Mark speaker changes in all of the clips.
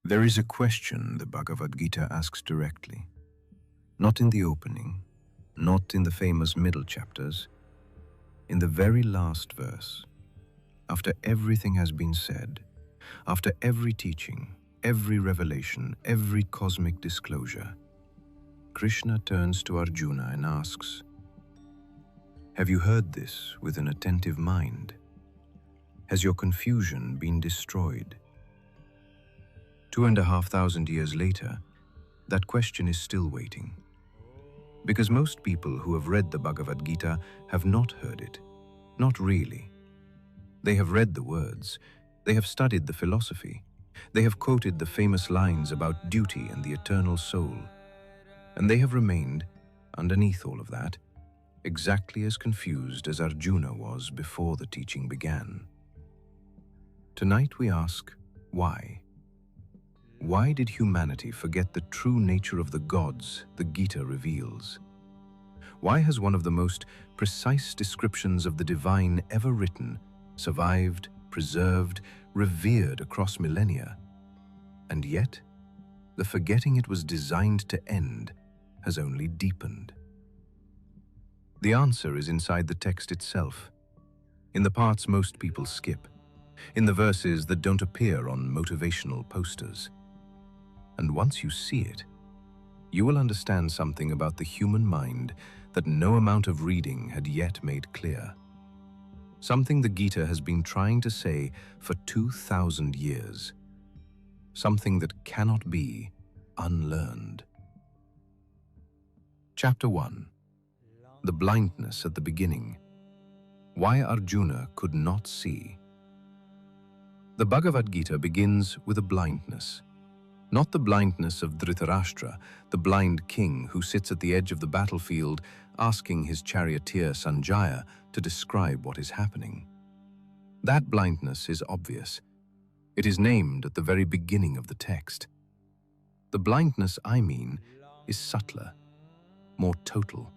Speaker 1: There is a question the Bhagavad Gita asks directly, not in the opening, not in the famous middle chapters, in the very last verse. After everything has been said, after every teaching, every revelation, every cosmic disclosure, Krishna turns to Arjuna and asks, "Have you heard this with an attentive mind? Has your confusion been destroyed?" 2,500 years later, that question is still waiting. Because most people who have read the Bhagavad Gita have not heard it. Not really. They have read the words, they have studied the philosophy, they have quoted the famous lines about duty and the eternal soul, and they have remained, underneath all of that, exactly as confused as Arjuna was before the teaching began. Tonight we ask, why? Why did humanity forget the true nature of the gods the Gita reveals? Why has one of the most precise descriptions of the divine ever written survived, preserved, revered across millennia? And yet, the forgetting it was designed to end has only deepened. The answer is inside the text itself, in the parts most people skip, in the verses that don't appear on motivational posters. And once you see it, you will understand something about the human mind that no amount of reading had yet made clear. Something the Gita has been trying to say for 2,000 years. Something that cannot be unlearned. Chapter 1. The blindness at the beginning. Why Arjuna could not see. The Bhagavad Gita begins with a blindness. Not the blindness of Dhritarashtra, the blind king who sits at the edge of the battlefield asking his charioteer Sanjaya to describe what is happening. That blindness is obvious. It is named at the very beginning of the text. The blindness I mean is subtler, more total,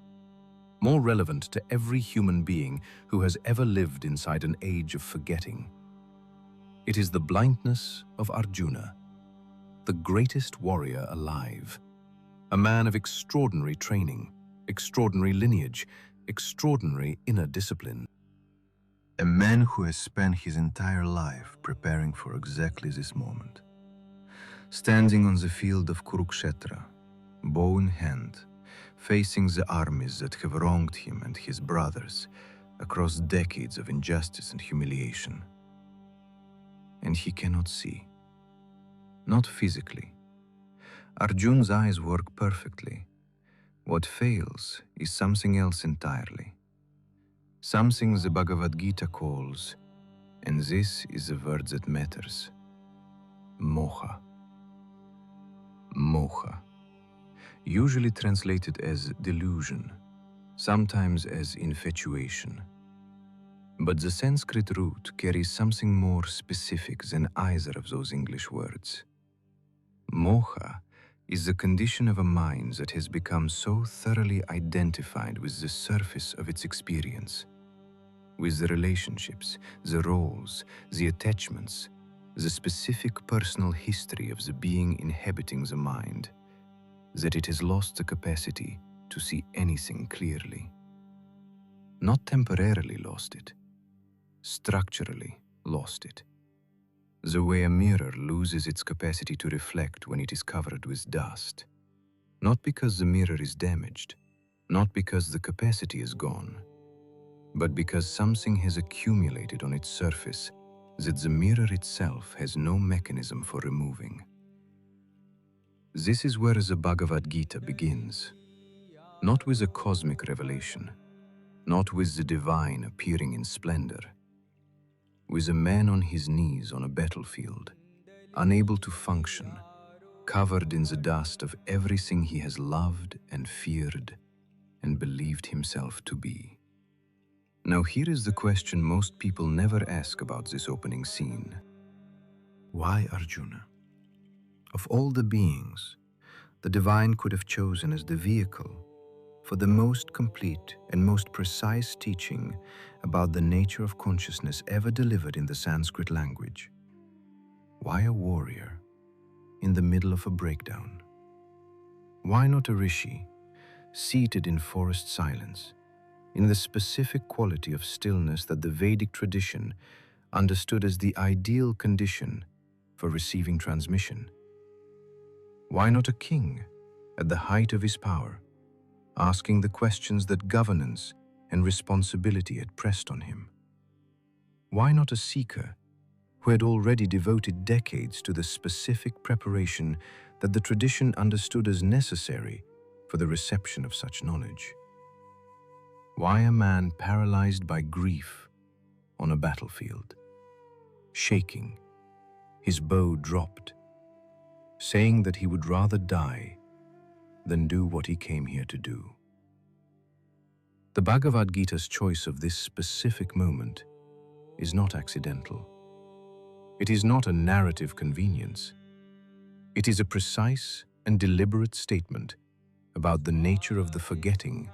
Speaker 1: more relevant to every human being who has ever lived inside an age of forgetting. It is the blindness of Arjuna, the greatest warrior alive, a man of extraordinary training, extraordinary lineage, extraordinary inner discipline. A man who has spent his entire life preparing for exactly this moment. Standing on the field of Kurukshetra, bow in hand, facing the armies that have wronged him and his brothers across decades of injustice and humiliation. And he cannot see. Not physically. Arjuna's eyes work perfectly. What fails is something else entirely. Something the Bhagavad Gita calls, and this is the word that matters, moha. Moha. Usually translated as delusion, sometimes as infatuation. But the Sanskrit root carries something more specific than either of those English words. Moha is the condition of a mind that has become so thoroughly identified with the surface of its experience, with the relationships, the roles, the attachments, the specific personal history of the being inhabiting the mind, that it has lost the capacity to see anything clearly. Not temporarily lost it, structurally lost it. The way a mirror loses its capacity to reflect when it is covered with dust. Not because the mirror is damaged, not because the capacity is gone, but because something has accumulated on its surface that the mirror itself has no mechanism for removing. This is where the Bhagavad Gita begins, not with a cosmic revelation, not with the divine appearing in splendor, with a man on his knees on a battlefield, unable to function, covered in the dust of everything he has loved and feared and believed himself to be. Now here is the question most people never ask about this opening scene. Why Arjuna? Of all the beings, the divine could have chosen as the vehicle for the most complete and most precise teaching about the nature of consciousness ever delivered in the Sanskrit language. Why a warrior? in the middle of a breakdown? Why not a rishi, seated in forest silence, in the specific quality of stillness that the Vedic tradition understood as the ideal condition for receiving transmission? Why not a king, at the height of his power, asking the questions that governance and responsibility had pressed on him? Why not a seeker who had already devoted decades to the specific preparation that the tradition understood as necessary for the reception of such knowledge? Why a man paralyzed by grief on a battlefield, shaking, his bow dropped, saying that he would rather die than do what he came here to do? The Bhagavad Gita's choice of this specific moment is not accidental. It is not a narrative convenience. It is a precise and deliberate statement about the nature of the forgetting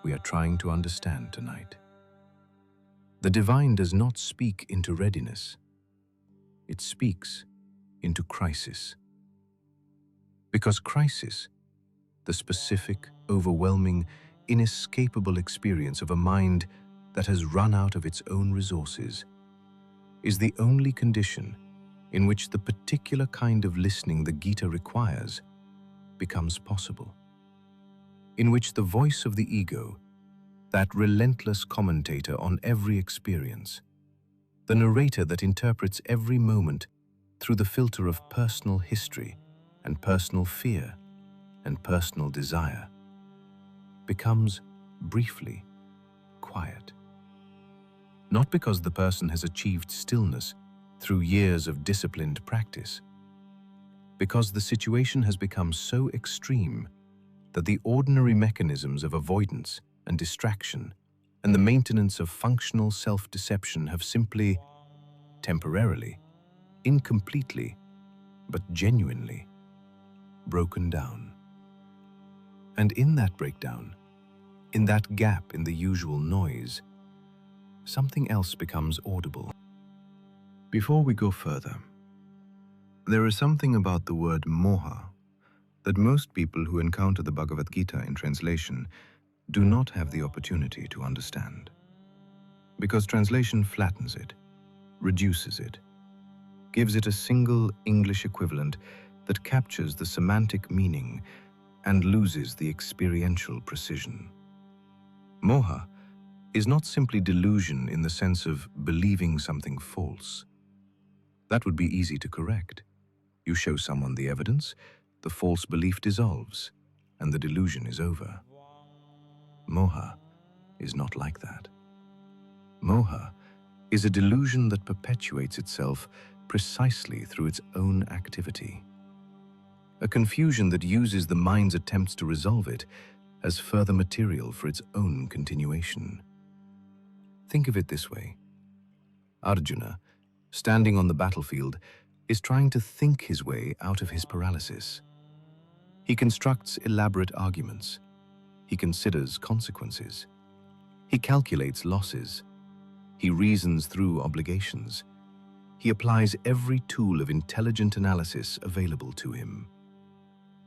Speaker 1: we are trying to understand tonight. The divine does not speak into readiness. It speaks into crisis. Because crisis, the specific, overwhelming, inescapable experience of a mind that has run out of its own resources, is the only condition in which the particular kind of listening the Gita requires becomes possible, in which the voice of the ego, that relentless commentator on every experience, the narrator that interprets every moment through the filter of personal history and personal fear and personal desire, becomes briefly quiet. Not because the person has achieved stillness through years of disciplined practice, because the situation has become so extreme that the ordinary mechanisms of avoidance and distraction and the maintenance of functional self-deception have simply, temporarily, incompletely, but genuinely broken down. And in that breakdown, in that gap in the usual noise, something else becomes audible. Before we go further, there is something about the word moha that most people who encounter the Bhagavad Gita in translation do not have the opportunity to understand. Because translation flattens it, reduces it, gives it a single English equivalent that captures the semantic meaning and loses the experiential precision. Moha is not simply delusion in the sense of believing something false. That would be easy to correct. You show someone the evidence, the false belief dissolves, and the delusion is over. Moha is not like that. Moha is a delusion that perpetuates itself precisely through its own activity. A confusion that uses the mind's attempts to resolve it as further material for its own continuation. Think of it this way. Arjuna, standing on the battlefield, is trying to think his way out of his paralysis. He constructs elaborate arguments. He considers consequences. He calculates losses. He reasons through obligations. He applies every tool of intelligent analysis available to him.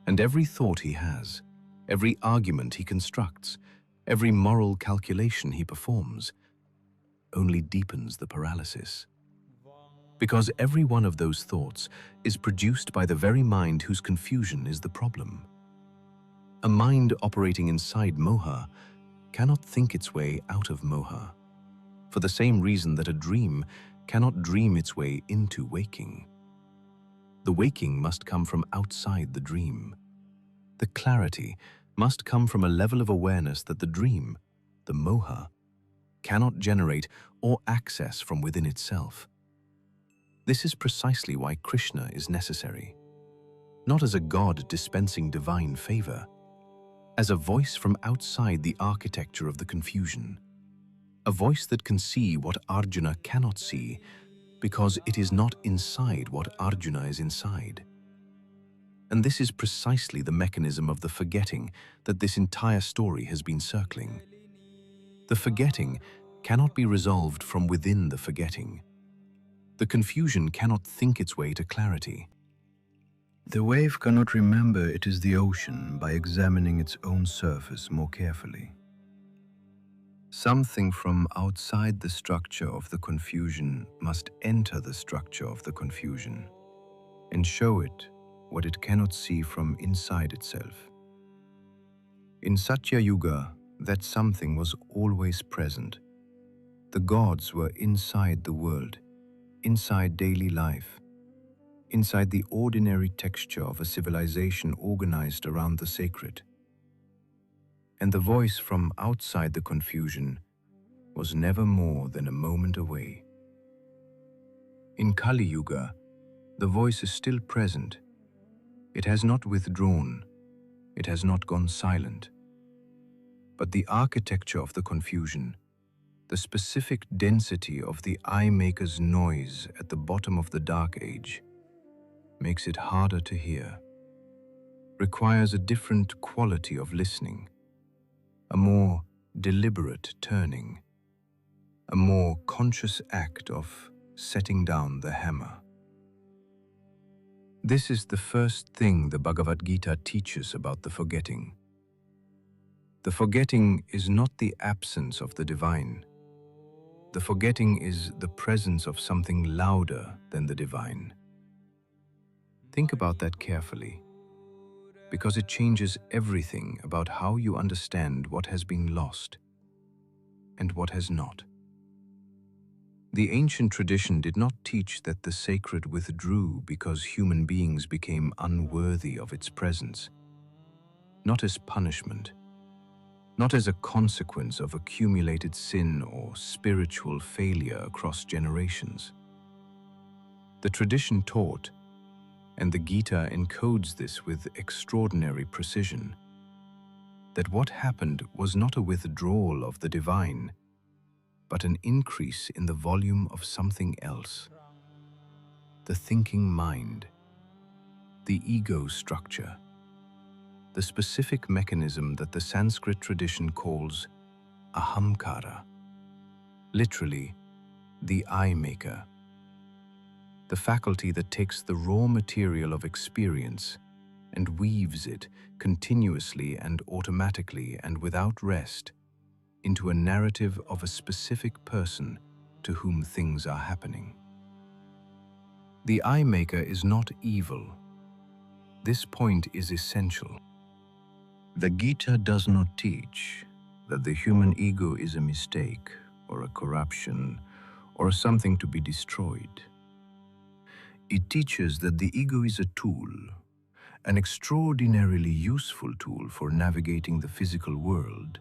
Speaker 1: And every thought he has, every argument he constructs, every moral calculation he performs, only deepens the paralysis. Because every one of those thoughts is produced by the very mind whose confusion is the problem. A mind operating inside moha cannot think its way out of moha, for the same reason that a dream cannot dream its way into waking. The waking must come from outside the dream. The clarity must come from a level of awareness that the dream, the moha, cannot generate or access from within itself. This is precisely why Krishna is necessary, not as a god dispensing divine favor, as a voice from outside the architecture of the confusion, a voice that can see what Arjuna cannot see because it is not inside what Arjuna is inside. And this is precisely the mechanism of the forgetting that this entire story has been circling. The forgetting cannot be resolved from within the forgetting. The confusion cannot think its way to clarity. The wave cannot remember it is the ocean by examining its own surface more carefully. Something from outside the structure of the confusion must enter the structure of the confusion and show it what it cannot see from inside itself. In Satya Yuga, that something was always present. The gods were inside the world, inside daily life, inside the ordinary texture of a civilization organized around the sacred. And the voice from outside the confusion was never more than a moment away. In Kali Yuga, the voice is still present. It has not withdrawn, it has not gone silent. But the architecture of the confusion, the specific density of the eye-maker's noise at the bottom of the dark age, makes it harder to hear, requires a different quality of listening, a more deliberate turning, a more conscious act of setting down the hammer. This is the first thing the Bhagavad Gita teaches about the forgetting. The forgetting is not the absence of the divine. The forgetting is the presence of something louder than the divine. Think about that carefully, because it changes everything about how you understand what has been lost and what has not. The ancient tradition did not teach that the sacred withdrew because human beings became unworthy of its presence, not as punishment, not as a consequence of accumulated sin or spiritual failure across generations. The tradition taught, and the Gita encodes this with extraordinary precision, that what happened was not a withdrawal of the divine, but an increase in the volume of something else. The thinking mind, the ego structure, the specific mechanism that the Sanskrit tradition calls ahamkara, literally, the eye-maker, the faculty that takes the raw material of experience and weaves it continuously and automatically and without rest into a narrative of a specific person to whom things are happening. The eye-maker is not evil. This point is essential. The Gita does not teach that the human ego is a mistake or a corruption or something to be destroyed. It teaches that the ego is a tool, an extraordinarily useful tool for navigating the physical world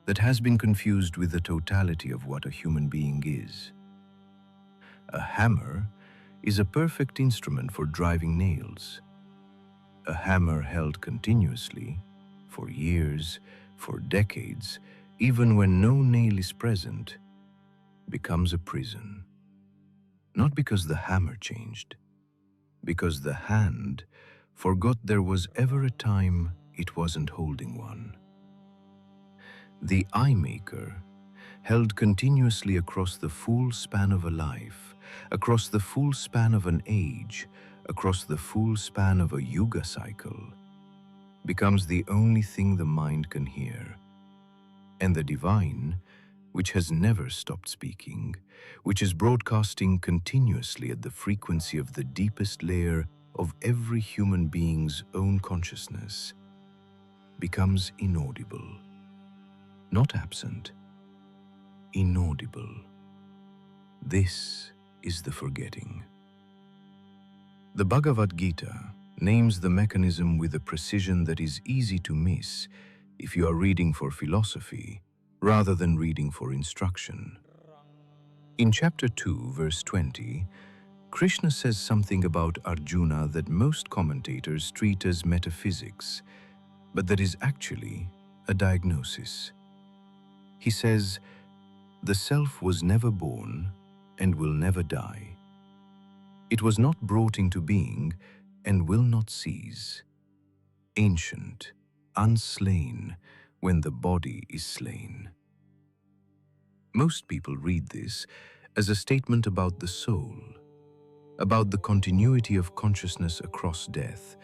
Speaker 1: that has been confused with the totality of what a human being is. A hammer is a perfect instrument for driving nails. A hammer held continuously, for years, for decades, even when no nail is present, becomes a prison. Not because the hammer changed, because the hand forgot there was ever a time it wasn't holding one. The eye-maker, held continuously across the full span of a life, across the full span of an age, across the full span of a yuga cycle, becomes the only thing the mind can hear. And the divine, which has never stopped speaking, which is broadcasting continuously at the frequency of the deepest layer of every human being's own consciousness, becomes inaudible. Not absent, inaudible. This is the forgetting. The Bhagavad Gita names the mechanism with a precision that is easy to miss if you are reading for philosophy rather than reading for instruction. In chapter 2, verse 20, Krishna says something about Arjuna that most commentators treat as metaphysics, but that is actually a diagnosis. He says, "The self was never born and will never die. It was not brought into being and will not cease. Ancient, unslain, when the body is slain." Most people read this as a statement about the soul, about the continuity of consciousness across death,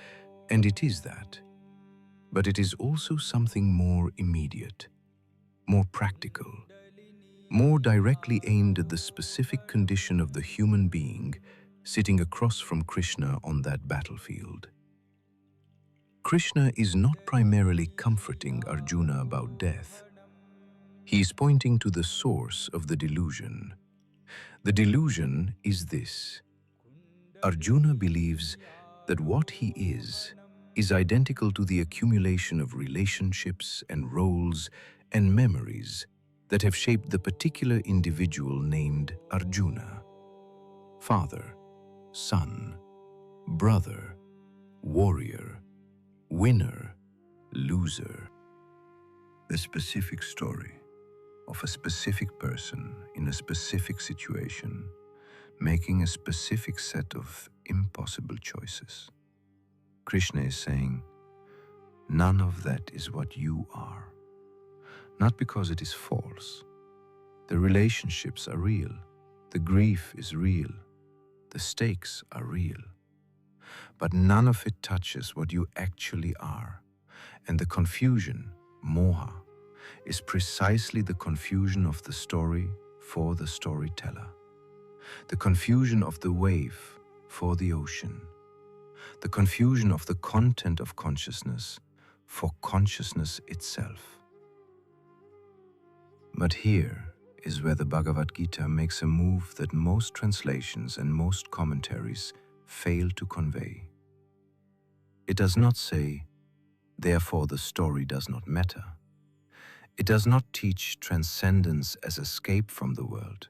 Speaker 1: and it is that. But it is also something more immediate, more practical, more directly aimed at the specific condition of the human being sitting across from Krishna on that battlefield. Krishna is not primarily comforting Arjuna about death. He is pointing to the source of the delusion. The delusion is this: Arjuna believes that what he is identical to the accumulation of relationships and roles and memories that have shaped the particular individual named Arjuna. Father, son, brother, warrior, winner, loser. The specific story of a specific person in a specific situation, making a specific set of impossible choices. Krishna is saying, none of that is what you are. Not because it is false. The relationships are real. The grief is real. The stakes are real. But none of it touches what you actually are. And the confusion, moha, is precisely the confusion of the story for the storyteller. The confusion of the wave for the ocean. The confusion of the content of consciousness for consciousness itself. But here is where the Bhagavad Gita makes a move that most translations and most commentaries fail to convey. It does not say, therefore the story does not matter. It does not teach transcendence as escape from the world.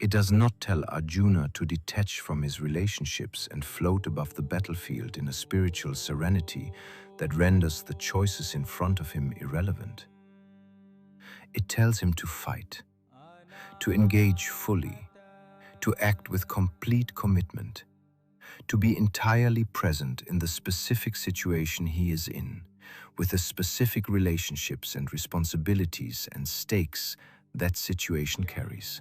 Speaker 1: It does not tell Arjuna to detach from his relationships and float above the battlefield in a spiritual serenity that renders the choices in front of him irrelevant. It tells him to fight, to engage fully, to act with complete commitment, to be entirely present in the specific situation he is in, with the specific relationships and responsibilities and stakes that situation carries,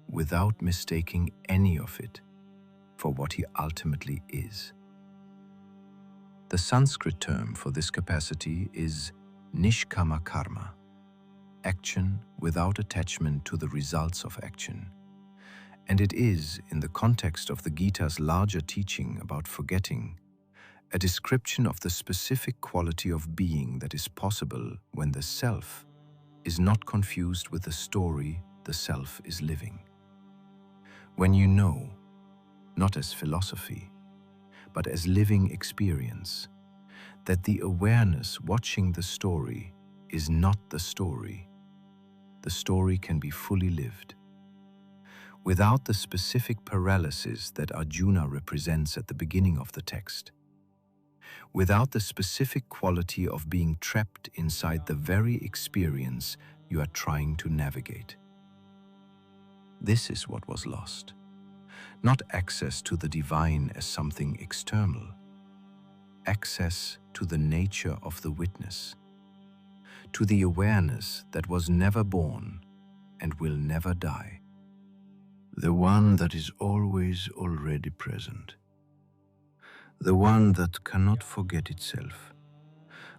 Speaker 1: without mistaking any of it for what he ultimately is. The Sanskrit term for this capacity is nishkama karma, action without attachment to the results of action. And it is, in the context of the Gita's larger teaching about forgetting, a description of the specific quality of being that is possible when the self is not confused with the story the self is living. When you know, not as philosophy, but as living experience, that the awareness watching the story is not the story can be fully lived. Without the specific paralysis that Arjuna represents at the beginning of the text, without the specific quality of being trapped inside the very experience you are trying to navigate. This is what was lost. Not access to the divine as something external, access to the nature of the witness, to the awareness that was never born and will never die, the one that is always already present, the one that cannot forget itself,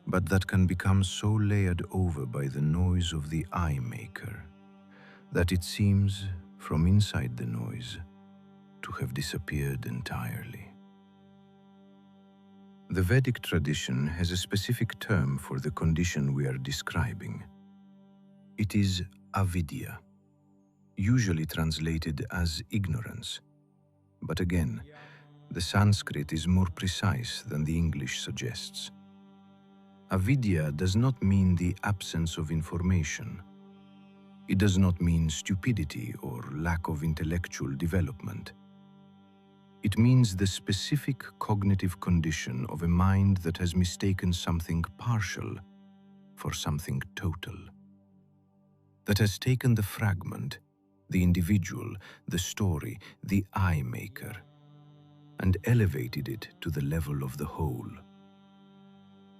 Speaker 1: but that can become so layered over by the noise of the eye maker that it seems, from inside the noise, to have disappeared entirely. The Vedic tradition has a specific term for the condition we are describing. It is Avidia, usually translated as ignorance. But again, the Sanskrit is more precise than the English suggests. Avidya does not mean the absence of information. It does not mean stupidity or lack of intellectual development. It means the specific cognitive condition of a mind that has mistaken something partial for something total, that has taken the fragment, the individual, the story, the eye maker, and elevated it to the level of the whole,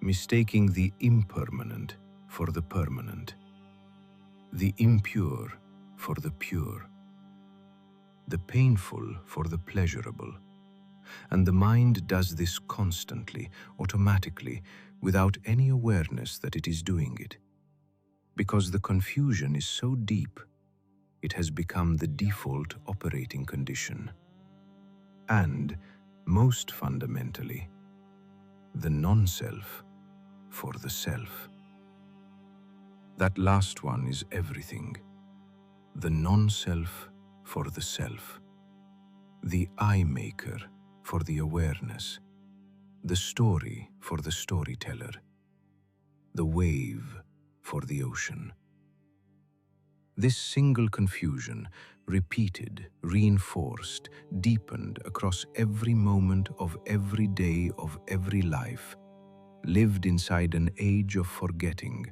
Speaker 1: mistaking the impermanent for the permanent, the impure for the pure. the painful for the pleasurable. And the mind does this constantly, automatically, without any awareness that it is doing it. Because the confusion is so deep, it has become the default operating condition. And, most fundamentally, the non-self for the self. That last one is everything. The non-self for the self. The I-maker for the awareness. The story for the storyteller. The wave for the ocean. This single confusion, repeated, reinforced, deepened across every moment of every day of every life, lived inside an age of forgetting,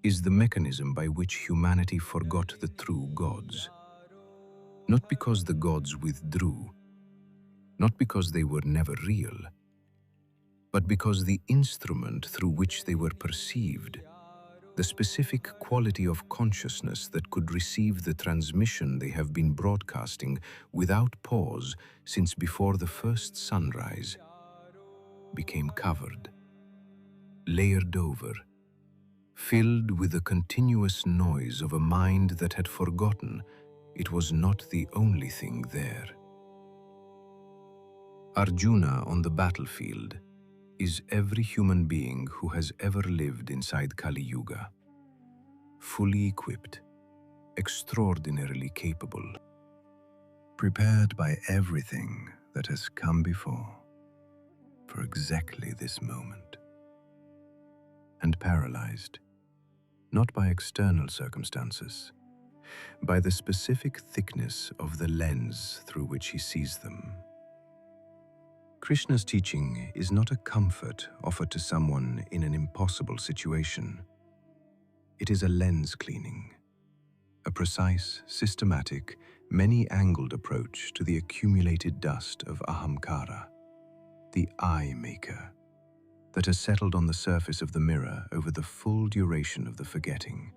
Speaker 1: is the mechanism by which humanity forgot the true gods. Not because the gods withdrew, not because they were never real, but because the instrument through which they were perceived, the specific quality of consciousness that could receive the transmission they have been broadcasting without pause since before the first sunrise, became covered, layered over, filled with the continuous noise of a mind that had forgotten it was not the only thing there. Arjuna on the battlefield is every human being who has ever lived inside Kali Yuga, fully equipped, extraordinarily capable, prepared by everything that has come before for exactly this moment, and paralyzed, not by external circumstances, by the specific thickness of the lens through which he sees them. Krishna's teaching is not a comfort offered to someone in an impossible situation. It is a lens cleaning, a precise, systematic, many-angled approach to the accumulated dust of ahamkara, the I-maker, that has settled on the surface of the mirror over the full duration of the forgetting.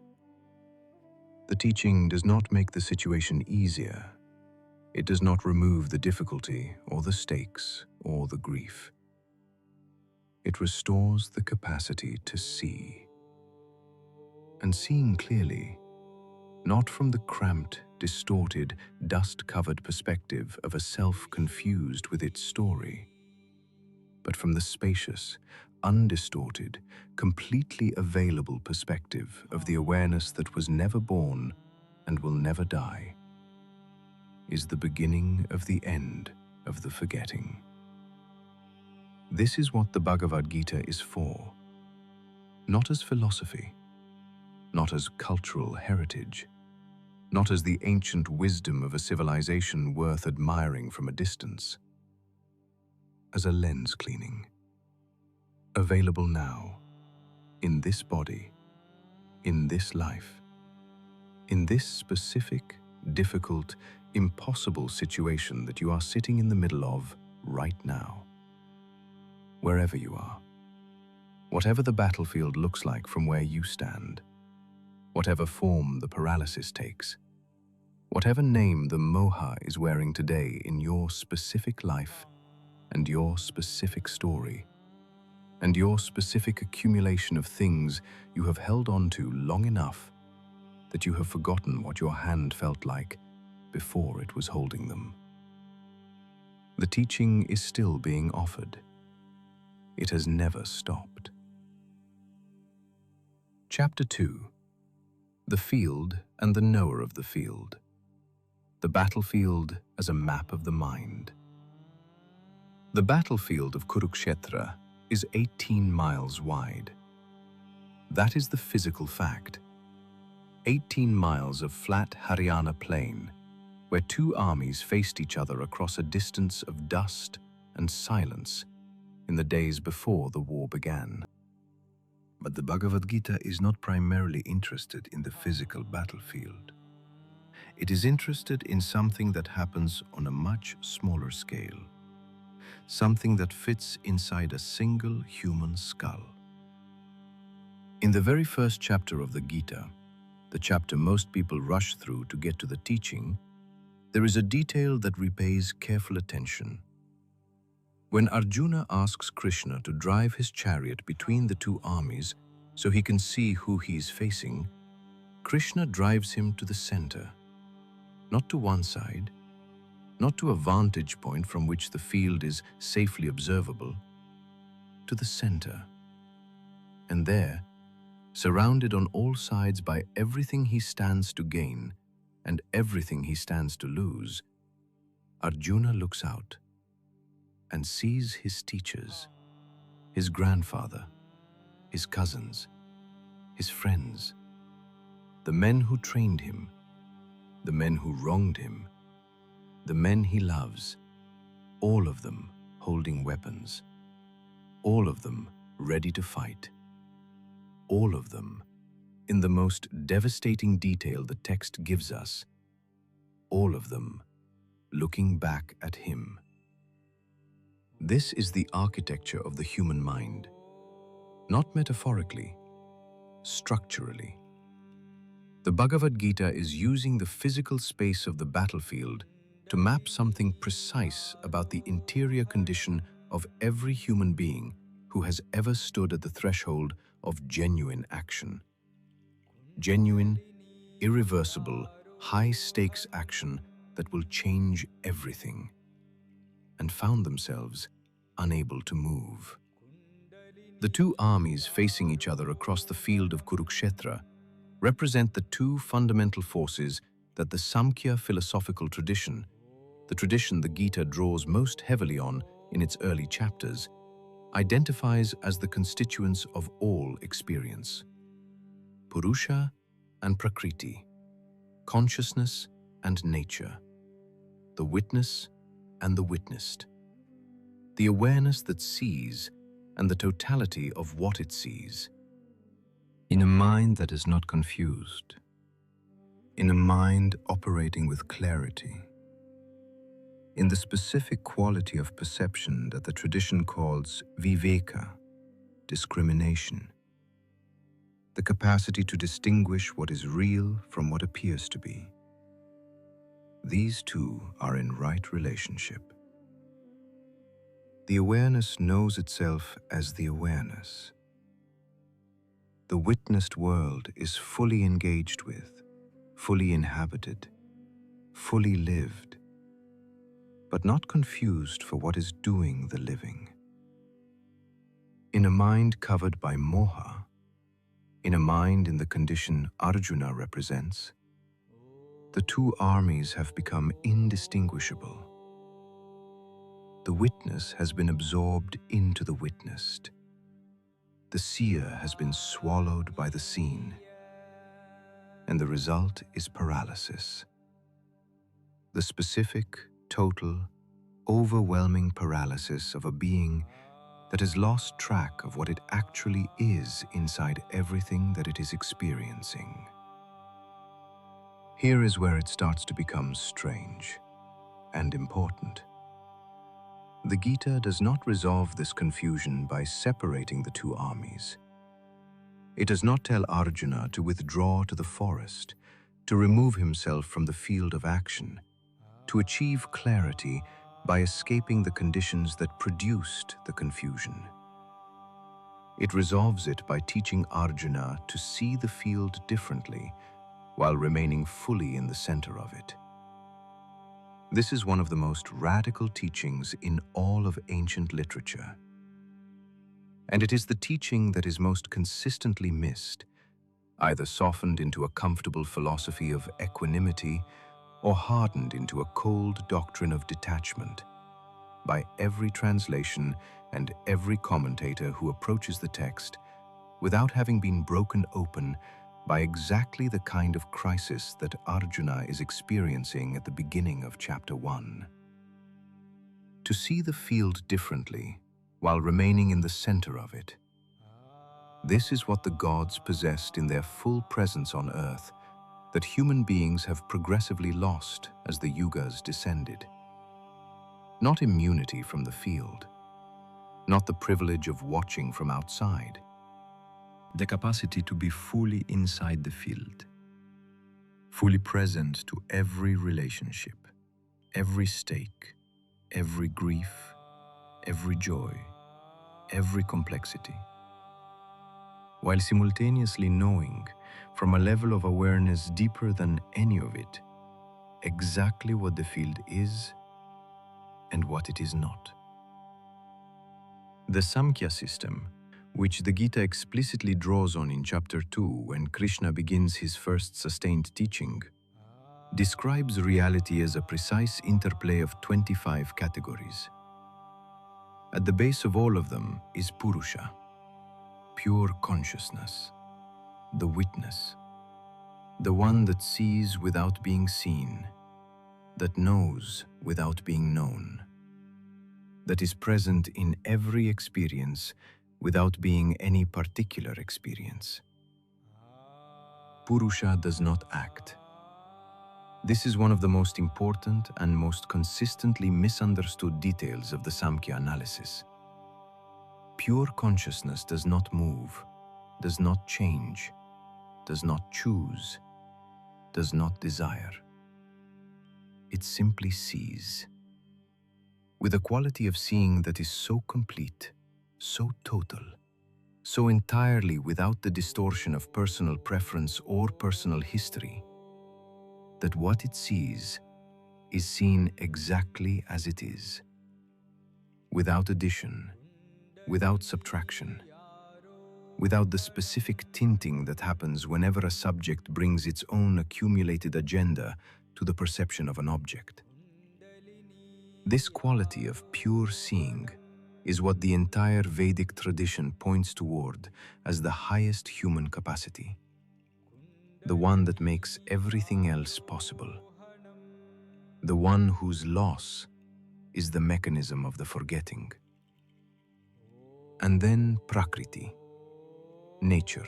Speaker 1: The teaching does not make the situation easier. It does not remove the difficulty or the stakes or the grief. It restores the capacity to see. And seeing clearly, not from the cramped, distorted, dust-covered perspective of a self confused with its story, but from the spacious, undistorted, completely available perspective of the awareness that was never born and will never die, is the beginning of the end of the forgetting. This is what the Bhagavad Gita is for, not as philosophy, not as cultural heritage, not as the ancient wisdom of a civilization worth admiring from a distance, as a lens cleaning, available now, in this body, in this life, in this specific, difficult, impossible situation that you are sitting in the middle of right now. Wherever you are, whatever the battlefield looks like from where you stand, whatever form the paralysis takes, whatever name the moha is wearing today in your specific life and your specific story, and your specific accumulation of things you have held on to long enough that you have forgotten what your hand felt like before it was holding them. The teaching is still being offered. It has never stopped. Chapter 2. The Field and the Knower of the Field. The battlefield as a map of the mind. The battlefield of Kurukshetra is 18 miles wide. That is the physical fact. 18 miles of flat Haryana plain, where two armies faced each other across a distance of dust and silence in the days before the war began. But the Bhagavad Gita is not primarily interested in the physical battlefield. It is interested in something that happens on a much smaller scale, something that fits inside a single human skull. In the very first chapter of the Gita, the chapter most people rush through to get to the teaching, There is a detail that repays careful attention. When Arjuna asks Krishna to drive his chariot between the two armies so he can see who he is facing, Krishna drives him to the center, not to one side, not to a vantage point from which the field is safely observable, to the center. And there, surrounded on all sides by everything he stands to gain and everything he stands to lose, Arjuna looks out and sees his teachers, his grandfather, his cousins, his friends, the men who trained him, the men who wronged him, the men he loves, all of them holding weapons, all of them ready to fight, all of them, in the most devastating detail the text gives us, all of them looking back at him. This is the architecture of the human mind, not metaphorically, structurally. The Bhagavad Gita is using the physical space of the battlefield to map something precise about the interior condition of every human being who has ever stood at the threshold of genuine action. Genuine, irreversible, high-stakes action that will change everything, and found themselves unable to move. The two armies facing each other across the field of Kurukshetra represent the two fundamental forces that the Samkhya philosophical tradition, the tradition the Gita draws most heavily on in its early chapters, identifies as the constituents of all experience. Purusha and Prakriti, consciousness and nature, the witness and the witnessed, the awareness that sees and the totality of what it sees. In a mind that is not confused, in a mind operating with clarity, in the specific quality of perception that the tradition calls viveka, discrimination, the capacity to distinguish what is real from what appears to be. These two are in right relationship. The awareness knows itself as the awareness. The witnessed world is fully engaged with, fully inhabited, fully lived, but not confused for what is doing the living. In a mind covered by moha, in a mind in the condition Arjuna represents, the two armies have become indistinguishable. The witness has been absorbed into the witnessed. The seer has been swallowed by the seen, and the result is paralysis. The specific, total, overwhelming paralysis of a being that has lost track of what it actually is inside everything that it is experiencing. Here is where it starts to become strange and important. The Gita does not resolve this confusion by separating the two armies. It does not tell Arjuna to withdraw to the forest, to remove himself from the field of action, to achieve clarity by escaping the conditions that produced the confusion. It resolves it by teaching Arjuna to see the field differently while remaining fully in the center of it. This is one of the most radical teachings in all of ancient literature. And it is the teaching that is most consistently missed, either softened into a comfortable philosophy of equanimity or hardened into a cold doctrine of detachment, by every translation and every commentator who approaches the text without having been broken open by exactly the kind of crisis that Arjuna is experiencing at the beginning of chapter 1. To see the field differently while remaining in the center of it. This is what the gods possessed in their full presence on earth, that human beings have progressively lost as the yugas descended. Not immunity from the field, not the privilege of watching from outside, the capacity to be fully inside the field, fully present to every relationship, every stake, every grief, every joy, every complexity, while simultaneously knowing, from a level of awareness deeper than any of it, exactly what the field is and what it is not. The Samkhya system, which the Gita explicitly draws on in chapter 2 when Krishna begins his first sustained teaching, describes reality as a precise interplay of 25 categories. At the base of all of them is Purusha, pure consciousness, the witness, the one that sees without being seen, that knows without being known, that is present in every experience without being any particular experience. Purusha does not act. This is one of the most important and most consistently misunderstood details of the Samkhya analysis. Pure consciousness does not move, does not change, does not choose, does not desire. It simply sees. With a quality of seeing that is so complete, so total, so entirely without the distortion of personal preference or personal history, that what it sees is seen exactly as it is, without addition, without subtraction, without the specific tinting that happens whenever a subject brings its own accumulated agenda to the perception of an object. This quality of pure seeing is what the entire Vedic tradition points toward as the highest human capacity, the one that makes everything else possible, the one whose loss is the mechanism of the forgetting. And then Prakriti, nature,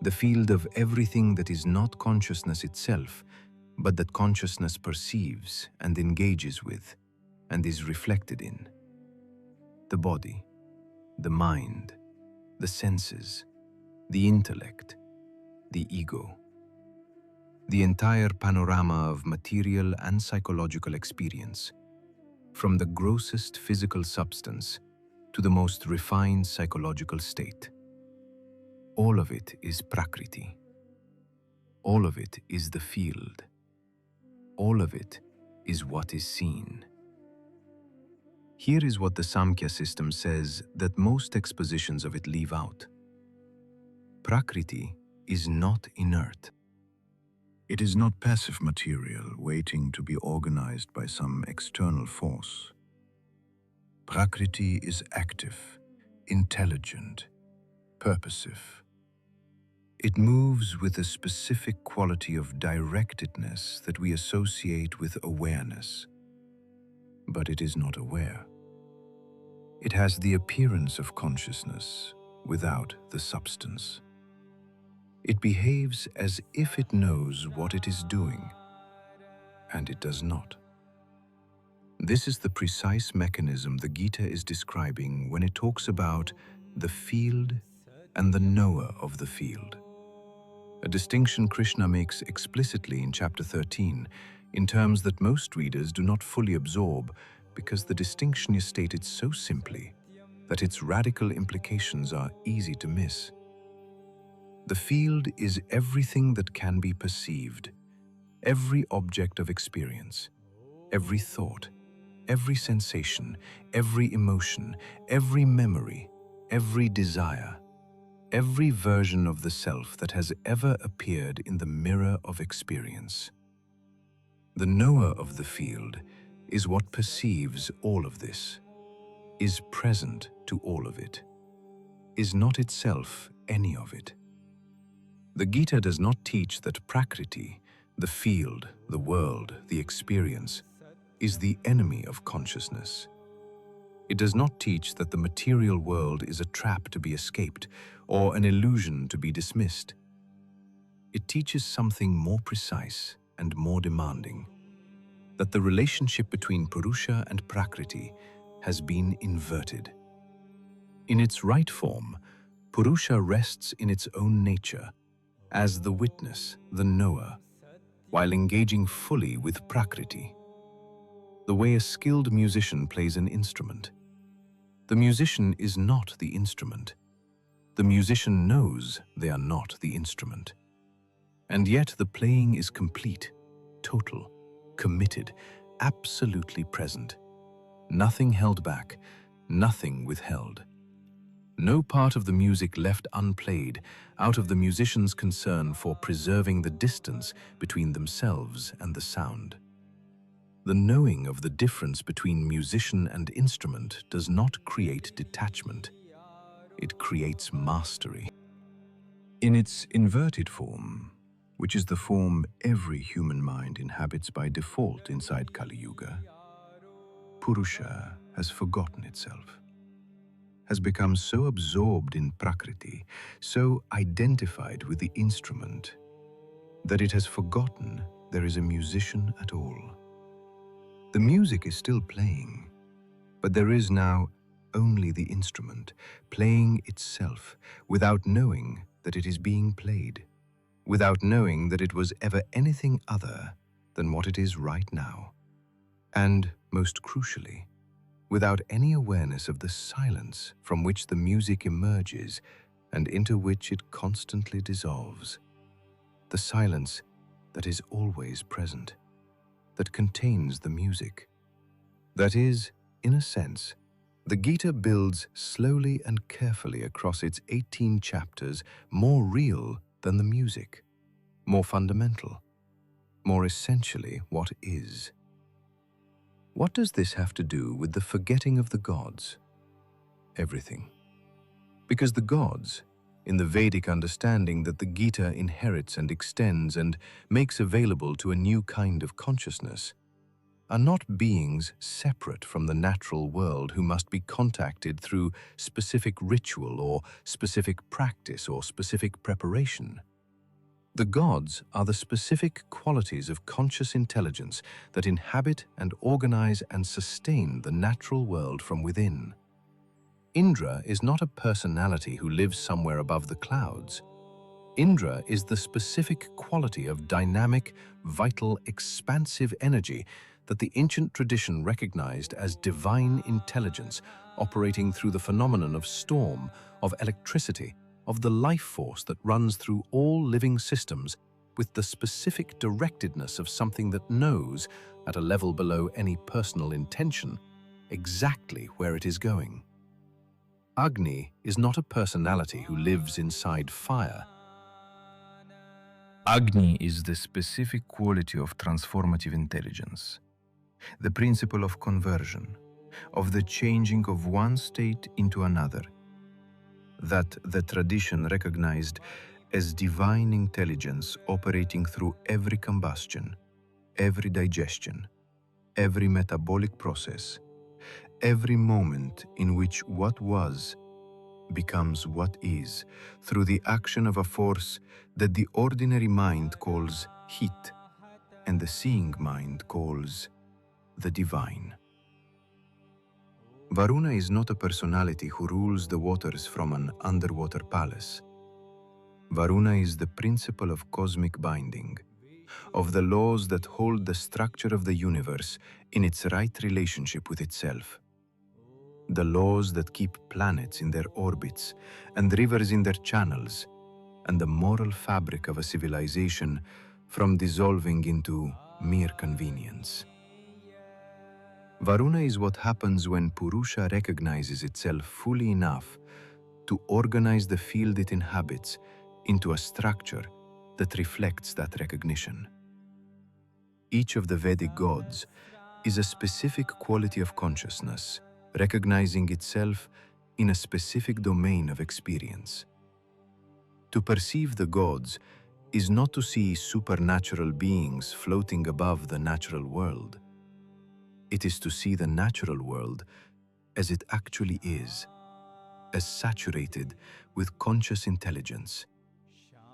Speaker 1: the field of everything that is not consciousness itself, but that consciousness perceives and engages with and is reflected in. The body, the mind, the senses, the intellect, the ego. The entire panorama of material and psychological experience, from the grossest physical substance to the most refined psychological state. All of it is Prakriti. All of it is the field. All of it is what is seen. Here is what the Samkhya system says that most expositions of it leave out. Prakriti is not inert. It is not passive material waiting to be organized by some external force. Prakriti is active, intelligent, purposive. It moves with a specific quality of directedness that we associate with awareness. But it is not aware. It has the appearance of consciousness without the substance. It behaves as if it knows what it is doing, and it does not. This is the precise mechanism the Gita is describing when it talks about the field and the knower of the field. A distinction Krishna makes explicitly in chapter 13 in terms that most readers do not fully absorb because the distinction is stated so simply that its radical implications are easy to miss. The field is everything that can be perceived, every object of experience, every thought, every sensation, every emotion, every memory, every desire, every version of the self that has ever appeared in the mirror of experience. The knower of the field is what perceives all of this, is present to all of it, is not itself any of it. The Gita does not teach that Prakriti, the field, the world, the experience, is the enemy of consciousness. It does not teach that the material world is a trap to be escaped or an illusion to be dismissed. It teaches something more precise and more demanding, that the relationship between Purusha and Prakriti has been inverted. In its right form, Purusha rests in its own nature, as the witness, the knower, while engaging fully with Prakriti, the way a skilled musician plays an instrument. The musician is not the instrument. The musician knows they are not the instrument. And yet the playing is complete, total, committed, absolutely present. Nothing held back, nothing withheld. No part of the music left unplayed out of the musician's concern for preserving the distance between themselves and the sound. The knowing of the difference between musician and instrument does not create detachment. It creates mastery. In its inverted form, which is the form every human mind inhabits by default inside Kali Yuga, Purusha has forgotten itself, has become so absorbed in Prakriti, so identified with the instrument, that it has forgotten there is a musician at all. The music is still playing, but there is now only the instrument, playing itself, without knowing that it is being played, without knowing that it was ever anything other than what it is right now. And, most crucially, without any awareness of the silence from which the music emerges and into which it constantly dissolves. The silence that is always present, that contains the music. That is, in a sense, the Gita builds slowly and carefully across its 18 chapters more real than the music, more fundamental, more essentially what is. What does this have to do with the forgetting of the gods? Everything. Because the gods, in the Vedic understanding that the Gita inherits and extends and makes available to a new kind of consciousness, are not beings separate from the natural world who must be contacted through specific ritual or specific practice or specific preparation. The gods are the specific qualities of conscious intelligence that inhabit and organize and sustain the natural world from within. Indra is not a personality who lives somewhere above the clouds. Indra is the specific quality of dynamic, vital, expansive energy that the ancient tradition recognized as divine intelligence operating through the phenomenon of storm, of electricity, of the life force that runs through all living systems with the specific directedness of something that knows, at a level below any personal intention, exactly where it is going. Agni is not a personality who lives inside fire. Agni is the specific quality of transformative intelligence, the principle of conversion, of the changing of one state into another, that the tradition recognized as divine intelligence operating through every combustion, every digestion, every metabolic process, every moment in which what was becomes what is, through the action of a force that the ordinary mind calls heat and the seeing mind calls the divine. Varuna is not a personality who rules the waters from an underwater palace. Varuna is the principle of cosmic binding, of the laws that hold the structure of the universe in its right relationship with itself. The laws that keep planets in their orbits and rivers in their channels, and the moral fabric of a civilization from dissolving into mere convenience. Varuna is what happens when Purusha recognizes itself fully enough to organize the field it inhabits into a structure that reflects that recognition. Each of the Vedic gods is a specific quality of consciousness, recognizing itself in a specific domain of experience. To perceive the gods is not to see supernatural beings floating above the natural world. It is to see the natural world as it actually is, as saturated with conscious intelligence,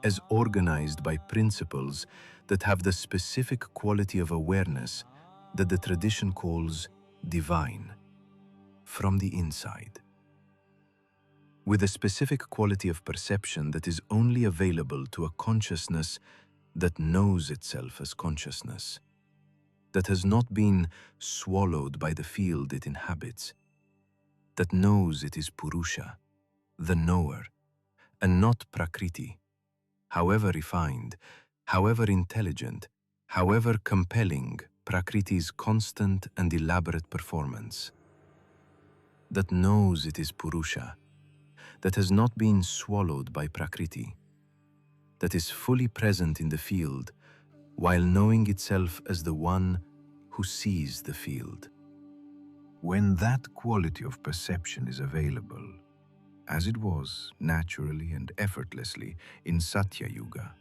Speaker 1: as organized by principles that have the specific quality of awareness that the tradition calls divine, from the inside, with a specific quality of perception that is only available to a consciousness that knows itself as consciousness. that has not been swallowed by the field it inhabits, that knows it is Purusha, the knower, and not Prakriti, however refined, however intelligent, however compelling Prakriti's constant and elaborate performance, that knows it is Purusha, that has not been swallowed by Prakriti, that is fully present in the field while knowing itself as the one who sees the field. When that quality of perception is available, as it was naturally and effortlessly in Satya Yuga,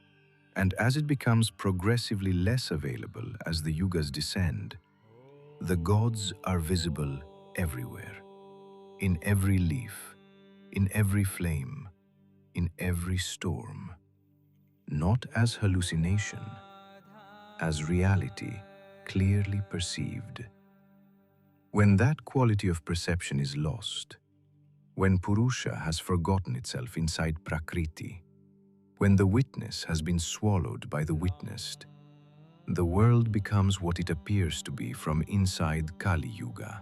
Speaker 1: and as it becomes progressively less available as the yugas descend, the gods are visible everywhere, in every leaf, in every flame, in every storm, not as hallucination, as reality clearly perceived. When that quality of perception is lost, when Purusha has forgotten itself inside Prakriti, when the witness has been swallowed by the witnessed, the world becomes what it appears to be from inside Kali Yuga,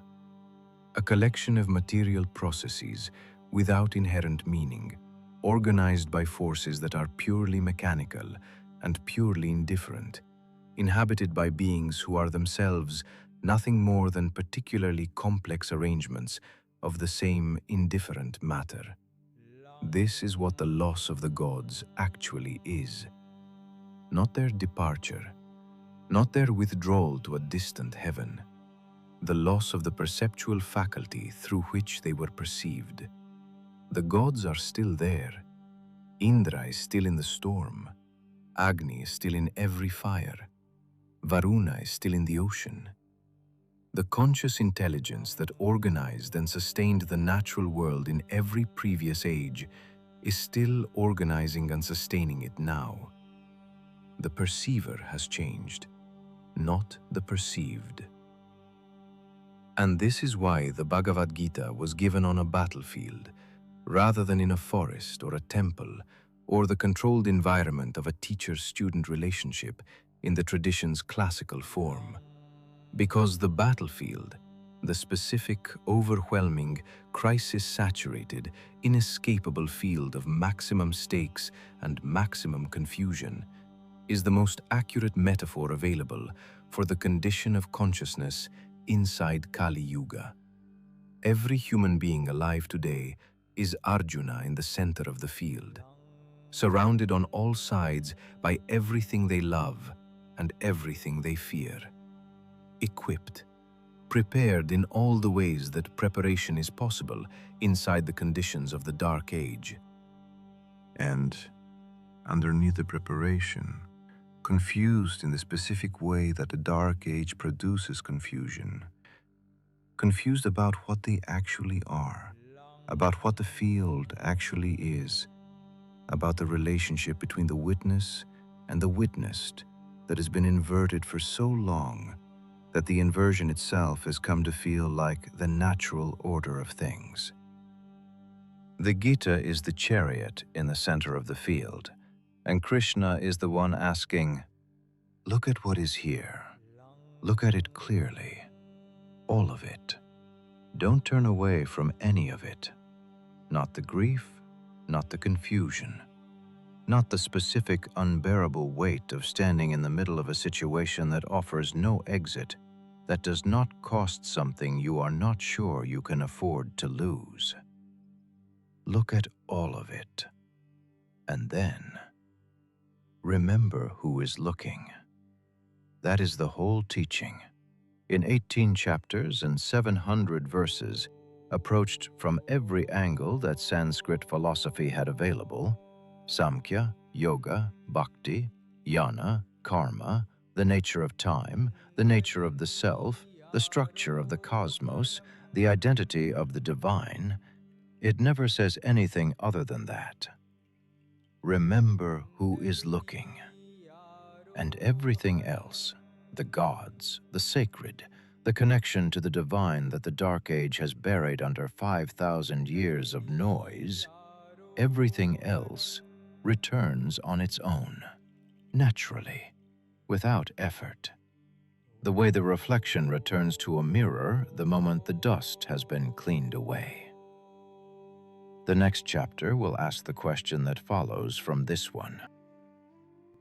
Speaker 1: a collection of material processes without inherent meaning, organized by forces that are purely mechanical and purely indifferent, inhabited by beings who are themselves nothing more than particularly complex arrangements of the same indifferent matter. This is what the loss of the gods actually is. Not their departure, not their withdrawal to a distant heaven, the loss of the perceptual faculty through which they were perceived. The gods are still there. Indra is still in the storm. Agni is still in every fire. Varuna is still in the ocean. The conscious intelligence that organized and sustained the natural world in every previous age is still organizing and sustaining it now. The perceiver has changed, not the perceived. And this is why the Bhagavad Gita was given on a battlefield, rather than in a forest or a temple, or the controlled environment of a teacher-student relationship in the tradition's classical form. Because the battlefield, the specific, overwhelming, crisis-saturated, inescapable field of maximum stakes and maximum confusion, is the most accurate metaphor available for the condition of consciousness inside Kali Yuga. Every human being alive today is Arjuna in the center of the field, surrounded on all sides by everything they love and everything they fear, equipped, prepared in all the ways that preparation is possible inside the conditions of the Dark Age. And underneath the preparation, confused in the specific way that the Dark Age produces confusion, confused about what they actually are, about what the field actually is, about the relationship between the witness and the witnessed that has been inverted for so long that the inversion itself has come to feel like the natural order of things. The Gita is the chariot in the center of the field, and Krishna is the one asking, "Look at what is here. Look at it clearly. All of it. Don't turn away from any of it. Not the grief, not the confusion, not the specific unbearable weight of standing in the middle of a situation that offers no exit, that does not cost something you are not sure you can afford to lose. Look at all of it. And then, remember who is looking." That is the whole teaching. In 18 chapters and 700 verses, approached from every angle that Sanskrit philosophy had available: Samkhya, Yoga, Bhakti, Jnana, Karma, the nature of time, the nature of the self, the structure of the cosmos, the identity of the divine, it never says anything other than that. Remember who is looking. And everything else, the gods, the sacred, the connection to the divine that the Dark Age has buried under 5,000 years of noise, everything else returns on its own, naturally, without effort.
Speaker 2: the way the reflection returns to a mirror the moment the dust has been cleaned away. The next chapter will ask the question that follows from this one.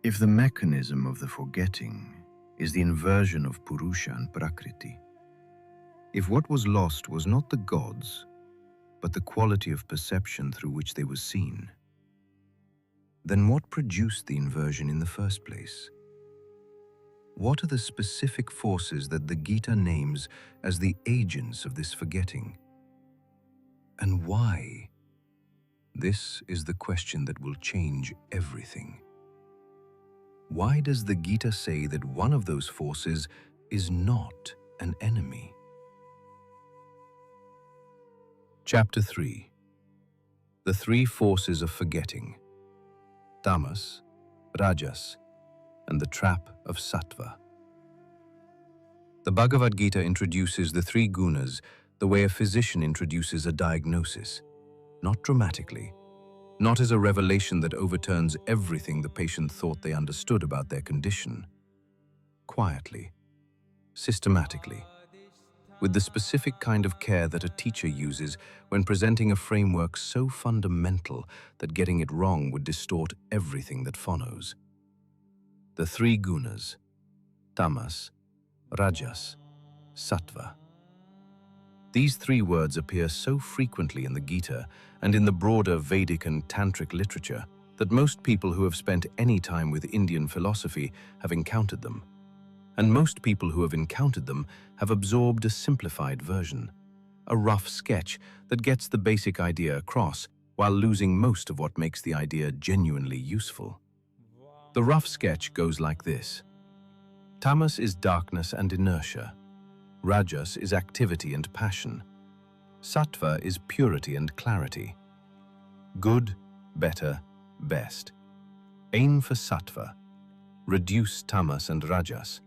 Speaker 1: If the mechanism of the forgetting is the inversion of Purusha and Prakriti, if what was lost was not the gods, but the quality of perception through which they were seen, then what produced the inversion in the first place? What are the specific forces that the Gita names as the agents of this forgetting? And why? This is the question that will change everything. Why does the Gita say that one of those forces is not an enemy? Chapter 3. The three forces of forgetting: tamas, rajas, and the trap of sattva. The Bhagavad Gita introduces the three gunas the way a physician introduces a diagnosis, not dramatically, not as a revelation that overturns everything the patient thought they understood about their condition. Quietly, systematically, with the specific kind of care that a teacher uses when presenting a framework so fundamental that getting it wrong would distort everything that follows. The three gunas: tamas, rajas, sattva. These three words appear so frequently in the Gita and in the broader Vedic and Tantric literature that most people who have spent any time with Indian philosophy have encountered them. And most people who have encountered them have absorbed a simplified version, a rough sketch that gets the basic idea across while losing most of what makes the idea genuinely useful. The rough sketch goes like this. Tamas is darkness and inertia. Rajas is activity and passion. Sattva is purity and clarity. Good, better, best. Aim for sattva. Reduce tamas and rajas.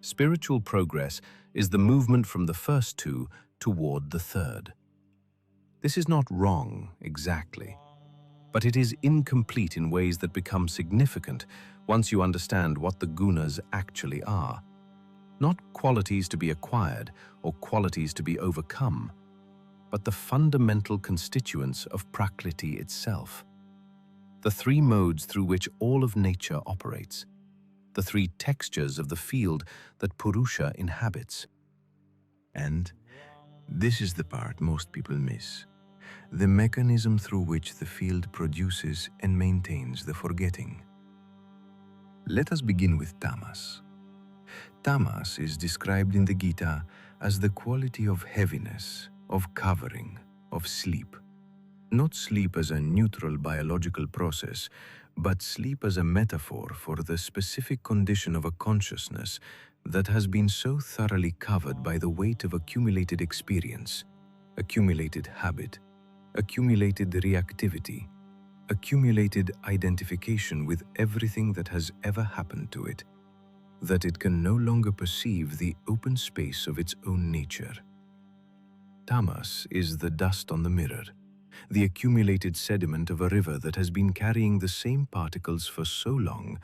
Speaker 1: Spiritual progress is the movement from the first two toward the third. This is not wrong exactly, but it is incomplete in ways that become significant once you understand what the gunas actually are. Not qualities to be acquired or qualities to be overcome, but the fundamental constituents of Prakriti itself. The three modes through which all of nature operates. The three textures of the field that Purusha inhabits. And this is the part most people miss: the mechanism through which the field produces and maintains the forgetting. Let us begin with tamas. Tamas is described in the Gita as the quality of heaviness, of covering, of sleep. Not sleep as a neutral biological process, but sleep as a metaphor for the specific condition of a consciousness that has been so thoroughly covered by the weight of accumulated experience, accumulated habit, accumulated reactivity, accumulated identification with everything that has ever happened to it, that it can no longer perceive the open space of its own nature. Tamas is the dust on the mirror, the accumulated sediment of a river that has been carrying the same particles for so long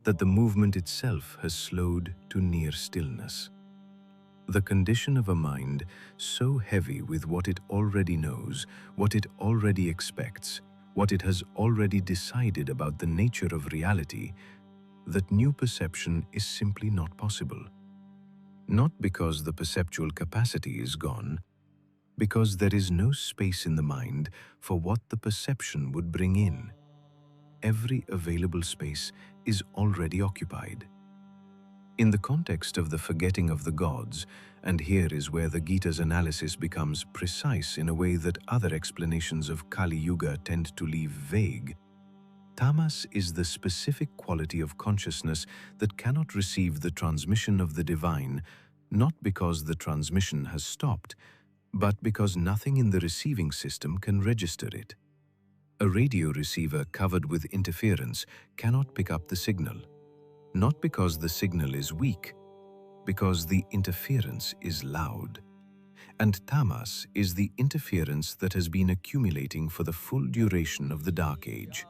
Speaker 1: that the movement itself has slowed to near stillness. The condition of a mind so heavy with what it already knows, what it already expects, what it has already decided about the nature of reality, that new perception is simply not possible. Not because the perceptual capacity is gone, because there is no space in the mind for what the perception would bring in. Every available space is already occupied. In the context of the forgetting of the gods, and here is where the Gita's analysis becomes precise in a way that other explanations of Kali Yuga tend to leave vague, tamas is the specific quality of consciousness that cannot receive the transmission of the divine, not because the transmission has stopped, but because nothing in the receiving system can register it. A radio receiver covered with interference cannot pick up the signal, not because the signal is weak, because the interference is loud. And tamas is the interference that has been accumulating for the full duration of the Dark Age.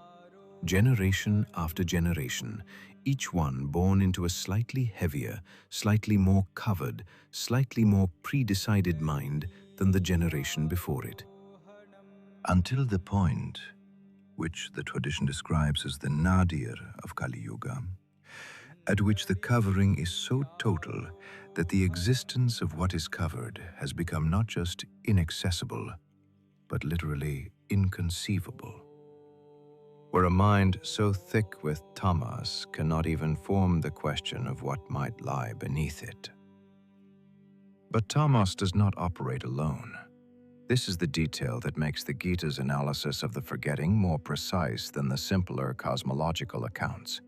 Speaker 1: Generation after generation, each one born into a slightly heavier, slightly more covered, slightly more pre-decided mind than the generation before it. Until the point, which the tradition describes as the nadir of Kali Yuga, at which the covering is so total that the existence of what is covered has become not just inaccessible, but literally inconceivable, where a mind so thick with tamas cannot even form the question of what might lie beneath it. But tamas does not operate alone. This is the detail that makes the Gita's analysis of the forgetting more precise than the simpler cosmological accounts.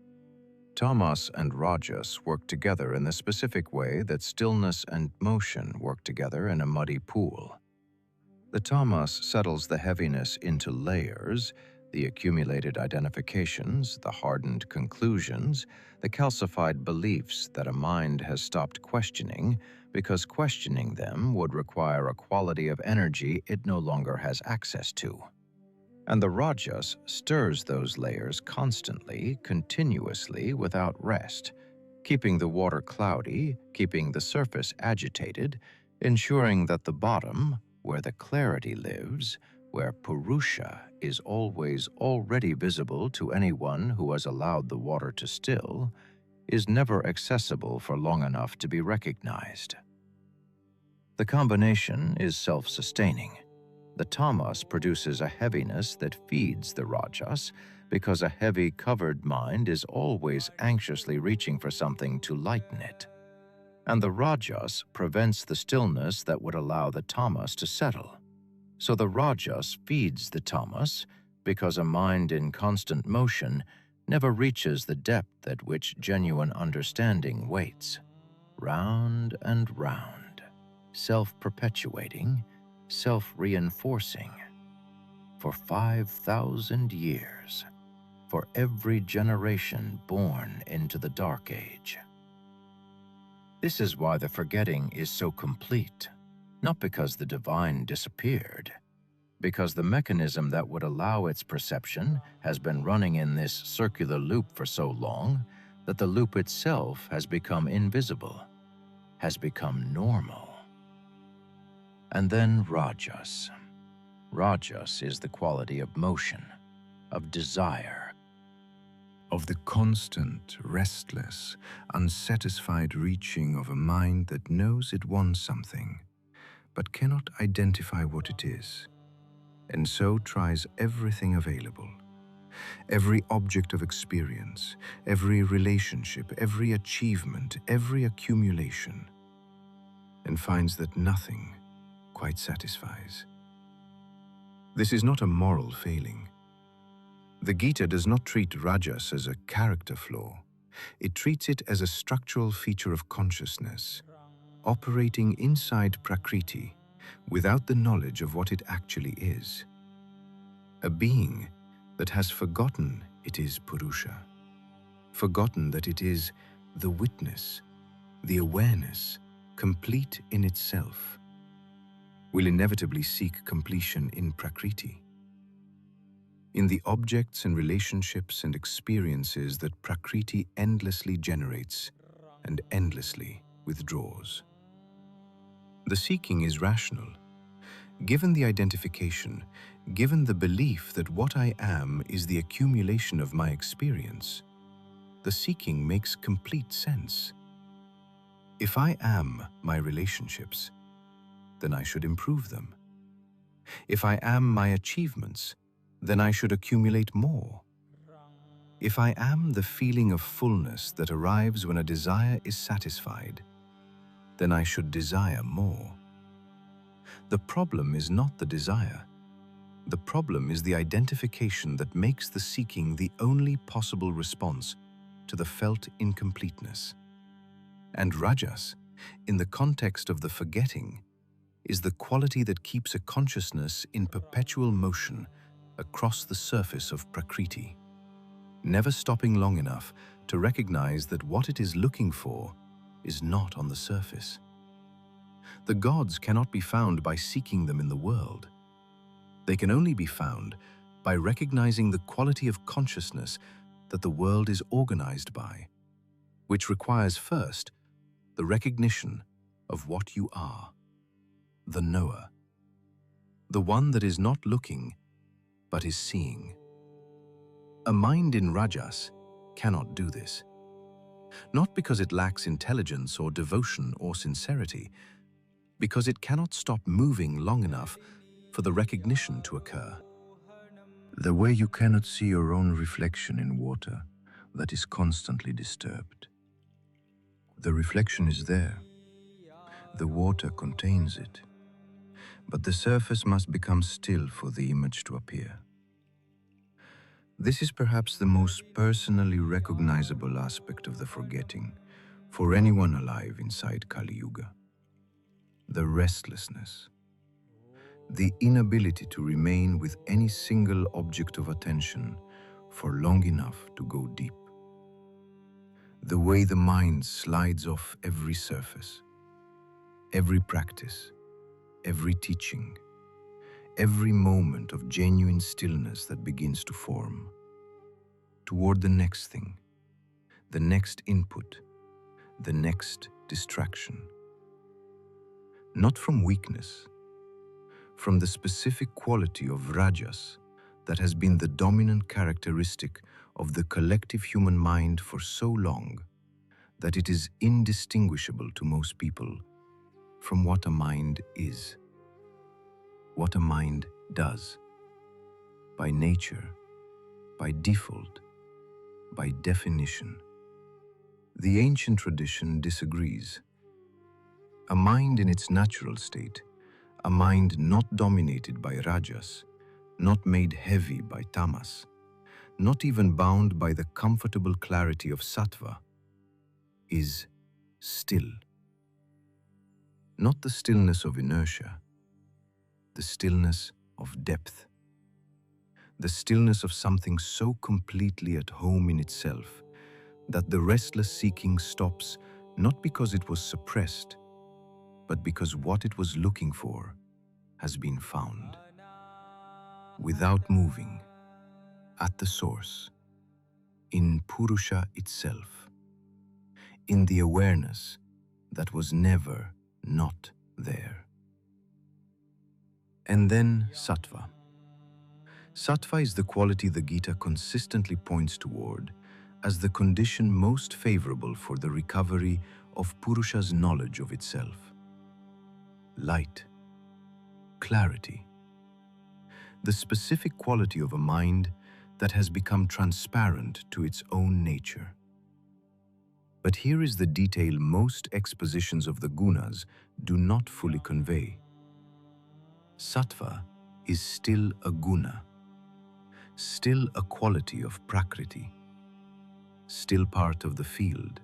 Speaker 1: Tamas and rajas work together in the specific way that stillness and motion work together in a muddy pool. The tamas settles the heaviness into layers, the accumulated identifications, the hardened conclusions, the calcified beliefs that a mind has stopped questioning because questioning them would require a quality of energy it no longer has access to. And the rajas stirs those layers constantly, continuously, without rest, keeping the water cloudy, keeping the surface agitated, ensuring that the bottom, where the clarity lives, where Purusha is always already visible to anyone who has allowed the water to still, is never accessible for long enough to be recognized. The combination is self-sustaining. The tamas produces a heaviness that feeds the rajas because a heavy covered mind is always anxiously reaching for something to lighten it. And the rajas prevents the stillness that would allow the tamas to settle. So the rajas feeds the tamas because a mind in constant motion never reaches the depth at which genuine understanding waits. Round and round, self-perpetuating, self-reinforcing, for 5,000 years, for every generation born into the Dark Age. This is why the forgetting is so complete, not because the divine disappeared, because the mechanism that would allow its perception has been running in this circular loop for so long that the loop itself has become invisible, has become normal. And then rajas. Rajas is the quality of motion, of desire, of the constant, restless, unsatisfied reaching of a mind that knows it wants something, but cannot identify what it is, and so tries everything available, every object of experience, every relationship, every achievement, every accumulation, and finds that nothing quite satisfies. This is not a moral failing. The Gita does not treat rajas as a character flaw. It treats it as a structural feature of consciousness, operating inside Prakriti without the knowledge of what it actually is. A being that has forgotten it is Purusha, forgotten that it is the witness, the awareness, complete in itself, will inevitably seek completion in Prakriti, in the objects and relationships and experiences that Prakriti endlessly generates and endlessly withdraws. The seeking is rational. Given the identification, given the belief that what I am is the accumulation of my experience, the seeking makes complete sense. If I am my relationships, then I should improve them. If I am my achievements, then I should accumulate more. If I am the feeling of fullness that arrives when a desire is satisfied, then I should desire more. The problem is not the desire. The problem is the identification that makes the seeking the only possible response to the felt incompleteness. And rajas, in the context of the forgetting, is the quality that keeps a consciousness in perpetual motion across the surface of Prakriti, never stopping long enough to recognize that what it is looking for is not on the surface. The gods cannot be found by seeking them in the world. They can only be found by recognizing the quality of consciousness that the world is organized by, which requires first the recognition of what you are, the knower, the one that is not looking but is seeing. A mind in rajas cannot do this, not because it lacks intelligence or devotion or sincerity, because it cannot stop moving long enough for the recognition to occur. The way you cannot see your own reflection in water that is constantly disturbed. The reflection is there. The water contains it. But the surface must become still for the image to appear. This is perhaps the most personally recognizable aspect of the forgetting for anyone alive inside Kali Yuga. The restlessness, the inability to remain with any single object of attention for long enough to go deep. The way the mind slides off every surface, every practice, every teaching, every moment of genuine stillness that begins to form, toward the next thing, the next input, the next distraction. Not from weakness, from the specific quality of rajas that has been the dominant characteristic of the collective human mind for so long that it is indistinguishable to most people from what a mind is, what a mind does, by nature, by default, by definition. The ancient tradition disagrees. A mind in its natural state, a mind not dominated by rajas, not made heavy by tamas, not even bound by the comfortable clarity of sattva, is still. Not the stillness of inertia, the stillness of depth, the stillness of something so completely at home in itself that the restless seeking stops not because it was suppressed, but because what it was looking for has been found. Without moving, at the source, in Purusha itself, in the awareness that was never not there. And then sattva. Sattva is the quality the Gita consistently points toward as the condition most favorable for the recovery of Purusha's knowledge of itself. Light, clarity, the specific quality of a mind that has become transparent to its own nature. But here is the detail most expositions of the gunas do not fully convey. Sattva is still a guna, still a quality of prakriti, still part of the field.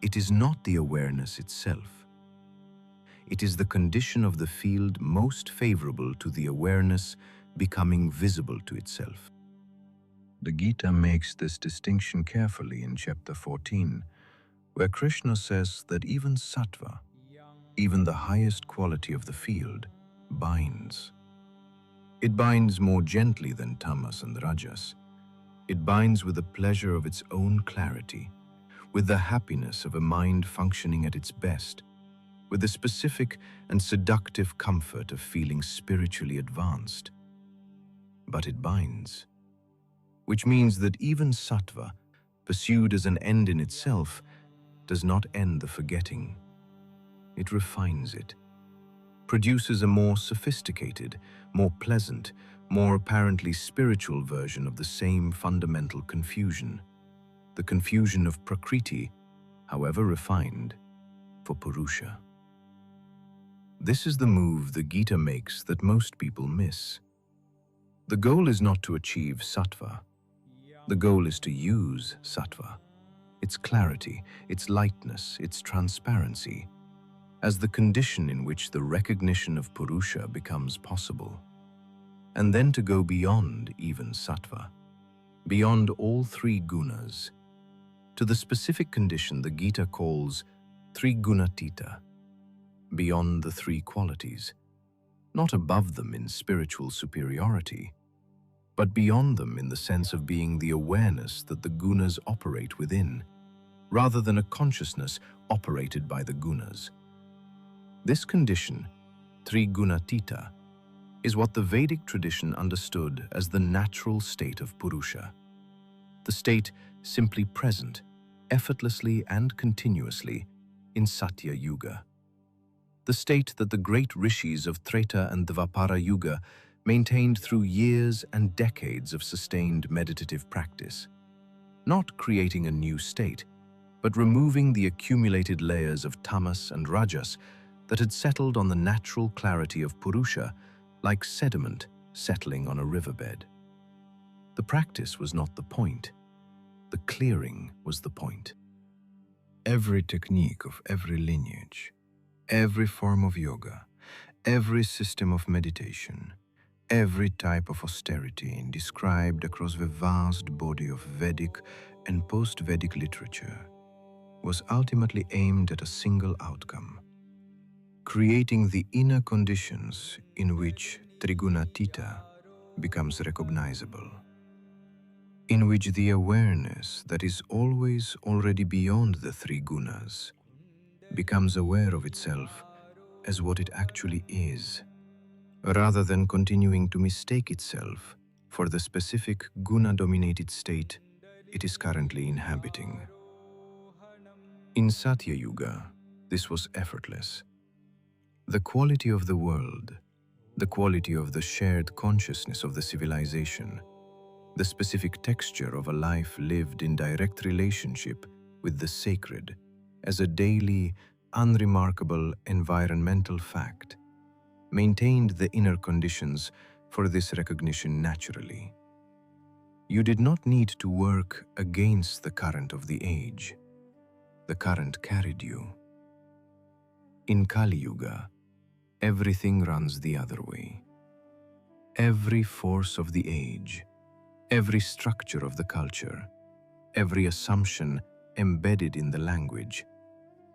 Speaker 1: It is not the awareness itself. It is the condition of the field most favorable to the awareness becoming visible to itself. The Gita makes this distinction carefully in chapter 14, where Krishna says that even sattva, even the highest quality of the field, binds. It binds more gently than tamas and rajas. It binds with the pleasure of its own clarity, with the happiness of a mind functioning at its best, with the specific and seductive comfort of feeling spiritually advanced. But it binds, which means that even sattva, pursued as an end in itself, does not end the forgetting. It refines it, produces a more sophisticated, more pleasant, more apparently spiritual version of the same fundamental confusion, the confusion of prakriti, however refined, for Purusha. This is the move the Gita makes that most people miss. The goal is not to achieve sattva. The goal is to use sattva, its clarity, its lightness, its transparency, as the condition in which the recognition of Purusha becomes possible, and then to go beyond even sattva, beyond all three gunas, to the specific condition the Gita calls trigunatita, beyond the three qualities, not above them in spiritual superiority, but beyond them in the sense of being the awareness that the gunas operate within, rather than a consciousness operated by the gunas. This condition, Trigunatita, is what the Vedic tradition understood as the natural state of Purusha, the state simply present, effortlessly and continuously, in Satya Yuga. The state that the great rishis of Treta and Dvapara Yuga maintained through years and decades of sustained meditative practice, not creating a new state, but removing the accumulated layers of tamas and rajas that had settled on the natural clarity of Purusha like sediment settling on a riverbed. The practice was not the point. The clearing was the point. Every technique of every lineage, every form of yoga, every system of meditation, every type of austerity described across the vast body of Vedic and post-Vedic literature was ultimately aimed at a single outcome: creating the inner conditions in which Trigunatita becomes recognizable, in which the awareness that is always already beyond the three gunas becomes aware of itself as what it actually is, rather than continuing to mistake itself for the specific guna-dominated state it is currently inhabiting. In Satya Yuga, this was effortless. The quality of the world, the quality of the shared consciousness of the civilization, the specific texture of a life lived in direct relationship with the sacred as a daily, unremarkable environmental fact, maintained the inner conditions for this recognition naturally. You did not need to work against the current of the age. The current carried you. In Kali Yuga, everything runs the other way. Every force of the age, every structure of the culture, every assumption embedded in the language,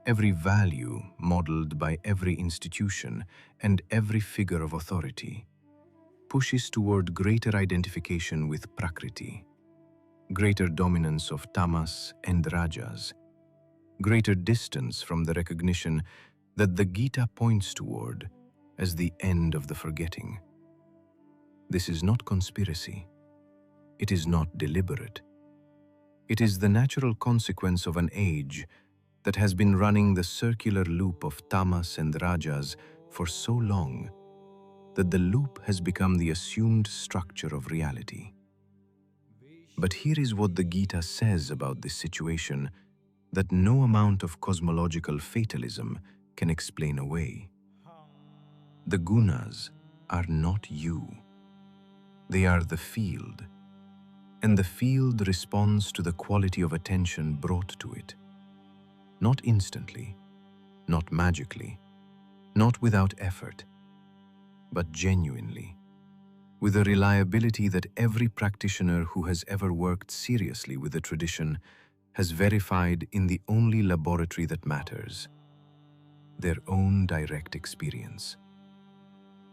Speaker 1: every value modeled by every institution and every figure of authority pushes toward greater identification with Prakriti, greater dominance of tamas and rajas, greater distance from the recognition that the Gita points toward as the end of the forgetting. This is not conspiracy. It is not deliberate. It is the natural consequence of an age that has been running the circular loop of tamas and rajas for so long that the loop has become the assumed structure of reality. But here is what the Gita says about this situation that no amount of cosmological fatalism can explain away. The gunas are not you. They are the field, and the field responds to the quality of attention brought to it. Not instantly, not magically, not without effort, but genuinely, with a reliability that every practitioner who has ever worked seriously with the tradition has verified in the only laboratory that matters, their own direct experience.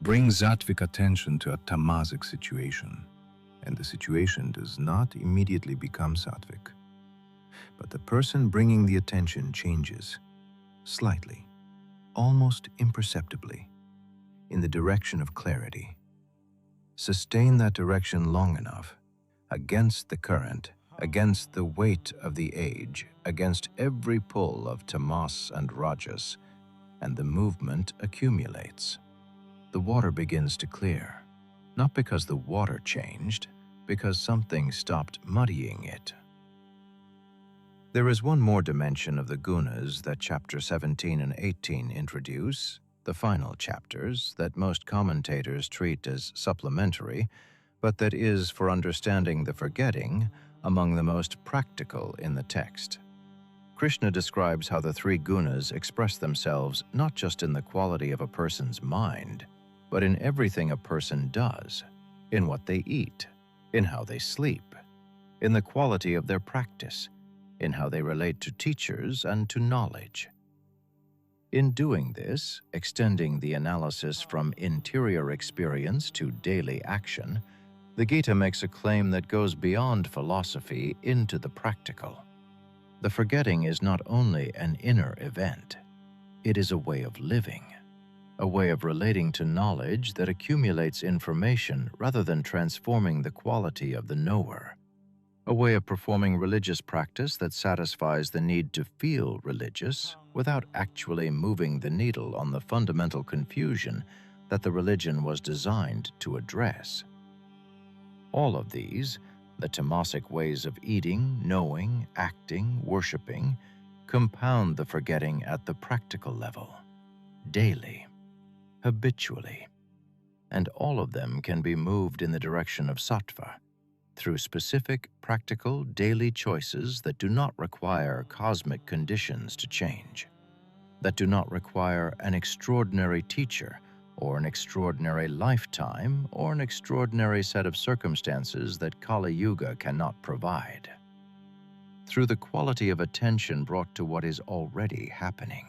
Speaker 1: Bring sattvic attention to a tamasic situation, and the situation does not immediately become sattvic. But the person bringing the attention changes, slightly, almost imperceptibly, in the direction of clarity. Sustain that direction long enough, against the current, against the weight of the age, against every pull of tamas and rajas, and the movement accumulates. The water begins to clear, not because the water changed, because something stopped muddying it. There is one more dimension of the gunas that chapter 17 and 18 introduce, the final chapters that most commentators treat as supplementary, but that is, for understanding the forgetting, among the most practical in the text. Krishna describes how the three gunas express themselves not just in the quality of a person's mind, but in everything a person does, in what they eat, in how they sleep, in the quality of their practice, in how they relate to teachers and to knowledge. In doing this, extending the analysis from interior experience to daily action,
Speaker 2: The Gita makes a claim that goes beyond philosophy into the practical. The forgetting is not only an inner event, it is a way of living, a way of relating to knowledge that accumulates information rather than transforming the quality of the knower, a way of performing religious practice that satisfies the need to feel religious without actually moving the needle on the fundamental confusion that the religion was designed to address. All of these, the tamasic ways of eating, knowing, acting, worshiping, compound the forgetting at the practical level, daily, habitually, and all of them can be moved in the direction of sattva through specific, practical, daily choices that do not require cosmic conditions to change, that do not require an extraordinary teacher or an extraordinary lifetime or an extraordinary set of circumstances that Kali Yuga cannot provide, through the quality of attention brought to what is already happening.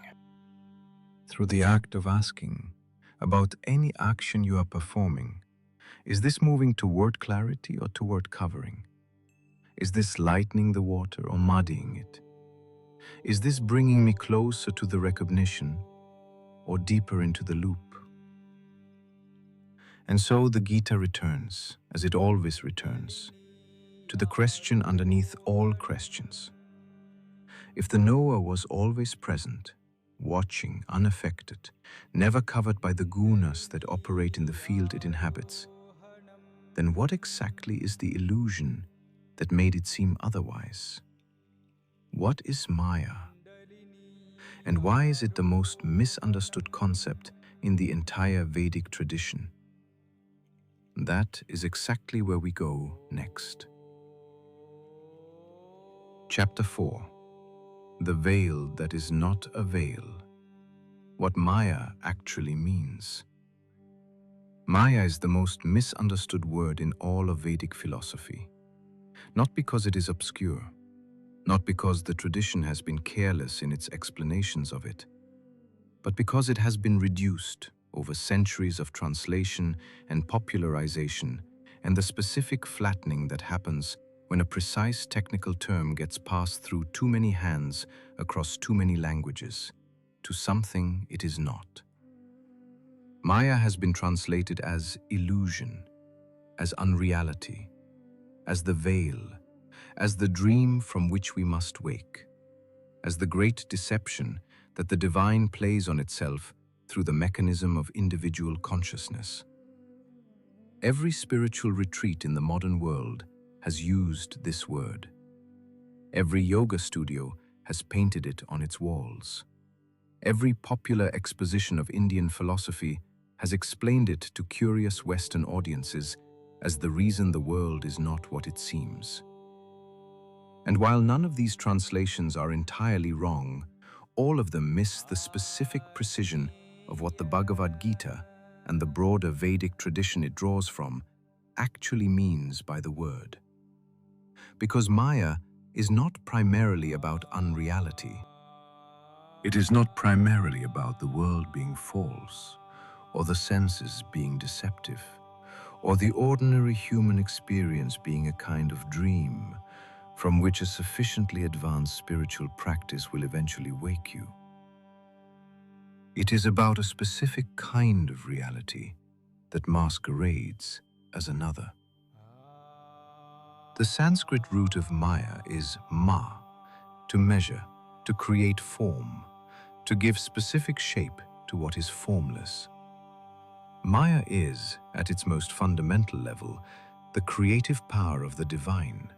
Speaker 1: Through the act of asking about any action you are performing, is this moving toward clarity or toward covering? Is this lightening the water or muddying it? Is this bringing me closer to the recognition or deeper into the loop? And so the Gita returns, as it always returns, to the question underneath all questions. If the knower was always present, watching, unaffected, never covered by the gunas that operate in the field it inhabits, then what exactly is the illusion that made it seem otherwise? What is Maya? And why is it the most misunderstood concept in the entire Vedic tradition? That is exactly where we go next. Chapter 4. The veil that is not a veil. What Maya actually means. Maya is the most misunderstood word in all of Vedic philosophy. Not because it is obscure, not because the tradition has been careless in its explanations of it, but because it has been reduced over centuries of translation and popularization and the specific flattening that happens when a precise technical term gets passed through too many hands across too many languages to something it is not. Maya has been translated as illusion, as unreality, as the veil, as the dream from which we must wake, as the great deception that the divine plays on itself through the mechanism of individual consciousness. Every spiritual retreat in the modern world has used this word. Every yoga studio has painted it on its walls. Every popular exposition of Indian philosophy has explained it to curious Western audiences as the reason the world is not what it seems. And while none of these translations are entirely wrong, all of them miss the specific precision of what the Bhagavad Gita and the broader Vedic tradition it draws from actually means by the word. Because Maya is not primarily about unreality. It is not primarily about the world being false, or the senses being deceptive, or the ordinary human experience being a kind of dream from which a sufficiently advanced spiritual practice will eventually wake you. It is about a specific kind of reality that masquerades as another. The Sanskrit root of Maya is ma, to measure, to create form, to give specific shape to what is formless. Maya is, at its most fundamental level, the creative power of the divine,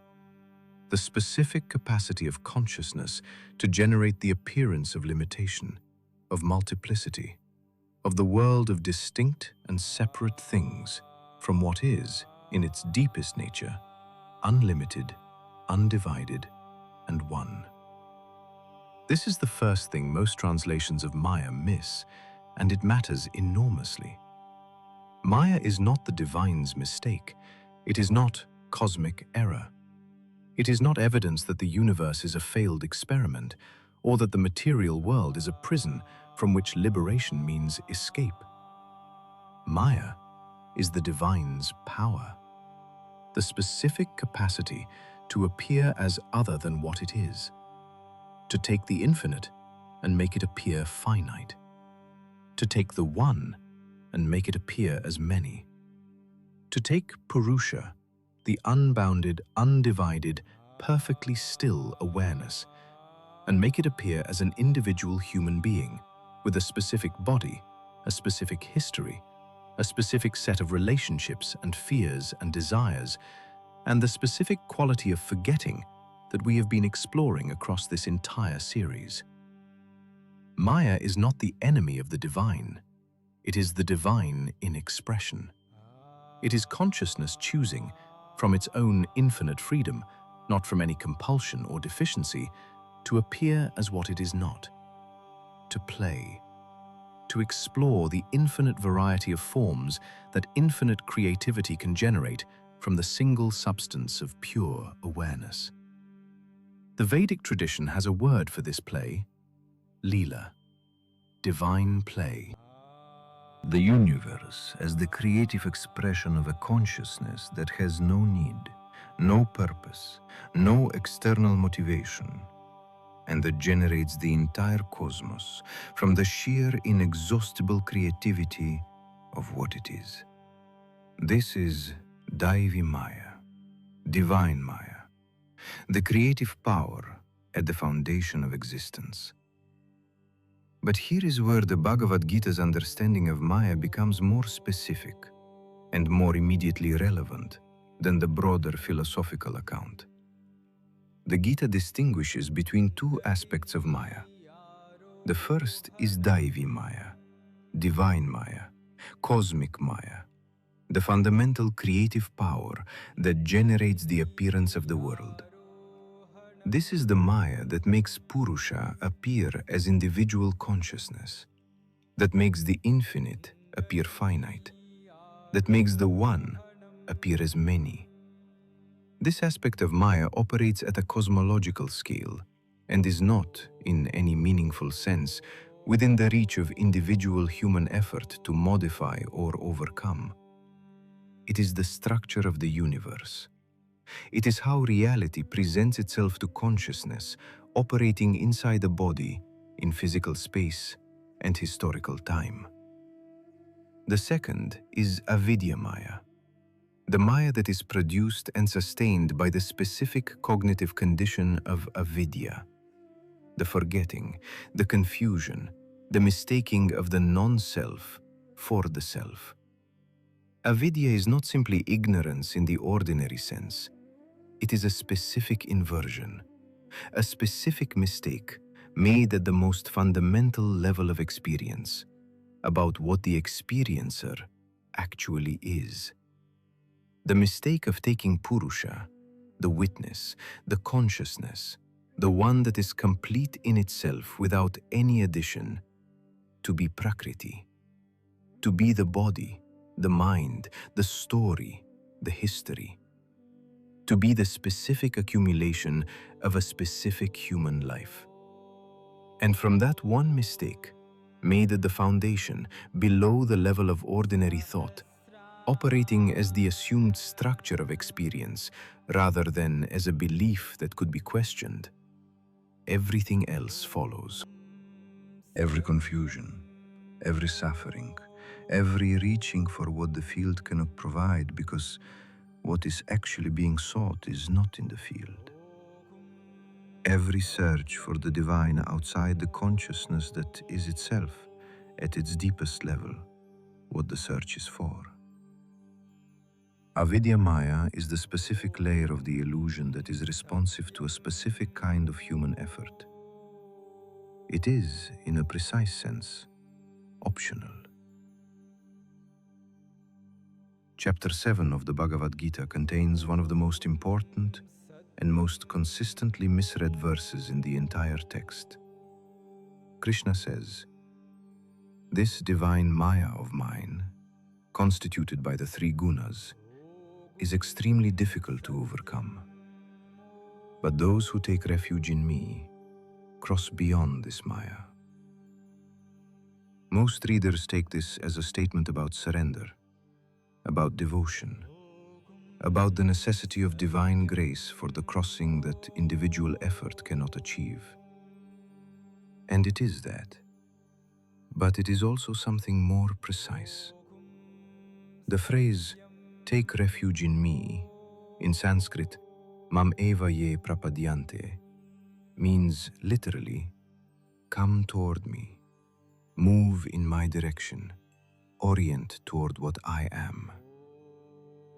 Speaker 1: the specific capacity of consciousness to generate the appearance of limitation, of multiplicity, of the world of distinct and separate things from what is, in its deepest nature, unlimited, undivided, and one. This is the first thing most translations of Maya miss, and it matters enormously. Maya is not the divine's mistake. It is not cosmic error. It is not evidence that the universe is a failed experiment, or that the material world is a prison from which liberation means escape. Maya is the divine's power. the specific capacity to appear as other than what it is, to take the infinite and make it appear finite, to take the one and make it appear as many, to take Purusha, the unbounded, undivided, perfectly still awareness, and make it appear as an individual human being with a specific body, a specific history, a specific set of relationships and fears and desires, and the specific quality of forgetting that we have been exploring across this entire series. Maya is not the enemy of the divine. It is the divine in expression. It is consciousness choosing, from its own infinite freedom, not from any compulsion or deficiency, to appear as what it is not, to play, to explore the infinite variety of forms that infinite creativity can generate from the single substance of pure awareness. The Vedic tradition has a word for this play, Leela, divine play.
Speaker 3: The universe as the creative expression of a consciousness that has no need, no purpose, no external motivation, and that generates the entire cosmos from the sheer inexhaustible creativity of what it is. This is Daivi Maya, divine Maya, the creative power at the foundation of existence. But here is where the Bhagavad Gita's understanding of Maya becomes more specific and more immediately relevant than the broader philosophical account. The Gita distinguishes between two aspects of Maya. The first is Daivi Maya, divine Maya, cosmic Maya, the fundamental creative power that generates the appearance of the world. This is the Maya that makes Purusha appear as individual consciousness, that makes the infinite appear finite, that makes the one appear as many. This aspect of Maya operates at a cosmological scale and is not, in any meaningful sense, within the reach of individual human effort to modify or overcome. It is the structure of the universe. It is how reality presents itself to consciousness, operating inside a body, in physical space and historical time. The second is Avidia Maya, the Maya that is produced and sustained by the specific cognitive condition of avidya, the forgetting, the confusion, the mistaking of the non-self for the self. Avidya is not simply ignorance in the ordinary sense. It is a specific inversion, a specific mistake made at the most fundamental level of experience about what the experiencer actually is. The mistake of taking Purusha, the witness, the consciousness, the one that is complete in itself without any addition, to be Prakriti, to be the body, the mind, the story, the history, to be the specific accumulation of a specific human life. And from that one mistake, made at the foundation, below the level of ordinary thought, operating as the assumed structure of experience rather than as a belief that could be questioned, everything else follows. Every confusion, every suffering, every reaching for what the field cannot provide because what is actually being sought is not in the field. Every search for the divine outside the consciousness that is itself, at its deepest level, what the search is for. Avidya Maya is the specific layer of the illusion that is responsive to a specific kind of human effort. It is, in a precise sense, optional. Chapter 7 of the Bhagavad Gita contains one of the most important and most consistently misread verses in the entire text. Krishna says, "This divine Maya of mine, constituted by the three gunas, is extremely difficult to overcome. But those who take refuge in me cross beyond this Maya." Most readers take this as a statement about surrender, about devotion.
Speaker 1: about the necessity of divine grace for the crossing that individual effort cannot achieve. And it is that. But it is also something more precise. The phrase, "take refuge in me," in Sanskrit, "mam eva ye prapadyante," means literally, "come toward me, move in my direction, orient toward what I am."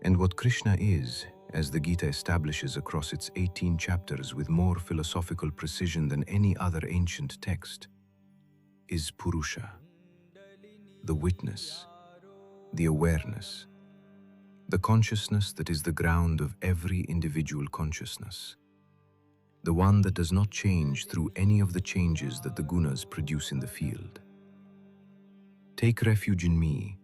Speaker 1: And what Krishna is, as the Gita establishes across its 18 chapters with more philosophical precision than any other ancient text, is Purusha, the witness, the awareness, the consciousness that is the ground of every individual consciousness, the one that does not change through any of the changes that the gunas produce in the field. Take refuge in me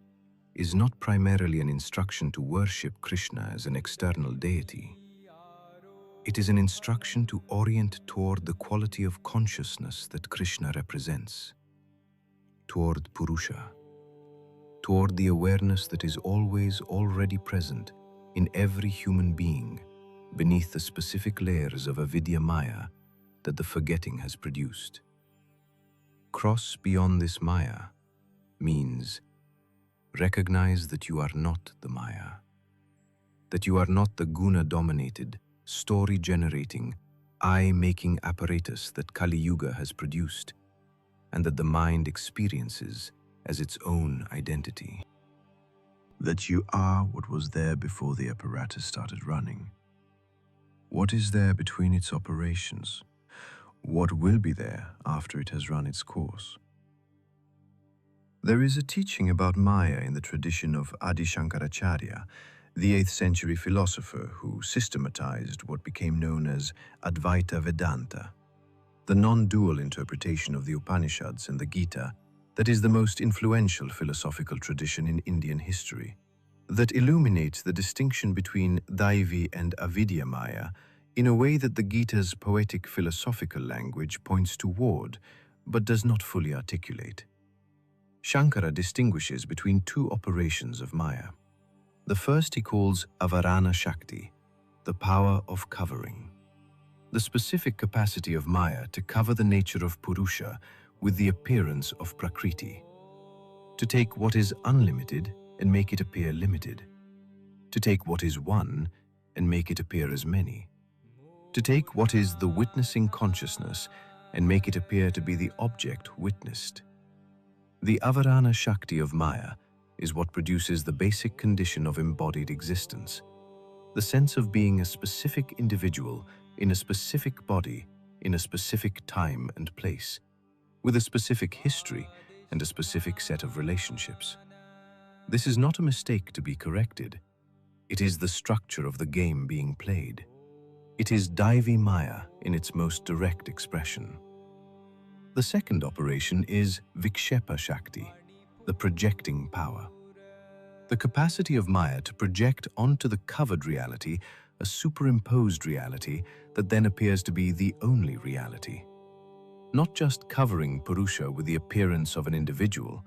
Speaker 1: is not primarily an instruction to worship Krishna as an external deity. It is an instruction to orient toward the quality of consciousness that Krishna represents, toward Purusha, toward the awareness that is always already present in every human being beneath the specific layers of Avidya Maya that the forgetting has produced. Cross beyond this Maya means recognize that you are not the Maya, that you are not the guna-dominated, story-generating, eye-making apparatus that Kali Yuga has produced, and that the mind experiences as its own identity.
Speaker 3: That you are what was there before the apparatus started running. What is there between its operations? What will be there after it has run its course? There is a teaching about Maya in the tradition of Adi Shankaracharya, the 8th century philosopher who systematized what became known as Advaita Vedanta, the non-dual interpretation of the Upanishads and the Gita that is the most influential philosophical tradition in Indian history, that illuminates the distinction between Daivi and Avidya Maya in a way that the Gita's poetic philosophical language points toward, but does not fully articulate. Shankara distinguishes between two operations of Maya. The first he calls Avarana Shakti, the power of covering, the specific capacity of Maya to cover the nature of Purusha with the appearance of Prakriti, to take what is unlimited and make it appear limited, to take what is one and make it appear as many, to take what is the witnessing consciousness and make it appear to be the object witnessed. The Avarana Shakti of Maya is what produces the basic condition of embodied existence, the sense of being a specific individual in a specific body, in a specific time and place, with a specific history and a specific set of relationships. This is not a mistake to be corrected. It is the structure of the game being played. It is Daivi Maya in its most direct expression. The second operation is Vikshepa Shakti, the projecting power. The capacity of Maya to project onto the covered reality a superimposed reality that then appears to be the only reality. Not just covering Purusha with the appearance of an individual,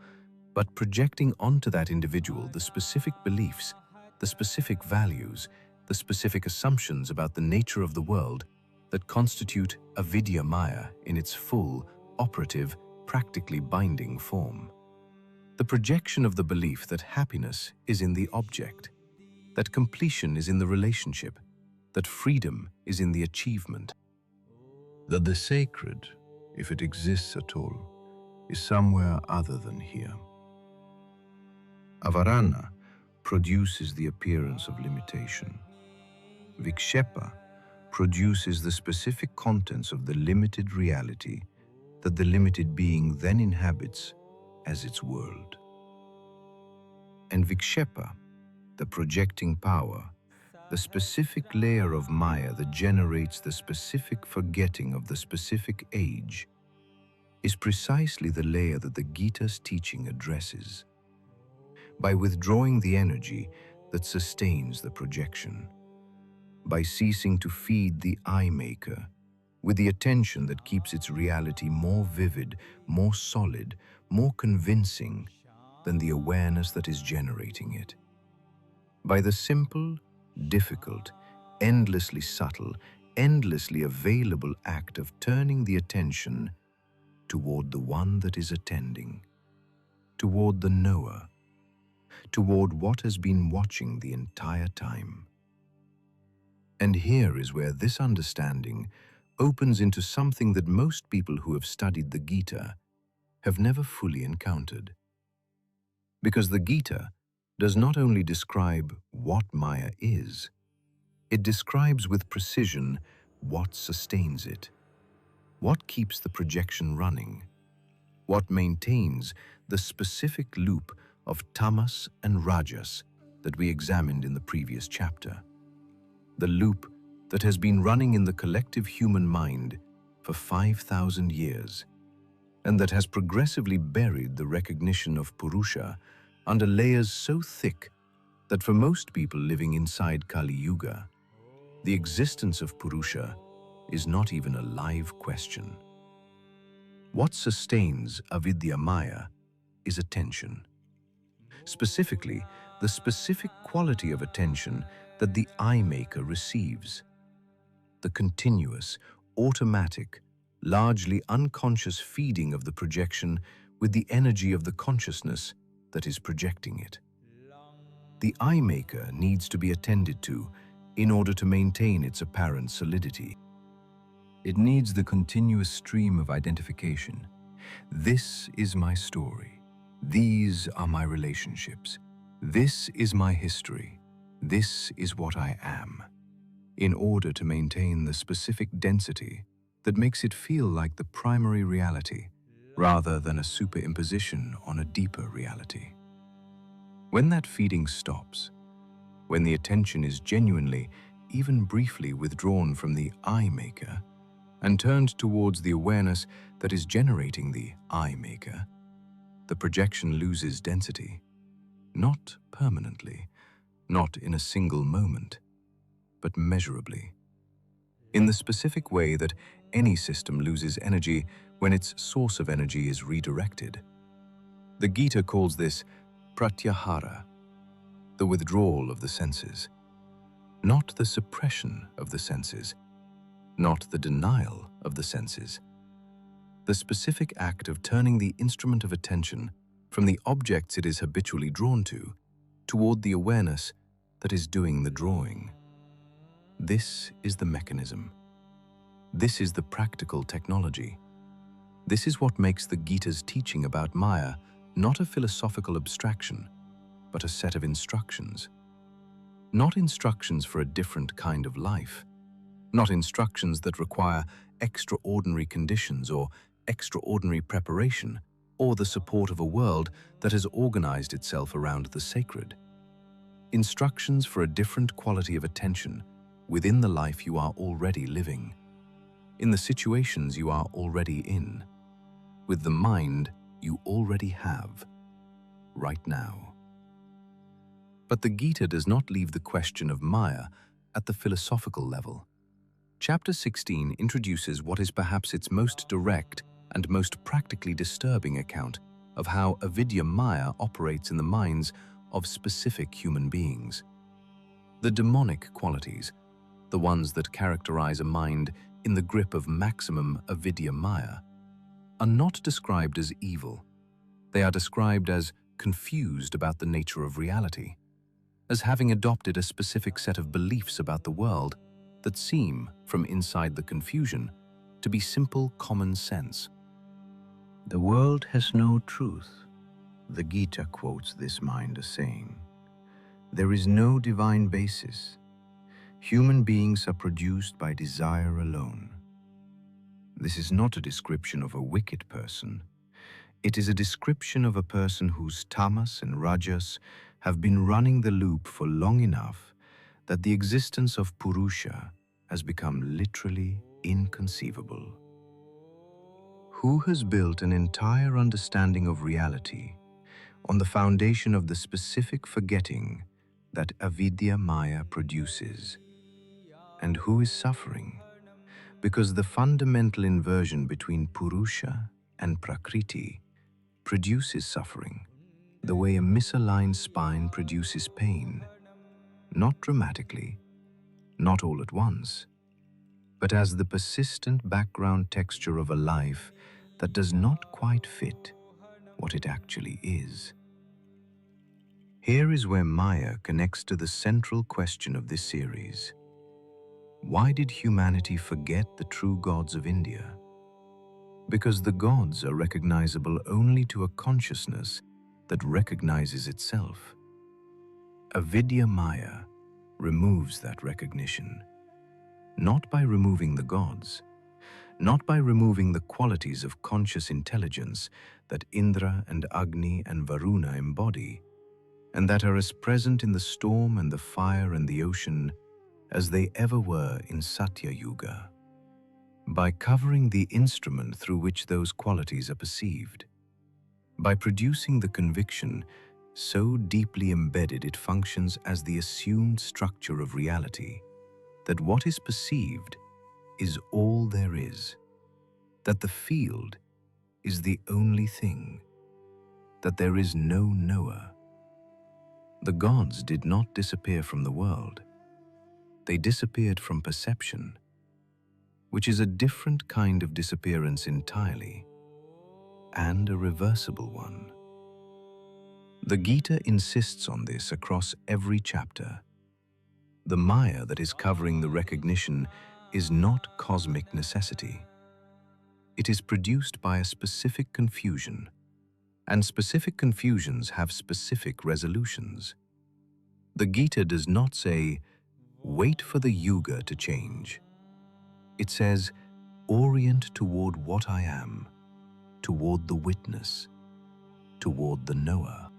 Speaker 3: but projecting onto that individual the specific beliefs, the specific values, the specific assumptions about the nature of the world that constitute Avidya Maya in its full, operative, practically binding form. The projection of the belief that happiness is in the object, that completion is in the relationship, that freedom is in the achievement. That the sacred, if it exists at all, is somewhere other than here. Avarana produces the appearance of limitation. Vikshepa produces the specific contents of the limited reality that the limited being then inhabits as its world. And Vikshepa, the projecting power, the specific layer of Maya that generates the specific forgetting of the specific age, is precisely the layer that the Gita's teaching addresses. By withdrawing the energy that sustains the projection, by ceasing to feed the eye maker with the attention that keeps its reality more vivid, more solid, more convincing than the awareness that is generating it. By the simple, difficult, endlessly subtle, endlessly available act of turning the attention toward the one that is attending, toward the knower, toward what has been watching the entire time. And here is where this understanding opens into something that most people who have studied the Gita have never fully encountered. Because the Gita does not only describe what Maya is, it describes with precision what sustains it, what keeps the projection running, what maintains the specific loop of tamas and rajas that we examined in the previous chapter. The loop that has been running in the collective human mind for 5,000 years, and that has progressively buried the recognition of Purusha under layers so thick that for most people living inside Kali Yuga, the existence of Purusha is not even a live question. What sustains Avidya Maya is attention. Specifically, the specific quality of attention that the eye maker receives. The continuous, automatic, largely unconscious feeding of the projection with the energy of the consciousness that is projecting it. The eye maker needs to be attended to in order to maintain its apparent solidity. It needs the continuous stream of identification. This is my story. These are my relationships. This is my history. This is what I am. In order to maintain the specific density that makes it feel like the primary reality, rather than a superimposition on a deeper reality. When that feeding stops, when the attention is genuinely, even briefly withdrawn from the eye maker and turned towards the awareness that is generating the eye maker, the projection loses density, not permanently, not in a single moment, but measurably. In the specific way that any system loses energy when its source of energy is redirected. The Gita calls this pratyahara, the withdrawal of the senses, not the suppression of the senses, not the denial of the senses. The specific act of turning the instrument of attention from the objects it is habitually drawn to toward the awareness that is doing the drawing. This is the mechanism. This is the practical technology. This is what makes the Gita's teaching about Maya not a philosophical abstraction, but a set of instructions. Not instructions for a different kind of life, not instructions that require extraordinary conditions or extraordinary preparation, or the support of a world that has organized itself around the sacred. Instructions for a different quality of attention within the life you are already living, in the situations you are already in, with the mind you already have, right now. But the Gita does not leave the question of Maya at the philosophical level. Chapter 16 introduces what is perhaps its most direct and most practically disturbing account of how Avidya Maya operates in the minds of specific human beings. The demonic qualities, the ones that characterize a mind in the grip of maximum Avidya Maya, are not described as evil. They are described as confused about the nature of reality, as having adopted a specific set of beliefs about the world that seem, from inside the confusion, to be simple common sense. The world has no truth. The Gita quotes this mind as saying, there is no divine basis. Human beings are produced by desire alone. This is not a description of a wicked person. It is a description of a person whose tamas and rajas have been running the loop for long enough that the existence of Purusha has become literally inconceivable. Who has built an entire understanding of reality on the foundation of the specific forgetting that Avidya Maya produces, and who is suffering because the fundamental inversion between Purusha and Prakriti produces suffering, the way a misaligned spine produces pain.
Speaker 1: not dramatically, not all at once, but as the persistent background texture of a life that does not quite fit what it actually is. Here is where Maya connects to the central question of this series. Why did humanity forget the true gods of India? Because the gods are recognizable only to a consciousness that recognizes itself. Avidya Maya removes that recognition, not by removing the gods, not by removing the qualities of conscious intelligence that Indra and Agni and Varuna embody, and that are as present in the storm and the fire and the ocean as they ever were in Satya Yuga. By covering the instrument through which those qualities are perceived, by producing the conviction so deeply embedded it functions as the assumed structure of reality, that what is perceived is all there is, that the field is the only thing, that there is no knower. The gods did not disappear from the world. They disappeared from perception, which is a different kind of disappearance entirely, and a reversible one. The Gita insists on this across every chapter. The Maya that is covering the recognition is not cosmic necessity. It is produced by a specific confusion, and specific confusions have specific resolutions. The Gita does not say, wait for the yuga to change. It says, orient toward what I am, toward the witness, toward the knower.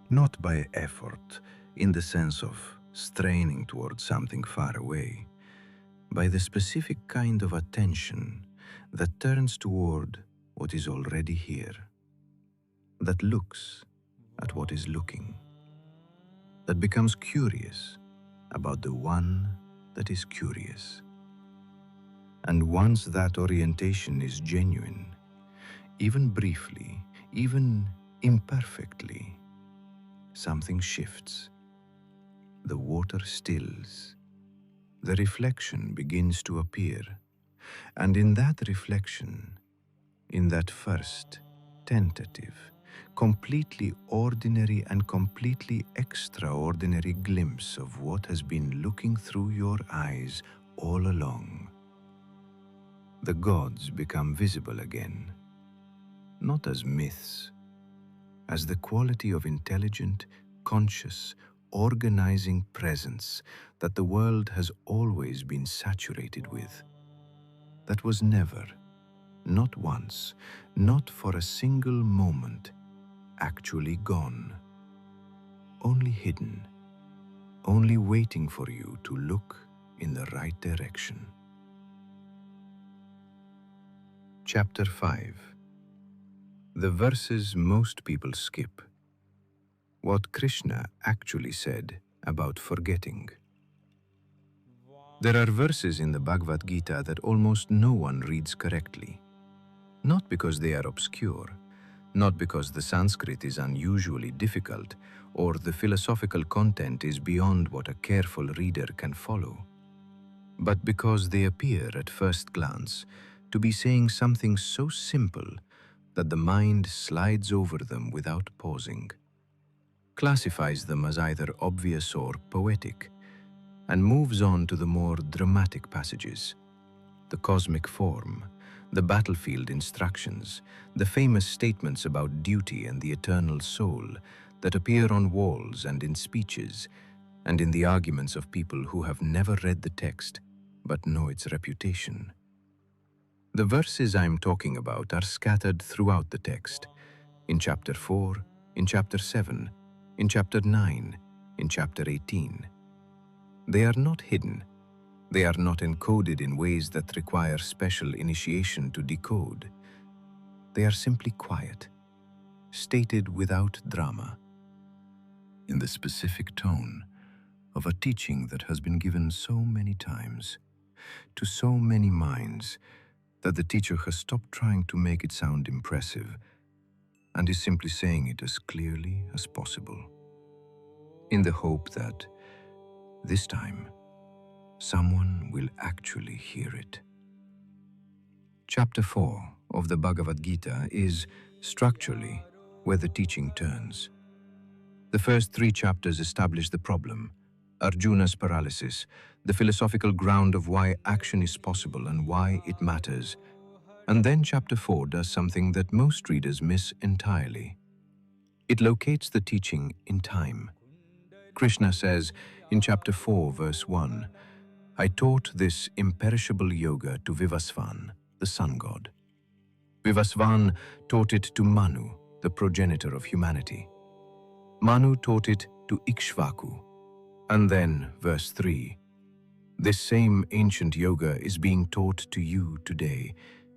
Speaker 1: Not by effort, in the sense of straining toward something far away, by the specific kind of attention that turns toward what is already here, that looks at what is looking, that becomes curious about the one that is curious. And once that orientation is genuine, even briefly, even imperfectly, something shifts. The water stills. The reflection begins to appear. And in that reflection, in that first, tentative, completely ordinary and completely extraordinary glimpse of what has been looking through your eyes all along, the gods become visible again, not as myths, as the quality of intelligent, conscious, organizing presence that the world has always been saturated with, that was never, not once, not for a single moment, actually gone, only hidden, only waiting for you to look in the right direction. Chapter 5. The verses most people skip. What Krishna actually said about forgetting. There are verses in the Bhagavad Gita that almost no one reads correctly. Not because they are obscure, not because the Sanskrit is unusually difficult, or the philosophical content is beyond what a careful reader can follow, but because they appear at first glance to be saying something so simple that the mind slides over them without pausing, classifies them as either obvious or poetic, and moves on to the more dramatic passages, the cosmic form, the battlefield instructions, the famous statements about duty and the eternal soul that appear on walls and in speeches, and in the arguments of people who have never read the text but know its reputation. The verses I'm talking about are scattered throughout the text, in chapter 4, in chapter 7, in chapter 9, in chapter 18. They are not hidden. They are not encoded in ways that require special initiation to decode. They are simply quiet, stated without drama, in the specific tone of a teaching that has been given so many times, to so many minds, that the teacher has stopped trying to make it sound impressive and is simply saying it as clearly as possible, in the hope that, This time, someone will actually hear it. Chapter 4 of the Bhagavad Gita is, structurally, where the teaching turns. The first 3 chapters establish the problem, Arjuna's paralysis, the philosophical ground of why action is possible and why it matters. And then chapter 4 does something that most readers miss entirely. It locates the teaching in time. Krishna says in chapter 4, verse 1, "I taught this imperishable yoga to Vivasvan, the sun god. Vivasvan taught it to Manu, the progenitor of humanity. Manu taught it to Ikshvaku." And then, verse 3, "This same ancient yoga is being taught to you today,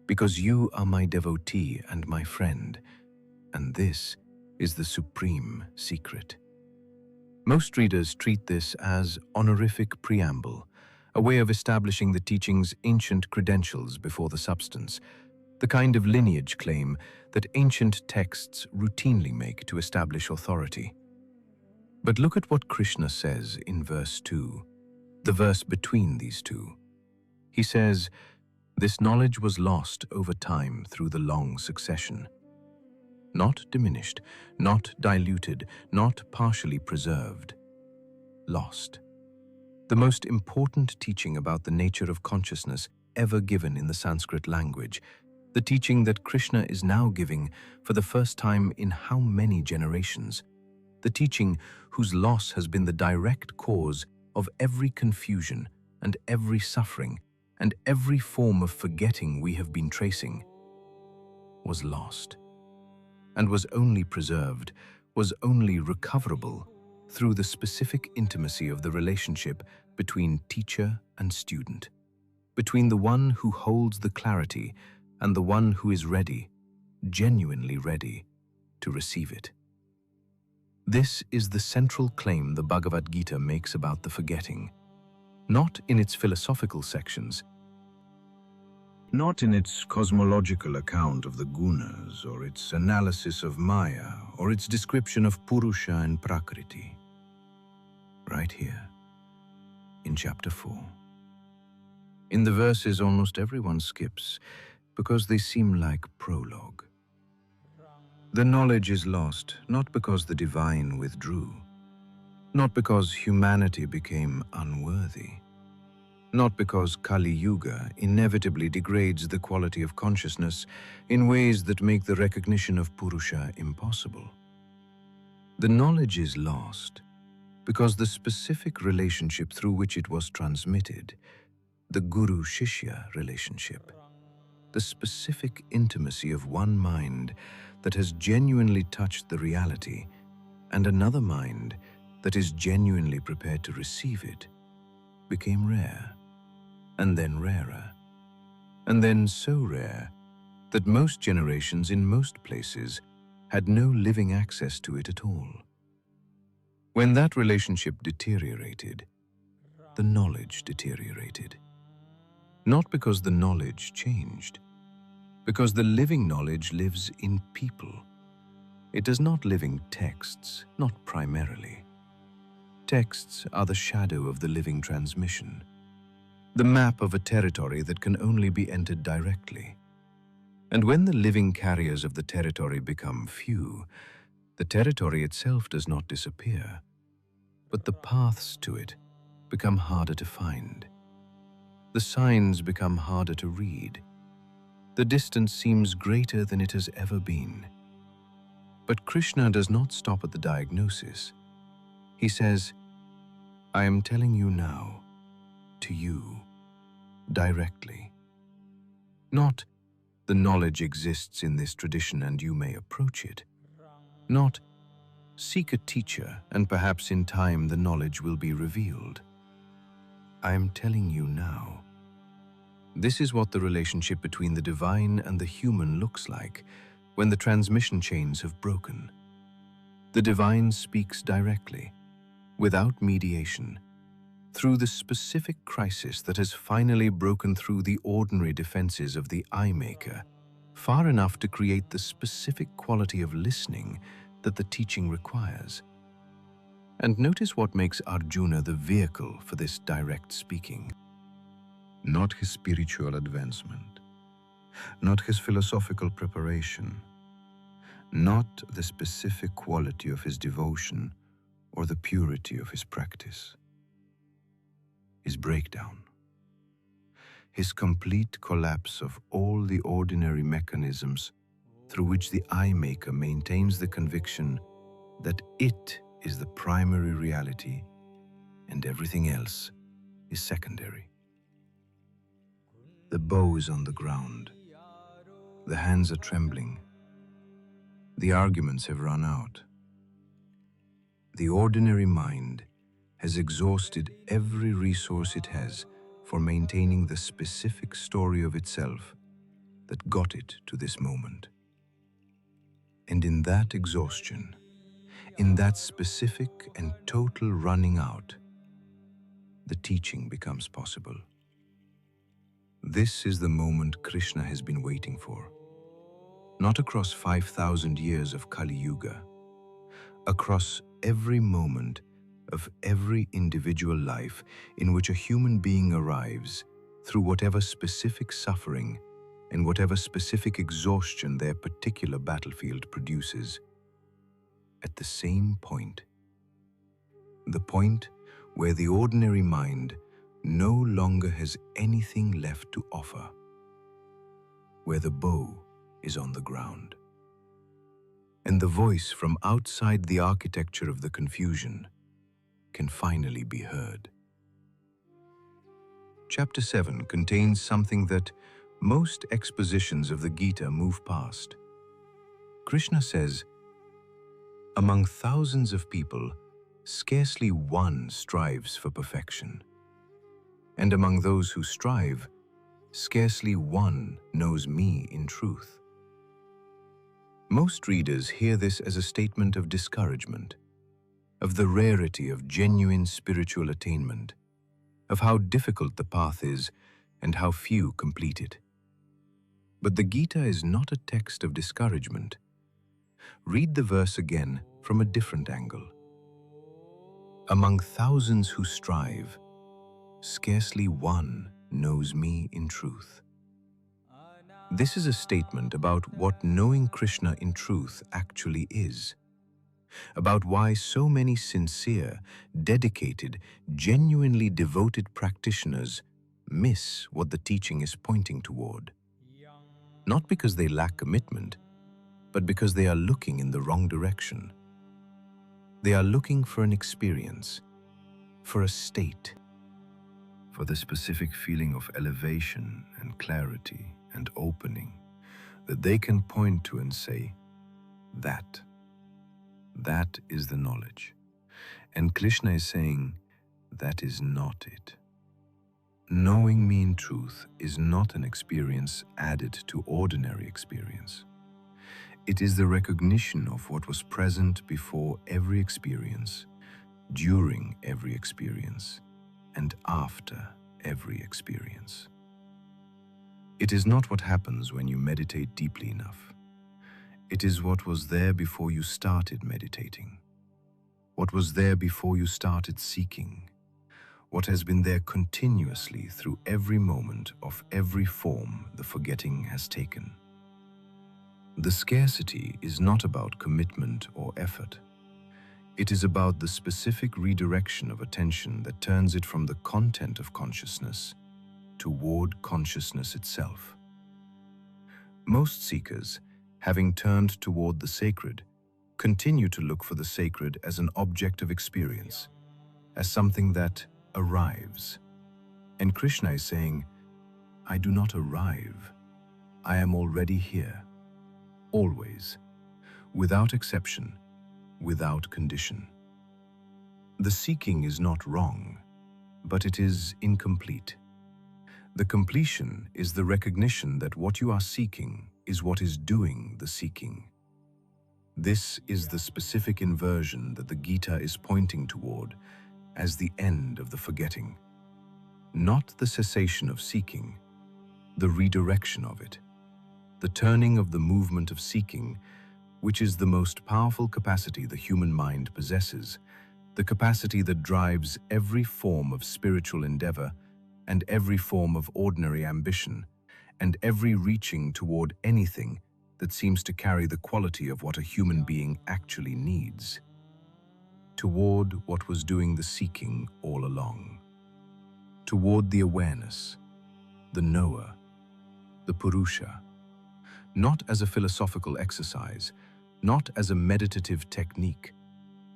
Speaker 1: because you are my devotee and my friend, and this is the supreme secret." Most readers treat this as honorific preamble, a way of establishing the teaching's ancient credentials before the substance, the kind of lineage claim that ancient texts routinely make to establish authority. But look at what Krishna says in verse 2, the verse between these two. He says, "This knowledge was lost over time through the long succession." Not diminished, not diluted, not partially preserved. Lost. The most important teaching about the nature of consciousness ever given in the Sanskrit language, the teaching that Krishna is now giving for the first time in how many generations, the teaching whose loss has been the direct cause of every confusion and every suffering and every form of forgetting we have been tracing, was lost, and was only preserved, was only recoverable through the specific intimacy of the relationship between teacher and student, between the one who holds the clarity and the one who is ready, genuinely ready, to receive it. This is the central claim the Bhagavad Gita makes about the forgetting, not in its philosophical sections, not in its cosmological account of the gunas, or its analysis of Maya, or its description of Purusha and Prakriti. Right here, in chapter 4. In the verses almost everyone skips, because they seem like prologue. The knowledge is lost, not because the divine withdrew, not because humanity became unworthy, not because Kali Yuga inevitably degrades the quality of consciousness in ways that make the recognition of Purusha impossible. The knowledge is lost because the specific relationship through which it was transmitted, the Guru-Shishya relationship, the specific intimacy of one mind that has genuinely touched the reality and another mind that is genuinely prepared to receive it, became rare, and then rarer, and then so rare that most generations in most places had no living access to it at all. When that relationship deteriorated, the knowledge deteriorated. Not because the knowledge changed, because the living knowledge lives in people. It does not live in texts, not primarily. Texts are the shadow of the living transmission, the map of a territory that can only be entered directly. And when the living carriers of the territory become few, the territory itself does not disappear, but the paths to it become harder to find. The signs become harder to read. The distance seems greater than it has ever been. But Krishna does not stop at the diagnosis. He says, "I am telling you now, to you, directly." Not, "The knowledge exists in this tradition and you may approach it." Not, "Seek a teacher and perhaps in time the knowledge will be revealed." I am telling you now. This is what the relationship between the divine and the human looks like when the transmission chains have broken. The divine speaks directly, without mediation, through the specific crisis that has finally broken through the ordinary defenses of the eye-maker, far enough to create the specific quality of listening that the teaching requires. And notice what makes Arjuna the vehicle for this direct speaking.
Speaker 3: Not his spiritual advancement, not his philosophical preparation, not the specific quality of his devotion or the purity of his practice. His breakdown, his complete collapse of all the ordinary mechanisms through which the eye-maker maintains the conviction that it is the primary reality and everything else is secondary. The bow is on the ground. The hands are trembling. The arguments have run out. The ordinary mind has exhausted every resource it has for maintaining the specific story of itself that got it to this moment. And in that exhaustion, in that specific and total running out, the teaching becomes possible. This is the moment Krishna has been waiting for. Not across 5,000 years of Kali Yuga, across every moment of every individual life in which a human being arrives through whatever specific suffering and whatever specific exhaustion their particular battlefield produces. At the same point, the point where the ordinary mind no longer has anything left to offer, where the bow is on the ground, and the voice from outside the architecture of the confusion can finally be heard. Chapter 7 contains something that most expositions of the Gita move past. Krishna says, "Among thousands of people, scarcely one strives for perfection. And among those who strive, scarcely one knows me in truth." Most readers hear this as a statement of discouragement, of the rarity of genuine spiritual attainment, of how difficult the path is and how few complete it. But the Gita is not a text of discouragement. Read the verse again from a different angle. Among thousands who strive, scarcely one knows me in truth. This is a statement about what knowing Krishna in truth actually is, about why so many sincere, dedicated, genuinely devoted practitioners miss what the teaching is pointing toward. Not because they lack commitment, but because they are looking in the wrong direction. They are looking for an experience, for a state, for the specific feeling of elevation and clarity and opening that they can point to and say, that is the knowledge. And Krishna is saying, that is not it. Knowing me in truth is not an experience added to ordinary experience. It is the recognition of what was present before every experience, during every experience, and after every experience. It is not what happens when you meditate deeply enough. It is what was there before you started meditating, what was there before you started seeking, what has been there continuously through every moment of every form the forgetting has taken. The scarcity is not about commitment or effort. It is about the specific redirection of attention that turns it from the content of consciousness toward consciousness itself. Most seekers, having turned toward the sacred, continue to look for the sacred as an object of experience, as something that arrives. And Krishna is saying, I do not arrive. I am already here, always, without exception, without condition. The seeking is not wrong, but it is incomplete. The completion is the recognition that what you are seeking is what is doing the seeking. This is the specific inversion that the Gita is pointing toward as the end of the forgetting. Not the cessation of seeking, the redirection of it, the turning of the movement of seeking, which is the most powerful capacity the human mind possesses,
Speaker 1: the capacity that drives every form of spiritual endeavor and every form of ordinary ambition, and every reaching toward anything that seems to carry the quality of what a human being actually needs, toward what was doing the seeking all along, toward the awareness, the knower, the Purusha, not as a philosophical exercise, not as a meditative technique,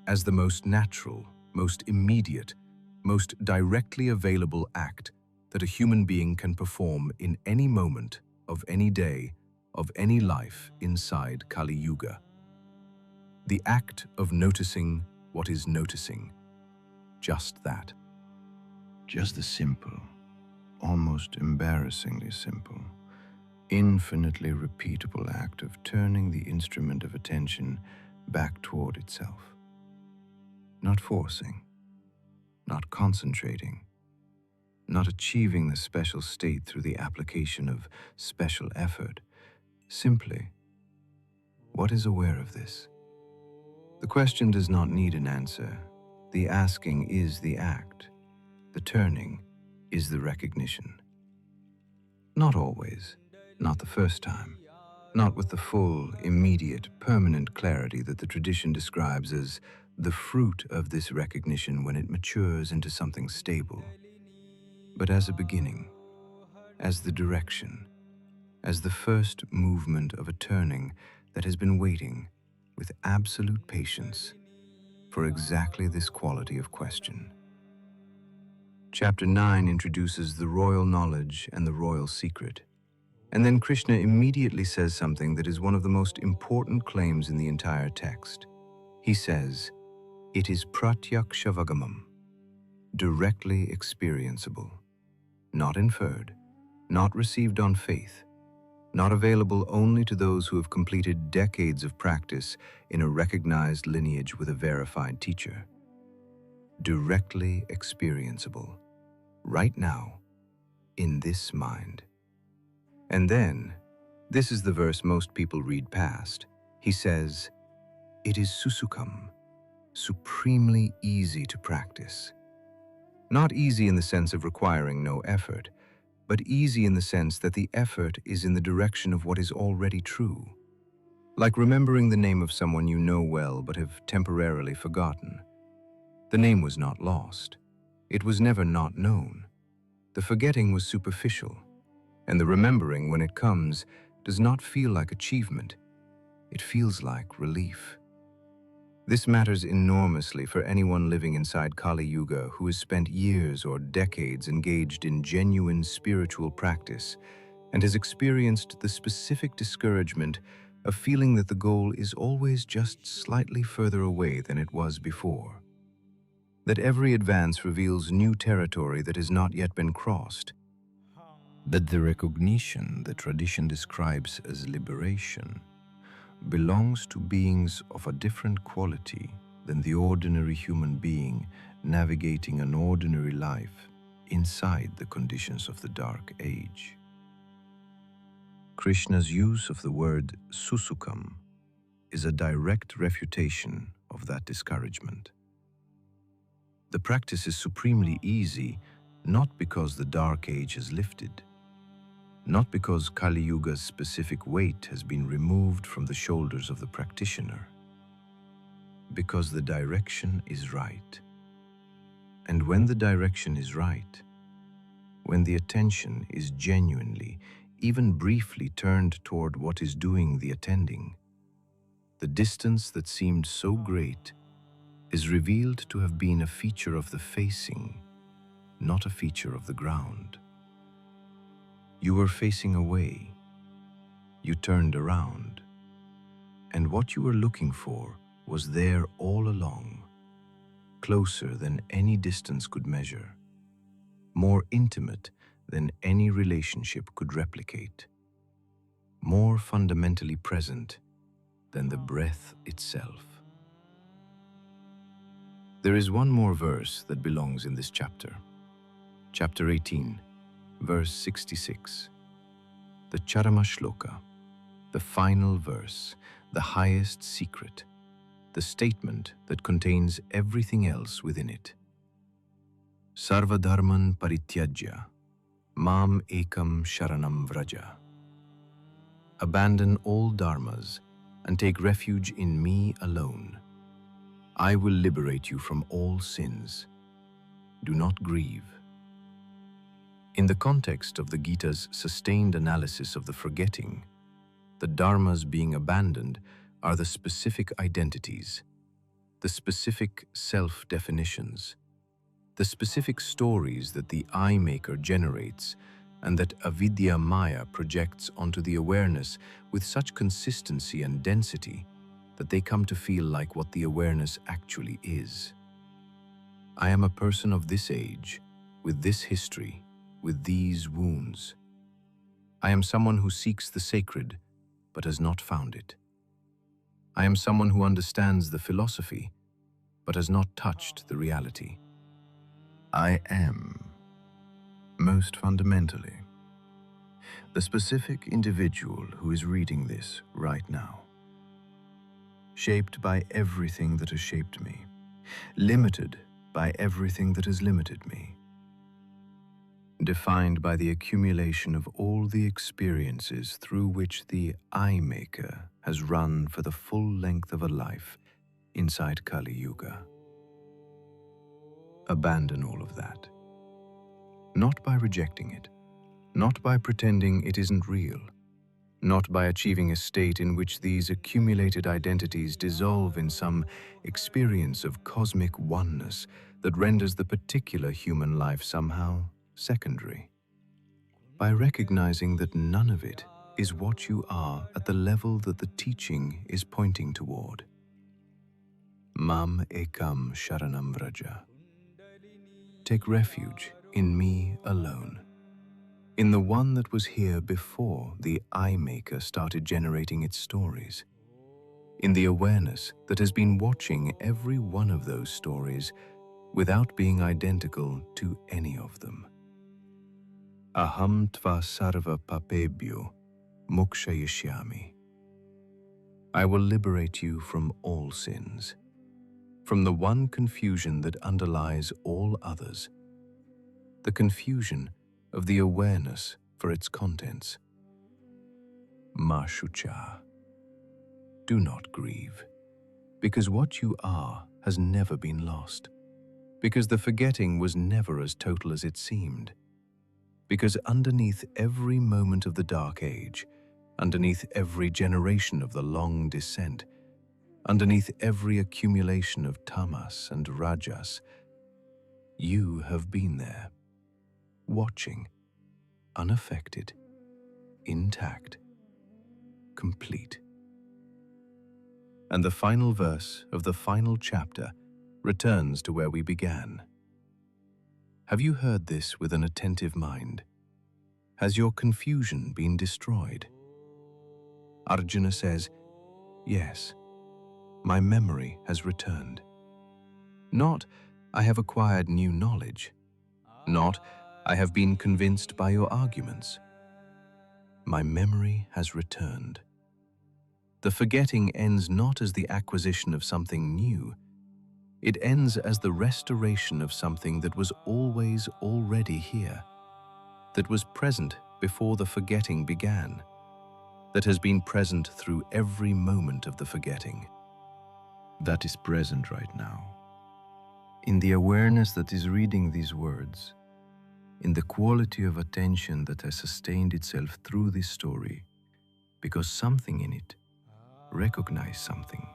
Speaker 1: as the most natural, most immediate, most directly available act that a human being can perform in any moment of any day, of any life inside Kali Yuga. The act of noticing what is noticing. Just that.
Speaker 3: Just the simple, almost embarrassingly simple, infinitely repeatable act of turning the instrument of attention back toward itself. Not forcing, not concentrating, not achieving the special state through the application of special effort. Simply, what is aware of this? The question does not need an answer. The asking is the act. The turning is the recognition. Not always, not the first time, not with the full, immediate, permanent clarity that the tradition describes as the fruit of this recognition when it matures into something stable, but as a beginning, as the direction, as the first movement of a turning that has been waiting with absolute patience for exactly this quality of question. Chapter 9 introduces the royal knowledge and the royal secret. And then Krishna immediately says something that is one of the most important claims in the entire text. He says, it is pratyakshavangamam, directly experienceable, not inferred, not received on faith, not available only to those who have completed decades of practice in a recognized lineage with a verified teacher. Directly experienceable, right now, in this mind. And then, this is the verse most people read past. He says, it is susukam, supremely easy to practice. Not easy in the sense of requiring no effort, but easy in the sense that the effort is in the direction of what is already true. Like remembering the name of someone you know well but have temporarily forgotten. The name was not lost. It was never not known. The forgetting was superficial, and the remembering, when it comes, does not feel like achievement. It feels like relief. This matters enormously for anyone living inside Kali Yuga who has spent years or decades engaged in genuine spiritual practice and has experienced the specific discouragement of feeling that the goal is always just slightly further away than it was before. That every advance reveals new territory that has not yet been crossed. That the recognition the tradition describes as liberation belongs to beings of a different quality than the ordinary human being navigating an ordinary life inside the conditions of the Dark Age. Krishna's use of the word susukam is a direct refutation of that discouragement. The practice is supremely easy, not because the Dark Age has lifted, not because Kali Yuga's specific weight has been removed from the shoulders of the practitioner, because the direction is right. And when the direction is right, when the attention is genuinely, even briefly turned toward what is doing the attending, the distance that seemed so great is revealed to have been a feature of the facing, not a feature of the ground. You were facing away. You turned around. And what you were looking for was there all along, closer than any distance could measure, more intimate than any relationship could replicate, more fundamentally present than the breath itself. There is one more verse that belongs in this chapter. Chapter 18, verse 66. The Charama Shloka, the final verse, the highest secret,
Speaker 1: the statement that contains everything else within it. Sarva dharman parityajya, mam ekam sharanam vraja. Abandon all dharmas and take refuge in me alone. I will liberate you from all sins. Do not grieve. In the context of the Gita's sustained analysis of the forgetting, the dharmas being abandoned are the specific identities, the specific self-definitions, the specific stories that the I-maker generates and that Avidya Maya projects onto the awareness with such consistency and density that they come to feel like what the awareness actually is. I am a person of this age, with this history, with these wounds. I am someone who seeks the sacred, but has not found it. I am someone who understands the philosophy, but has not touched the reality. I am, most fundamentally, the specific individual who is reading this right now. Shaped by everything that has shaped me, limited by everything that has limited me, defined by the accumulation of all the experiences through which the I-maker has run for the full length of a life inside Kali Yuga. Abandon all of that. Not by rejecting it, not by pretending it isn't real, not by achieving a state in which these accumulated identities dissolve in some experience of cosmic oneness that renders the particular human life somehow secondary. By recognizing that none of it is what you are at the level that the teaching is pointing toward. Mam ekam sharanam vraja. Take refuge in me alone, in the one that was here before the I-maker started generating its stories, in the awareness that has been watching every one of those stories without being identical to any of them. Aham tva sarva papebhyo mokshayishyami. I will liberate you from all sins, from the one confusion that underlies all others, the confusion of the awareness for its contents. Ma shucha. Do not grieve, because what you are has never been lost, because the forgetting was never as total as it seemed, because underneath every moment of the Dark Age, underneath every generation of the long descent, underneath every accumulation of tamas and rajas, you have been there, watching, unaffected, intact, complete. And the final verse of the final chapter returns to where we began. Have you heard this with an attentive mind? Has your confusion been destroyed? Arjuna says, yes, my memory has returned. Not, I have acquired new knowledge. Not, I have been convinced by your arguments. My memory has returned. The forgetting ends not as the acquisition of something new. It ends as the restoration of something that was always already here, that was present before the forgetting began, that has been present through every moment of the forgetting. That is present right now. In the awareness that is reading these words, in the quality of attention that has sustained itself through this story, because something in it recognized something,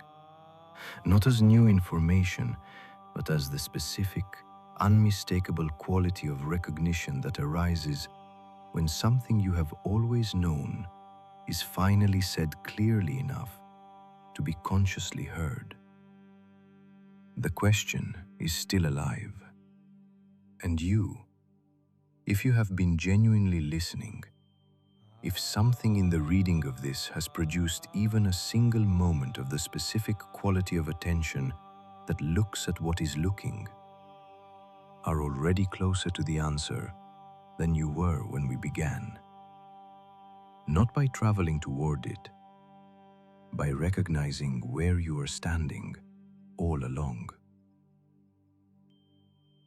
Speaker 1: not as new information, but as the specific, unmistakable quality of recognition that arises when something you have always known is finally said clearly enough to be consciously heard. The question is still alive, and you, if you have been genuinely listening, if something in the reading of this has produced even a single moment of the specific quality of attention that looks at what is looking, are already closer to the answer than you were when we began. Not by traveling toward it, by recognizing where you are standing, all along.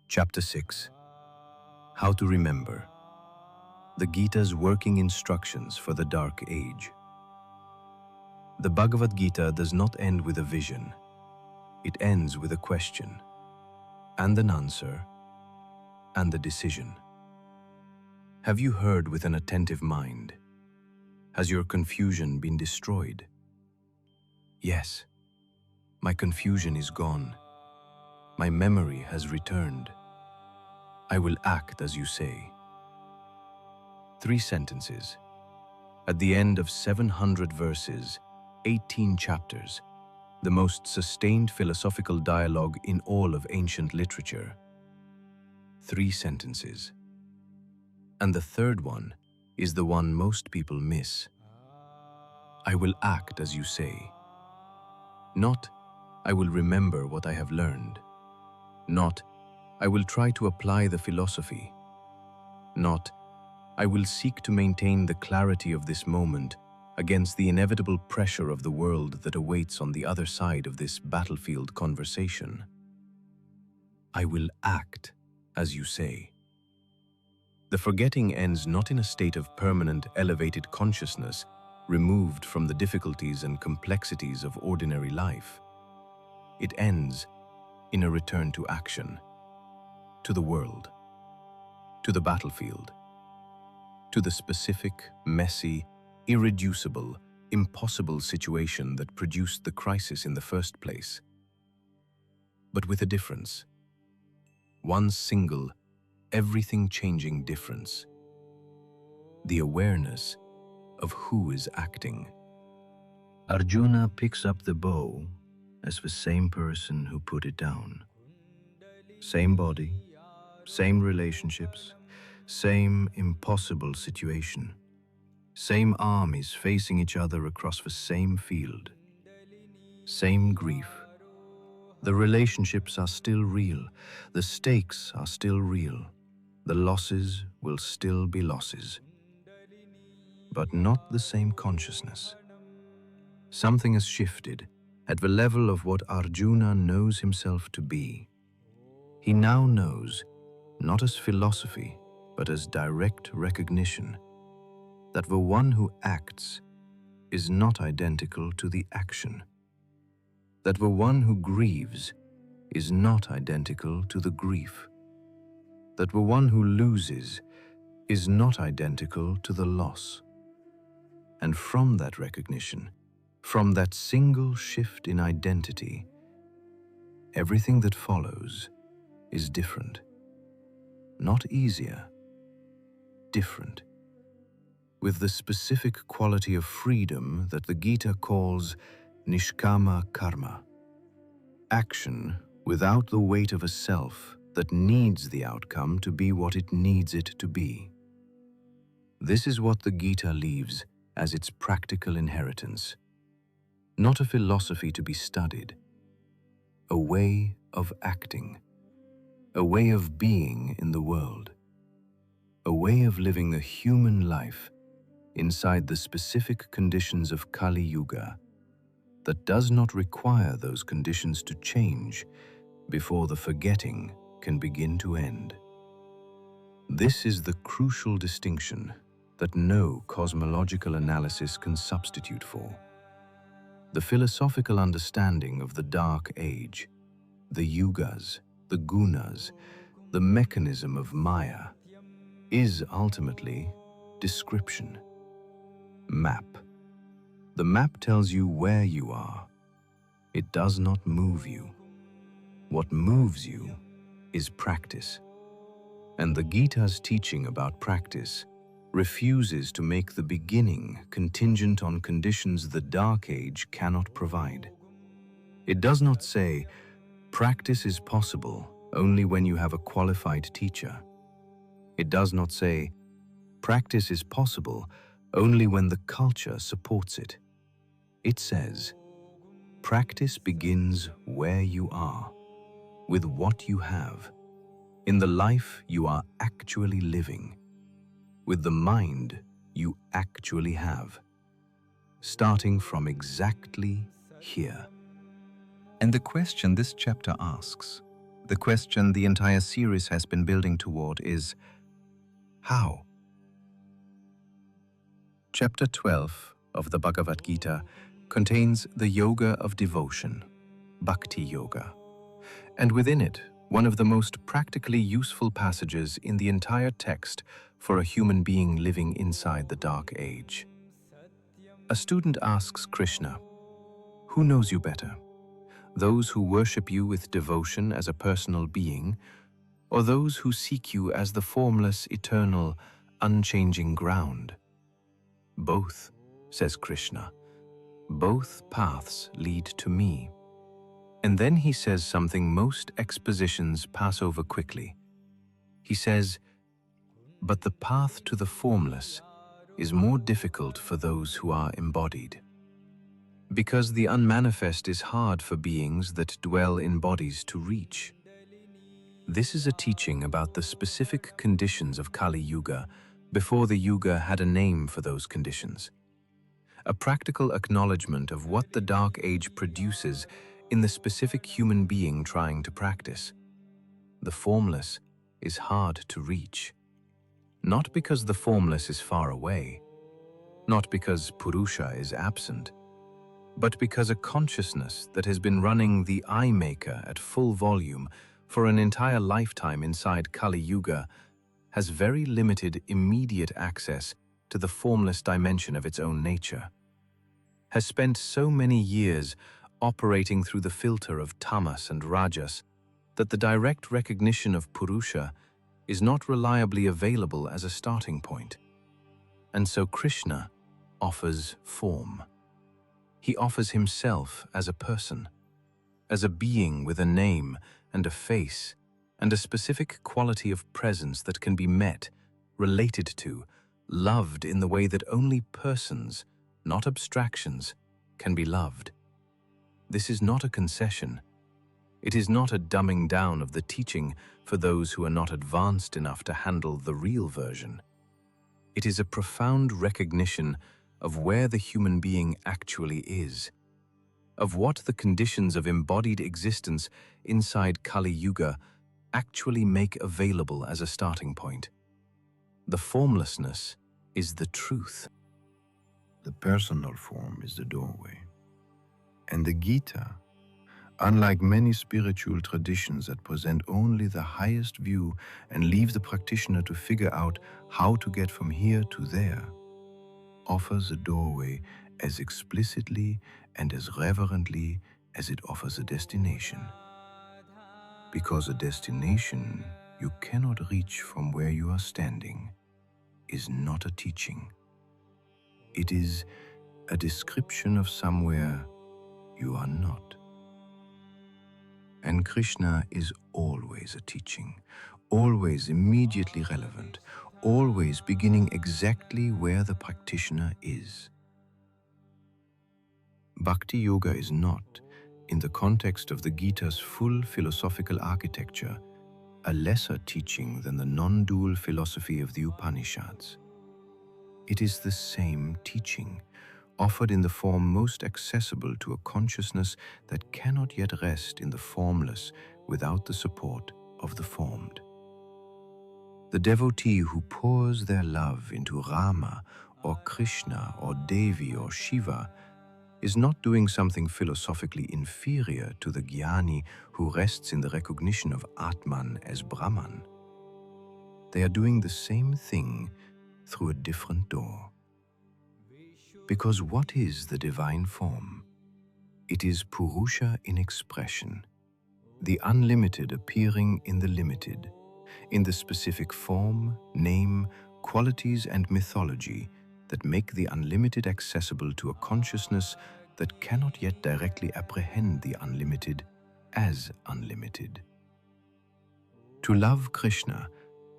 Speaker 1: Chapter 6. How to Remember. The Gita's working instructions for the Dark Age. The Bhagavad Gita does not end with a vision. It ends with a question, and an answer, and a decision. Have you heard with an attentive mind? Has your confusion been destroyed? Yes, my confusion is gone. My memory has returned. I will act as you say. 3 sentences. At the end of 700 verses, 18 chapters, the most sustained philosophical dialogue in all of ancient literature. 3 sentences. And the third one is the one most people miss. I will act as you say. Not, I will remember what I have learned. Not, I will try to apply the philosophy. Not, I will seek to maintain the clarity of this moment against the inevitable pressure of the world that awaits on the other side of this battlefield conversation. I will act as you say. The forgetting ends not in a state of permanent elevated consciousness removed from the difficulties and complexities of ordinary life. It ends in a return to action, to the world, to the battlefield, to the specific, messy, irreducible, impossible situation that produced the crisis in the first place. But with a difference. One single, everything-changing difference. The awareness of who is acting.
Speaker 3: Arjuna picks up the bow as the same person who put it down. Same body, same relationships, same impossible situation. Same armies facing each other across the same field. Same grief. The relationships are still real. The stakes are still real. The losses will still be losses. But not the same consciousness. Something has shifted at the level of what Arjuna knows himself to be. He now knows, not as philosophy, but as direct recognition, that the one who acts is not identical to the action. That the one who grieves is not identical to the grief. That the one who loses is not identical to the loss. And from that recognition, from that single shift in identity, everything that follows is different. Not easier, different. With the specific quality of freedom that the Gita calls nishkama karma. Action without the weight of a self that needs the outcome to be what it needs it to be. This is what the Gita leaves as its practical inheritance. Not a philosophy to be studied, a way of acting, a way of being in the world, a way of living a human life inside the specific conditions of Kali Yuga that does not require those conditions to change before the forgetting can begin to end. This is the crucial distinction that no cosmological analysis can substitute for. The philosophical understanding of the Dark Age, the yugas, the gunas, the mechanism of Maya, is ultimately description. Map. The map tells you where you are. It does not move you. What moves you is practice. And the Gita's teaching about practice refuses to make the beginning contingent on conditions the Dark Age cannot provide. It does not say, practice is possible only when you have a qualified teacher. It does not say, practice is possible only when the culture supports it. It says, practice begins where you are, with what you have, in the life you are actually living, with the mind you actually have, starting from exactly here. And the question this chapter asks, the question the entire series has been building toward is, how? Chapter 12 of the Bhagavad Gita contains the yoga of devotion, Bhakti Yoga, and within it, one of the most practically useful passages in the entire text for a human being living inside the dark age. A student asks Krishna, "Who knows you better? Those who worship you with devotion as a personal being, or those who seek you as the formless, eternal, unchanging ground?" "Both," says Krishna. "Both paths lead to me." And then he says something most expositions pass over quickly. He says, "But the path to the formless is more difficult for those who are embodied. Because the unmanifest is hard for beings that dwell in bodies to reach." This is a teaching about the specific conditions of Kali Yuga before the Yuga had a name for those conditions. A practical acknowledgement of what the Dark Age produces in the specific human being trying to practice. The formless is hard to reach. Not because the formless is far away, not because Purusha is absent, but because a consciousness that has been running the eye maker at full volume for an entire lifetime inside Kali Yuga has very limited immediate access to the formless dimension of its own nature, has spent so many years operating through the filter of tamas and rajas that the direct recognition of Purusha is not reliably available as a starting point. And so Krishna offers form. He offers himself as a person, as a being with a name and a face and a specific quality of presence that can be met, related to, loved in the way that only persons, not abstractions, can be loved. This is not a concession. It is not a dumbing down of the teaching for those who are not advanced enough to handle the real version. It is a profound recognition of where the human being actually is, of what the conditions of embodied existence inside Kali Yuga actually make available as a starting point. The formlessness is the truth.
Speaker 4: The personal form is the doorway. And the Gita, unlike many spiritual traditions that present only the highest view and leave the practitioner to figure out how to get from here to there, offers a doorway as explicitly and as reverently as it offers a destination. Because a destination you cannot reach from where you are standing is not a teaching. It is a description of somewhere you are not. And Krishna is always a teaching, always immediately relevant, always beginning exactly where the practitioner is. Bhakti Yoga is not, in the context of the Gita's full philosophical architecture, a lesser teaching than the non-dual philosophy of the Upanishads. It is the same teaching, offered in the form most accessible to a consciousness that cannot yet rest in the formless without the support of the formed. The devotee who pours their love into Rama or Krishna or Devi or Shiva is not doing something philosophically inferior to the jnani who rests in the recognition of Atman as Brahman. They are doing the same thing through a different door. Because what is the divine form? It is Purusha in expression, the unlimited appearing in the limited, in the specific form, name, qualities, and mythology that make the unlimited accessible to a consciousness that cannot yet directly apprehend the unlimited as unlimited. To love Krishna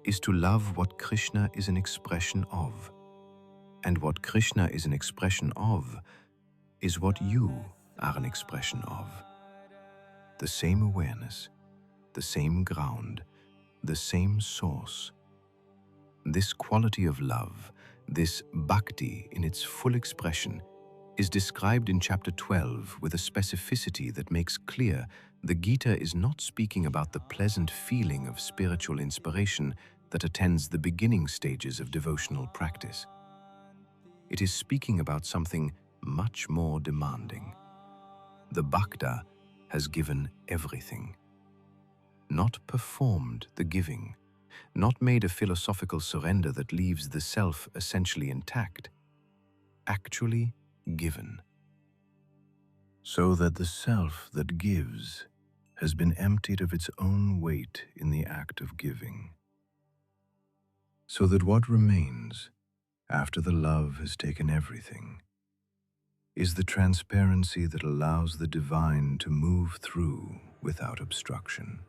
Speaker 4: is to love what Krishna is an expression of, and what Krishna is an expression of is what you are an expression of. The same awareness, the same ground, the same source. This quality of love, this bhakti in its full expression, is described in chapter 12 with a specificity that makes clear the Gita is not speaking about the pleasant feeling of spiritual inspiration that attends the beginning stages of devotional practice. It is speaking about something much more demanding. The Bhakta has given everything, not performed the giving, not made a philosophical surrender that leaves the self essentially intact, actually given. So that the self that gives has been emptied of its own weight in the act of giving. So that what remains, after the love has taken everything, is the transparency that allows the divine to move through without obstruction.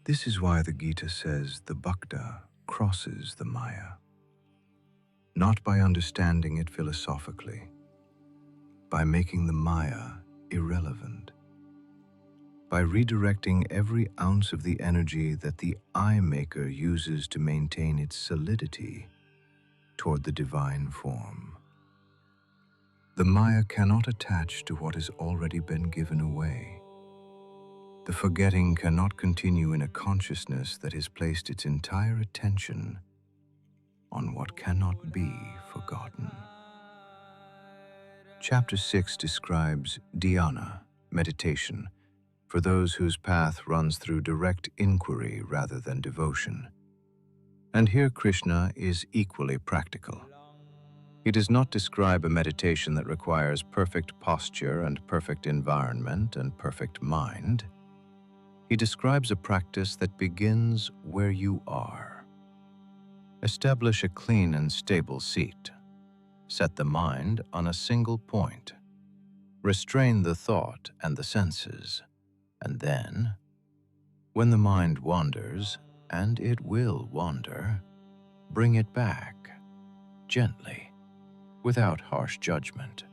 Speaker 4: This is why the Gita says the Bhakta crosses the Maya, not by understanding it philosophically, by making the Maya irrelevant, by redirecting every ounce of the energy that the eye-maker uses to maintain its solidity toward the divine form. The Maya cannot attach to what has already been given away. The forgetting cannot continue in a consciousness that has placed its entire attention on what cannot be forgotten. Chapter 6 describes dhyana, meditation, for those whose path runs through direct inquiry rather than devotion. And here Krishna is equally practical. He does not describe a meditation that requires perfect posture and perfect environment and perfect mind. He describes a practice that begins where you are. Establish a clean and stable seat. Set the mind on a single point. Restrain the thought and the senses. And then, when the mind wanders, and it will wander, bring it back, gently, without harsh judgment,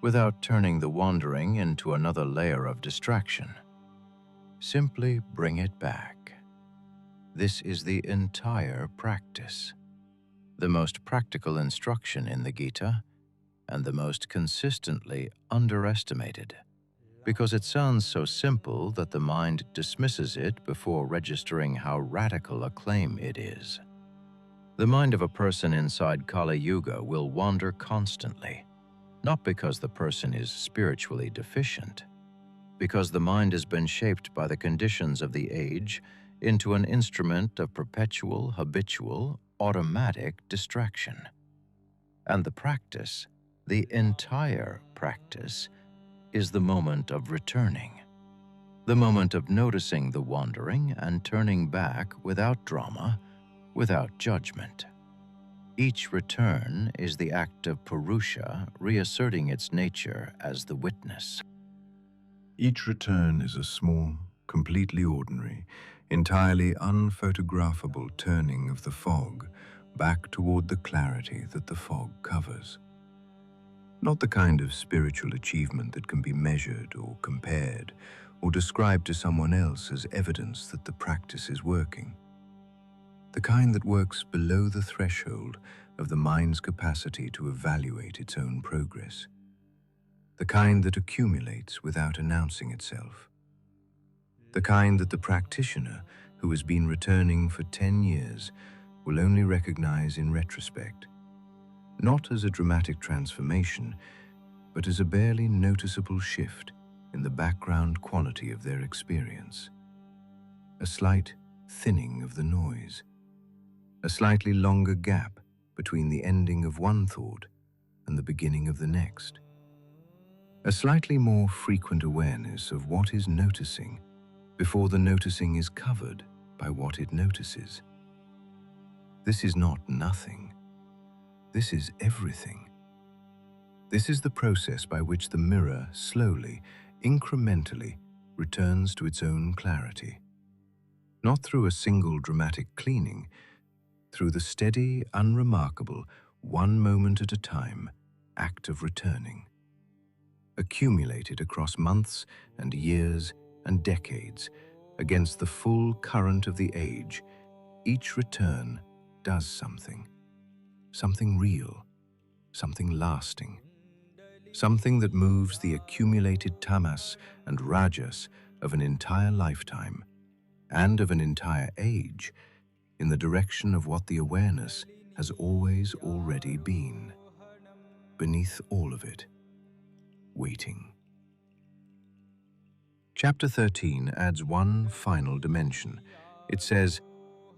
Speaker 4: without turning the wandering into another layer of distraction. Simply bring it back. This is the entire practice, the most practical instruction in the Gita, and the most consistently underestimated, because it sounds so simple that the mind dismisses it before registering how radical a claim it is. The mind of a person inside Kali Yuga will wander constantly, not because the person is spiritually deficient, because the mind has been shaped by the conditions of the age into an instrument of perpetual, habitual, automatic distraction. And the practice, the entire practice, is the moment of returning, the moment of noticing the wandering and turning back without drama, without judgment. Each return is the act of Purusha reasserting its nature as the witness.
Speaker 3: Each return is a small, completely ordinary, entirely unphotographable turning of the fog back toward the clarity that the fog covers. Not the kind of spiritual achievement that can be measured or compared or described to someone else as evidence that the practice is working. The kind that works below the threshold of the mind's capacity to evaluate its own progress. The kind that accumulates without announcing itself. The kind that the practitioner who has been returning for 10 years will only recognize in retrospect, not as a dramatic transformation, but as a barely noticeable shift in the background quality of their experience. A slight thinning of the noise. A slightly longer gap between the ending of one thought and the beginning of the next. A slightly more frequent awareness of what is noticing before the noticing is covered by what it notices. This is not nothing. This is everything. This is the process by which the mirror slowly, incrementally returns to its own clarity. Not through a single dramatic cleaning, through the steady, unremarkable, one moment at a time act of returning. Accumulated across months and years and decades against the full current of the age, each return does something real,
Speaker 4: something lasting, something that moves the accumulated tamas and rajas of an entire lifetime and of an entire age in the direction of what the awareness has always already been. Beneath all of it, waiting. Chapter 13 adds one final dimension. It says,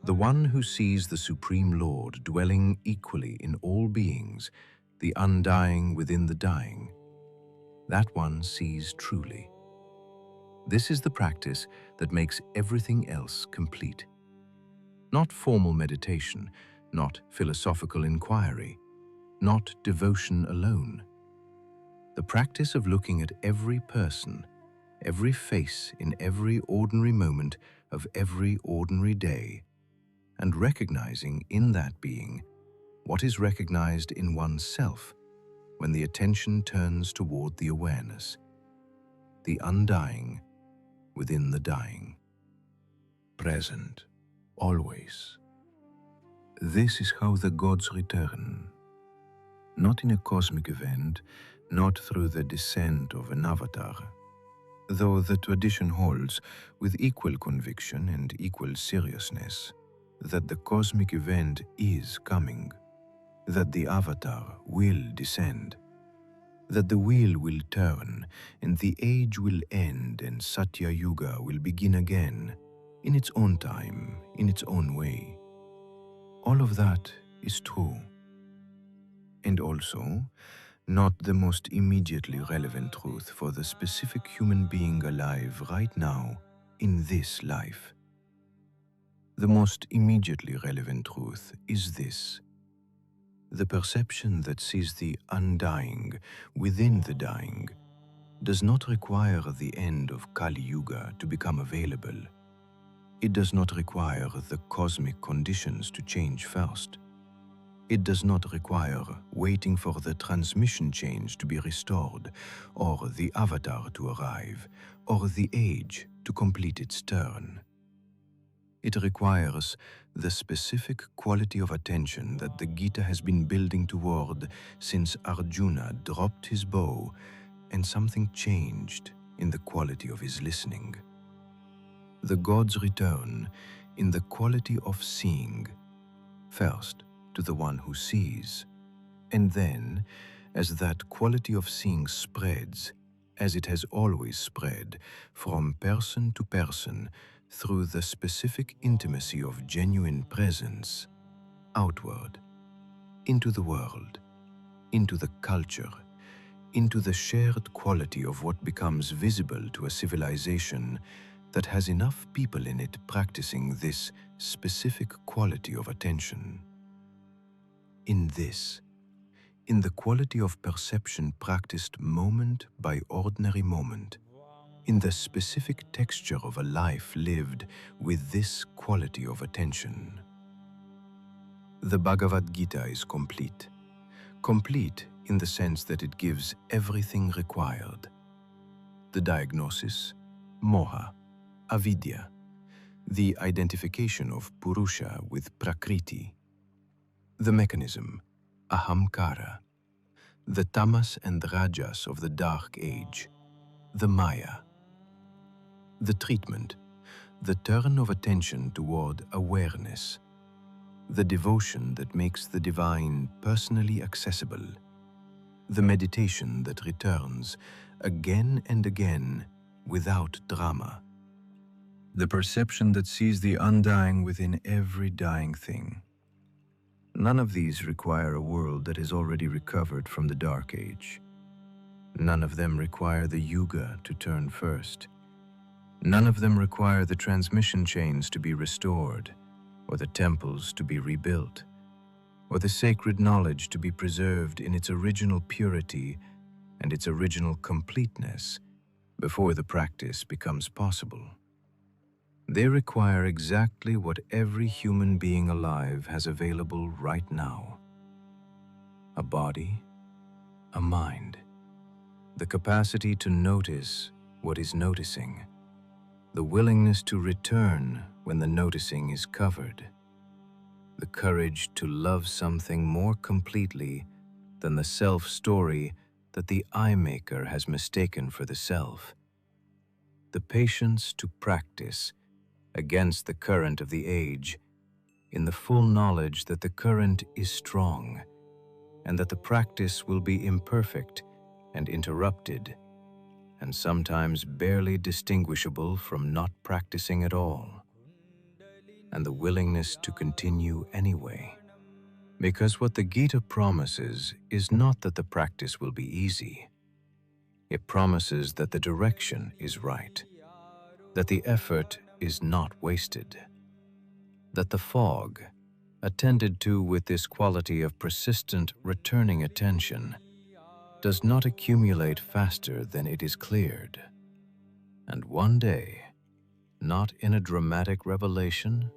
Speaker 4: "The one who sees the Supreme Lord dwelling equally in all beings, the undying within the dying, that one sees truly." This is the practice that makes everything else complete. Not formal meditation, not philosophical inquiry, not devotion alone. The practice of looking at every person, every face in every ordinary moment of every ordinary day, and recognizing in that being what is recognized in oneself when the attention turns toward the awareness, the undying within the dying. Present, always. This is how the gods return. Not in a cosmic event, not through the descent of an avatar, though the tradition holds with equal conviction and equal seriousness that the cosmic event is coming, that the avatar will descend, that the wheel will turn and the age will end and Satya Yuga will begin again, in its own time, in its own way. All of that is true. And also, not the most immediately relevant truth for the specific human being alive right now in this life. The most immediately relevant truth is this: the perception that sees the undying within the dying does not require the end of Kali Yuga to become available. It does not require the cosmic conditions to change first. It does not require waiting for the transmission change to be restored, or the avatar to arrive, or the age to complete its turn. It requires the specific quality of attention that the Gita has been building toward since Arjuna dropped his bow and something changed in the quality of his listening. The gods return in the quality of seeing, first to the one who sees, and then, as that quality of seeing spreads, as it has always spread, from person to person, through the specific intimacy of genuine presence, outward, into the world, into the culture, into the shared quality of what becomes visible to a civilization that has enough people in it practicing this specific quality of attention. In this, in the quality of perception practiced moment by ordinary moment, in the specific texture of a life lived with this quality of attention. The Bhagavad Gita is complete. Complete in the sense that it gives everything required. The diagnosis, moha, avidya, the identification of Purusha with Prakriti, the mechanism, ahamkara, the tamas and rajas of the dark age, the maya, the treatment, the turn of attention toward awareness, the devotion that makes the divine personally accessible, the meditation that returns again and again without drama, the perception that sees the undying within every dying thing. None of these require a world that is already recovered from the Dark Age. None of them require the Yuga to turn first. None of them require the transmission chains to be restored, or the temples to be rebuilt, or the sacred knowledge to be preserved in its original purity and its original completeness before the practice becomes possible. They require exactly what every human being alive has available right now: a body, a mind, the capacity to notice what is noticing, the willingness to return when the noticing is covered, the courage to love something more completely than the self-story that the eye-maker has mistaken for the self. The patience to practice against the current of the age, in the full knowledge that the current is strong, and that the practice will be imperfect and interrupted, and sometimes barely distinguishable from not practicing at all, and the willingness to continue anyway. Because what the Gita promises is not that the practice will be easy. It promises that the direction is right, that the effort is not wasted, that the fog, attended to with this quality of persistent returning attention, does not accumulate faster than it is cleared. And one day, not in a dramatic revelation,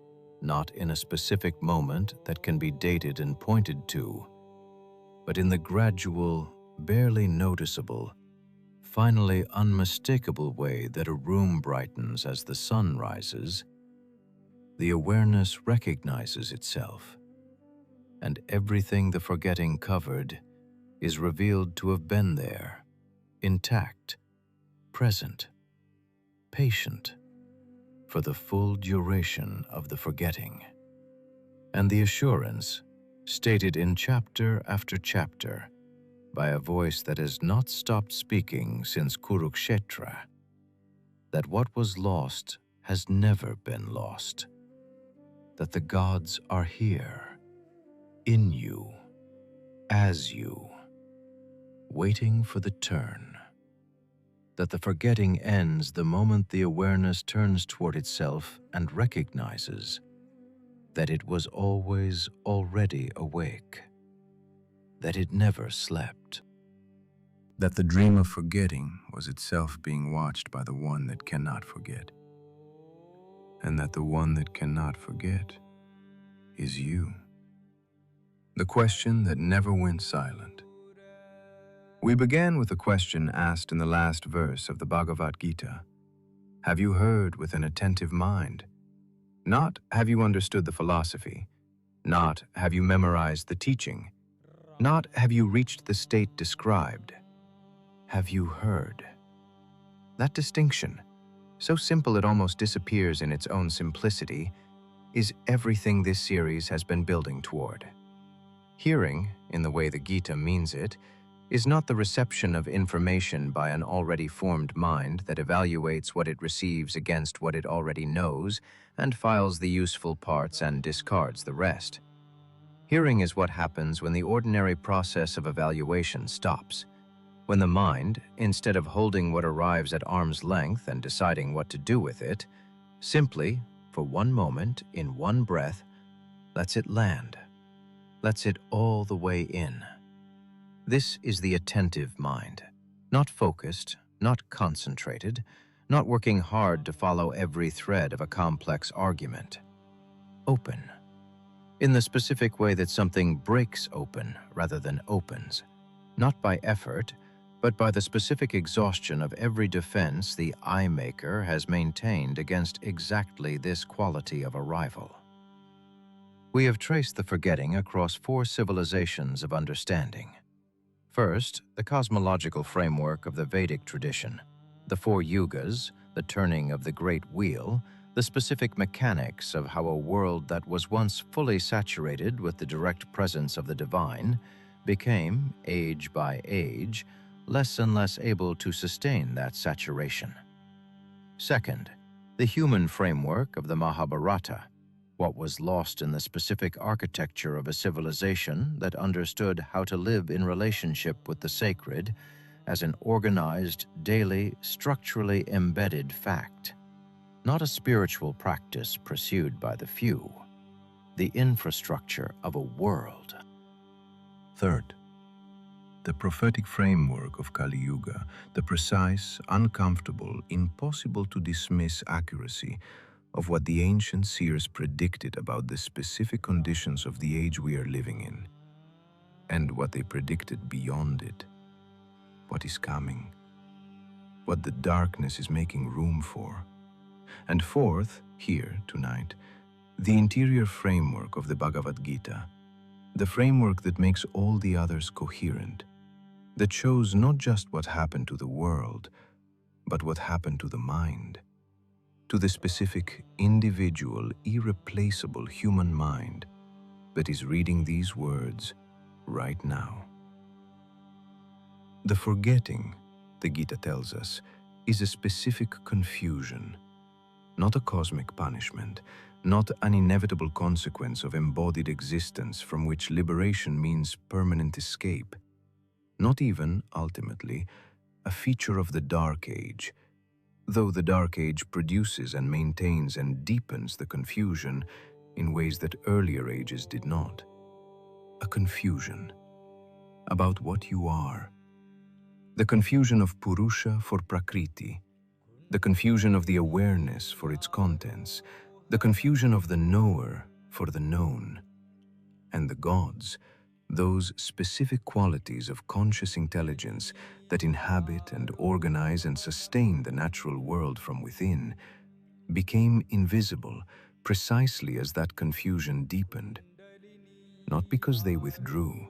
Speaker 4: not in a specific moment that can be dated and pointed to, but in the gradual, barely noticeable, finally unmistakable way that a room brightens as the sun rises, the awareness recognizes itself, and everything the forgetting covered is revealed to have been there, intact, present, patient, for the full duration of the forgetting. And the assurance, stated in chapter after chapter, by a voice that has not stopped speaking since Kurukshetra, that what was lost has never been lost, that the gods are here, in you, as you, waiting for the turn, that the forgetting ends the moment the awareness turns toward itself and recognizes that it was always already awake, that it never slept,
Speaker 3: That the dream of forgetting was itself being watched by the one that cannot forget, and that the one that cannot forget is you. The question that never went silent. We began with a question asked in the last verse of the Bhagavad Gita. Have you heard with an attentive mind? Not have you understood the philosophy, not have you memorized the teaching, not have you reached the state described. Have you heard? That distinction, so simple it almost disappears in its own simplicity, is everything this series has been building toward. Hearing, in the way the Gita means it, is not the reception of information by an already formed mind that evaluates what it receives against what it already knows and files the useful parts and discards the rest. Hearing is what happens when the ordinary process of evaluation stops, when the mind, instead of holding what arrives at arm's length and deciding what to do with it, simply, for one moment, in one breath, lets it land, lets it all the way in. This is the attentive mind, not focused, not concentrated, not working hard to follow every thread of a complex argument. Open, in the specific way that something breaks open rather than opens, not by effort, but by the specific exhaustion of every defense the eye-maker has maintained against exactly this quality of arrival. We have traced the forgetting across 4 civilizations of understanding. First, the cosmological framework of the Vedic tradition, the 4 yugas, the turning of the great wheel, the specific mechanics of how a world that was once fully saturated with the direct presence of the divine became, age by age, less and less able to sustain that saturation. Second, the human framework of the Mahabharata, what was lost in the specific architecture of a civilization that understood how to live in relationship with the sacred as an organized, daily, structurally embedded fact, not a spiritual practice pursued by the few, the infrastructure of a world. Third, the prophetic framework of Kali Yuga, the precise, uncomfortable, impossible to dismiss accuracy of what the ancient seers predicted about the specific conditions of the age we are living in, and what they predicted beyond it, what is coming, what the darkness is making room for. And fourth, here tonight, the interior framework of the Bhagavad Gita,
Speaker 4: the framework that makes all the others coherent, that shows not just what happened to the world, but what happened to the mind, to the specific, individual, irreplaceable human mind that is reading these words right now. The forgetting, the Gita tells us, is a specific confusion, not a cosmic punishment, not an inevitable consequence of embodied existence from which liberation means permanent escape, not even, ultimately, a feature of the Dark Age, though the Dark Age produces and maintains and deepens the confusion in ways that earlier ages did not. A confusion about what you are. The confusion of Purusha for Prakriti, the confusion of the awareness for its contents, the confusion of the knower for the known, and the gods, those specific qualities of conscious intelligence that inhabit and organize and sustain the natural world from within, became invisible precisely as that confusion deepened, not because they withdrew,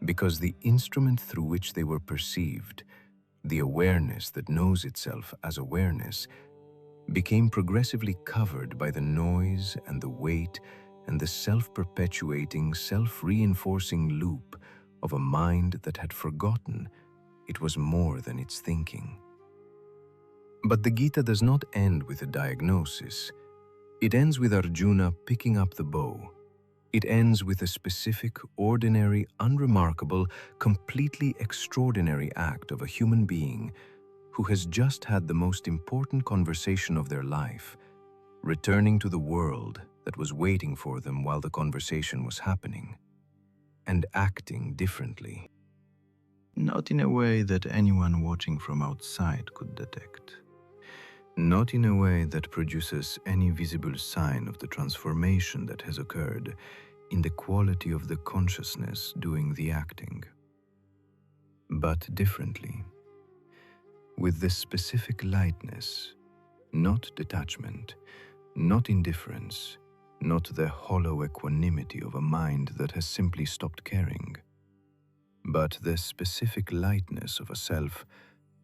Speaker 4: because the instrument through which they were perceived, the awareness that knows itself as awareness, became progressively covered by the noise and the weight and the self-perpetuating, self-reinforcing loop of a mind that had forgotten it was more than its thinking. But the Gita does not end with a diagnosis. It ends with Arjuna picking up the bow. It ends with a specific, ordinary, unremarkable, completely extraordinary act of a human being who has just had the most important conversation of their life, returning to the world that was waiting for them while the conversation was happening, and acting differently. Not in a way that anyone watching from outside could detect. Not in a way that produces any visible sign of the transformation that has occurred in the quality of the consciousness doing the acting, but differently, with this specific lightness, not detachment, not indifference, not the hollow equanimity of a mind that has simply stopped caring, but the specific lightness of a self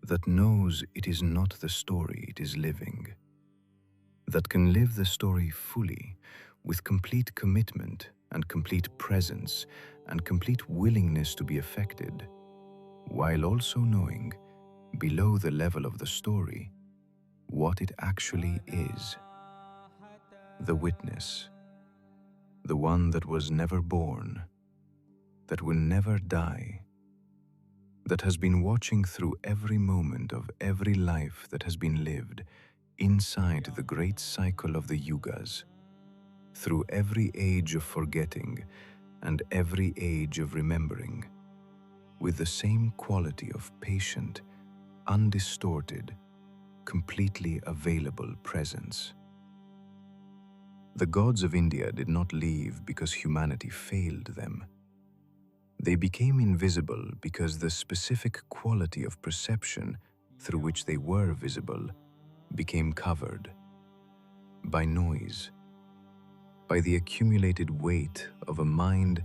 Speaker 4: that knows it is not the story it is living, that can live the story fully, with complete commitment and complete presence and complete willingness to be affected, while also knowing, below the level of the story, what it actually is. The witness, the one that was never born, that will never die, that has been watching through every moment of every life that has been lived inside the great cycle of the yugas, through every age of forgetting and every age of remembering, with the same quality of patient, undistorted, completely available presence. The gods of India did not leave because humanity failed them. They became invisible because the specific quality of perception through which they were visible became covered by noise, by the accumulated weight of a mind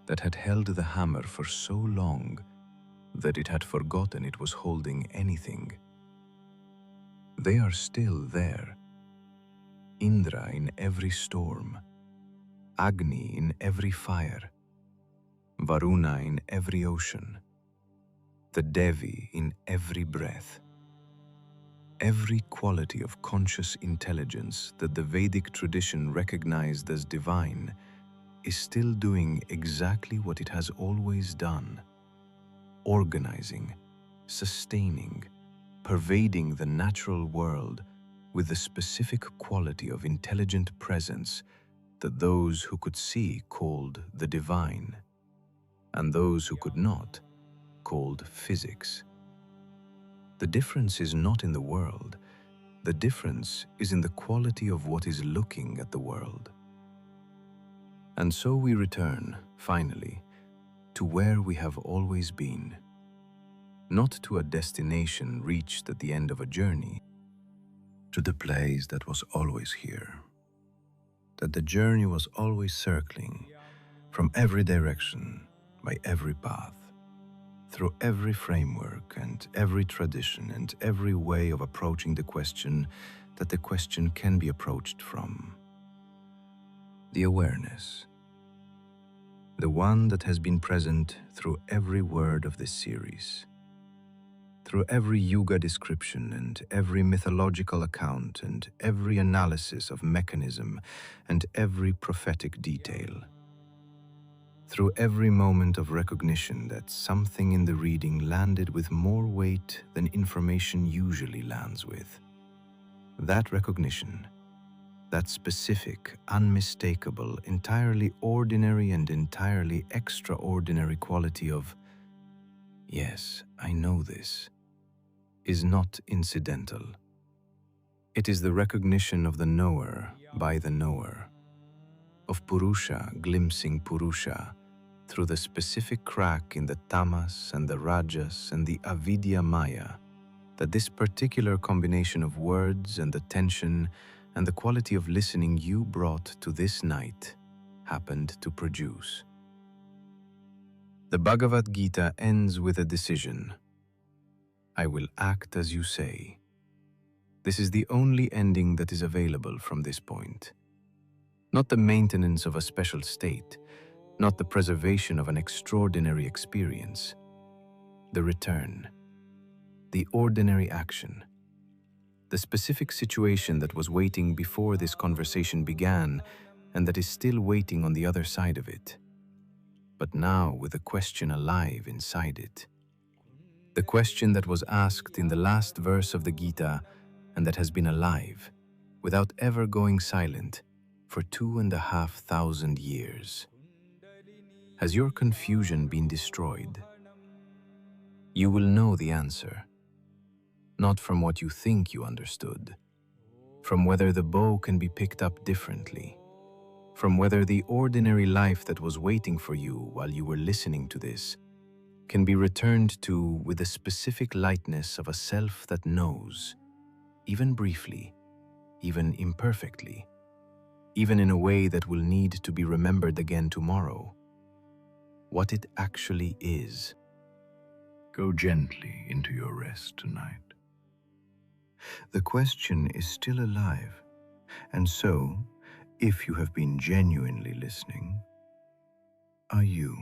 Speaker 4: that had held the hammer for so long that it had forgotten it was holding anything. They are still there. Indra in every storm, Agni in every fire, Varuna in every ocean, the Devi in every breath. Every quality of conscious intelligence that the Vedic tradition recognized as divine is still doing exactly what it has always done, organizing, sustaining, pervading the natural world with the specific quality of intelligent presence that those who could see called the divine, and those who could not called physics. The difference is not in the world. The difference is in the quality of what is looking at the world. And so we return, finally, to where we have always been, not to a destination reached at the end of a journey, to the place that was always here, that the journey was always circling,
Speaker 3: from every direction, by every path, through every framework and every tradition and every way of approaching the question that the question can be approached from. The awareness, the one that has been present through every word of this series, through every yoga description and every mythological account and every analysis of mechanism and every prophetic detail, through every moment of recognition that something in the reading landed with more weight than information usually lands with. That recognition, that specific, unmistakable, entirely ordinary and entirely extraordinary quality of, yes, I know this, is not incidental. It is the recognition of the knower by the knower, of Purusha glimpsing Purusha through the specific crack in the tamas and the rajas and the avidya maya that this particular combination of words and the tension and the quality of listening you brought to this night happened to produce. The Bhagavad Gita ends with a decision. I will act as you say. This is the only ending that is available from this point. Not the maintenance of a special state, not the preservation of an extraordinary experience. The return, the ordinary action, the specific situation that was waiting before this conversation began and that is still waiting on the other side of it, but now with a question alive inside it. The question that was asked in the last verse of the Gita and that has been alive, without ever going silent, for 2,500 years. Has your confusion been destroyed? You will know the answer, not from what you think you understood, from whether the bow can be picked up differently, from whether the ordinary life that was waiting for you while you were listening to this can be returned to with the specific lightness of a self that knows, even briefly, even imperfectly, even in a way that will need to be remembered again tomorrow, what it actually is.
Speaker 4: Go gently into your rest tonight. The question is still alive, and so, if you have been genuinely listening, are you?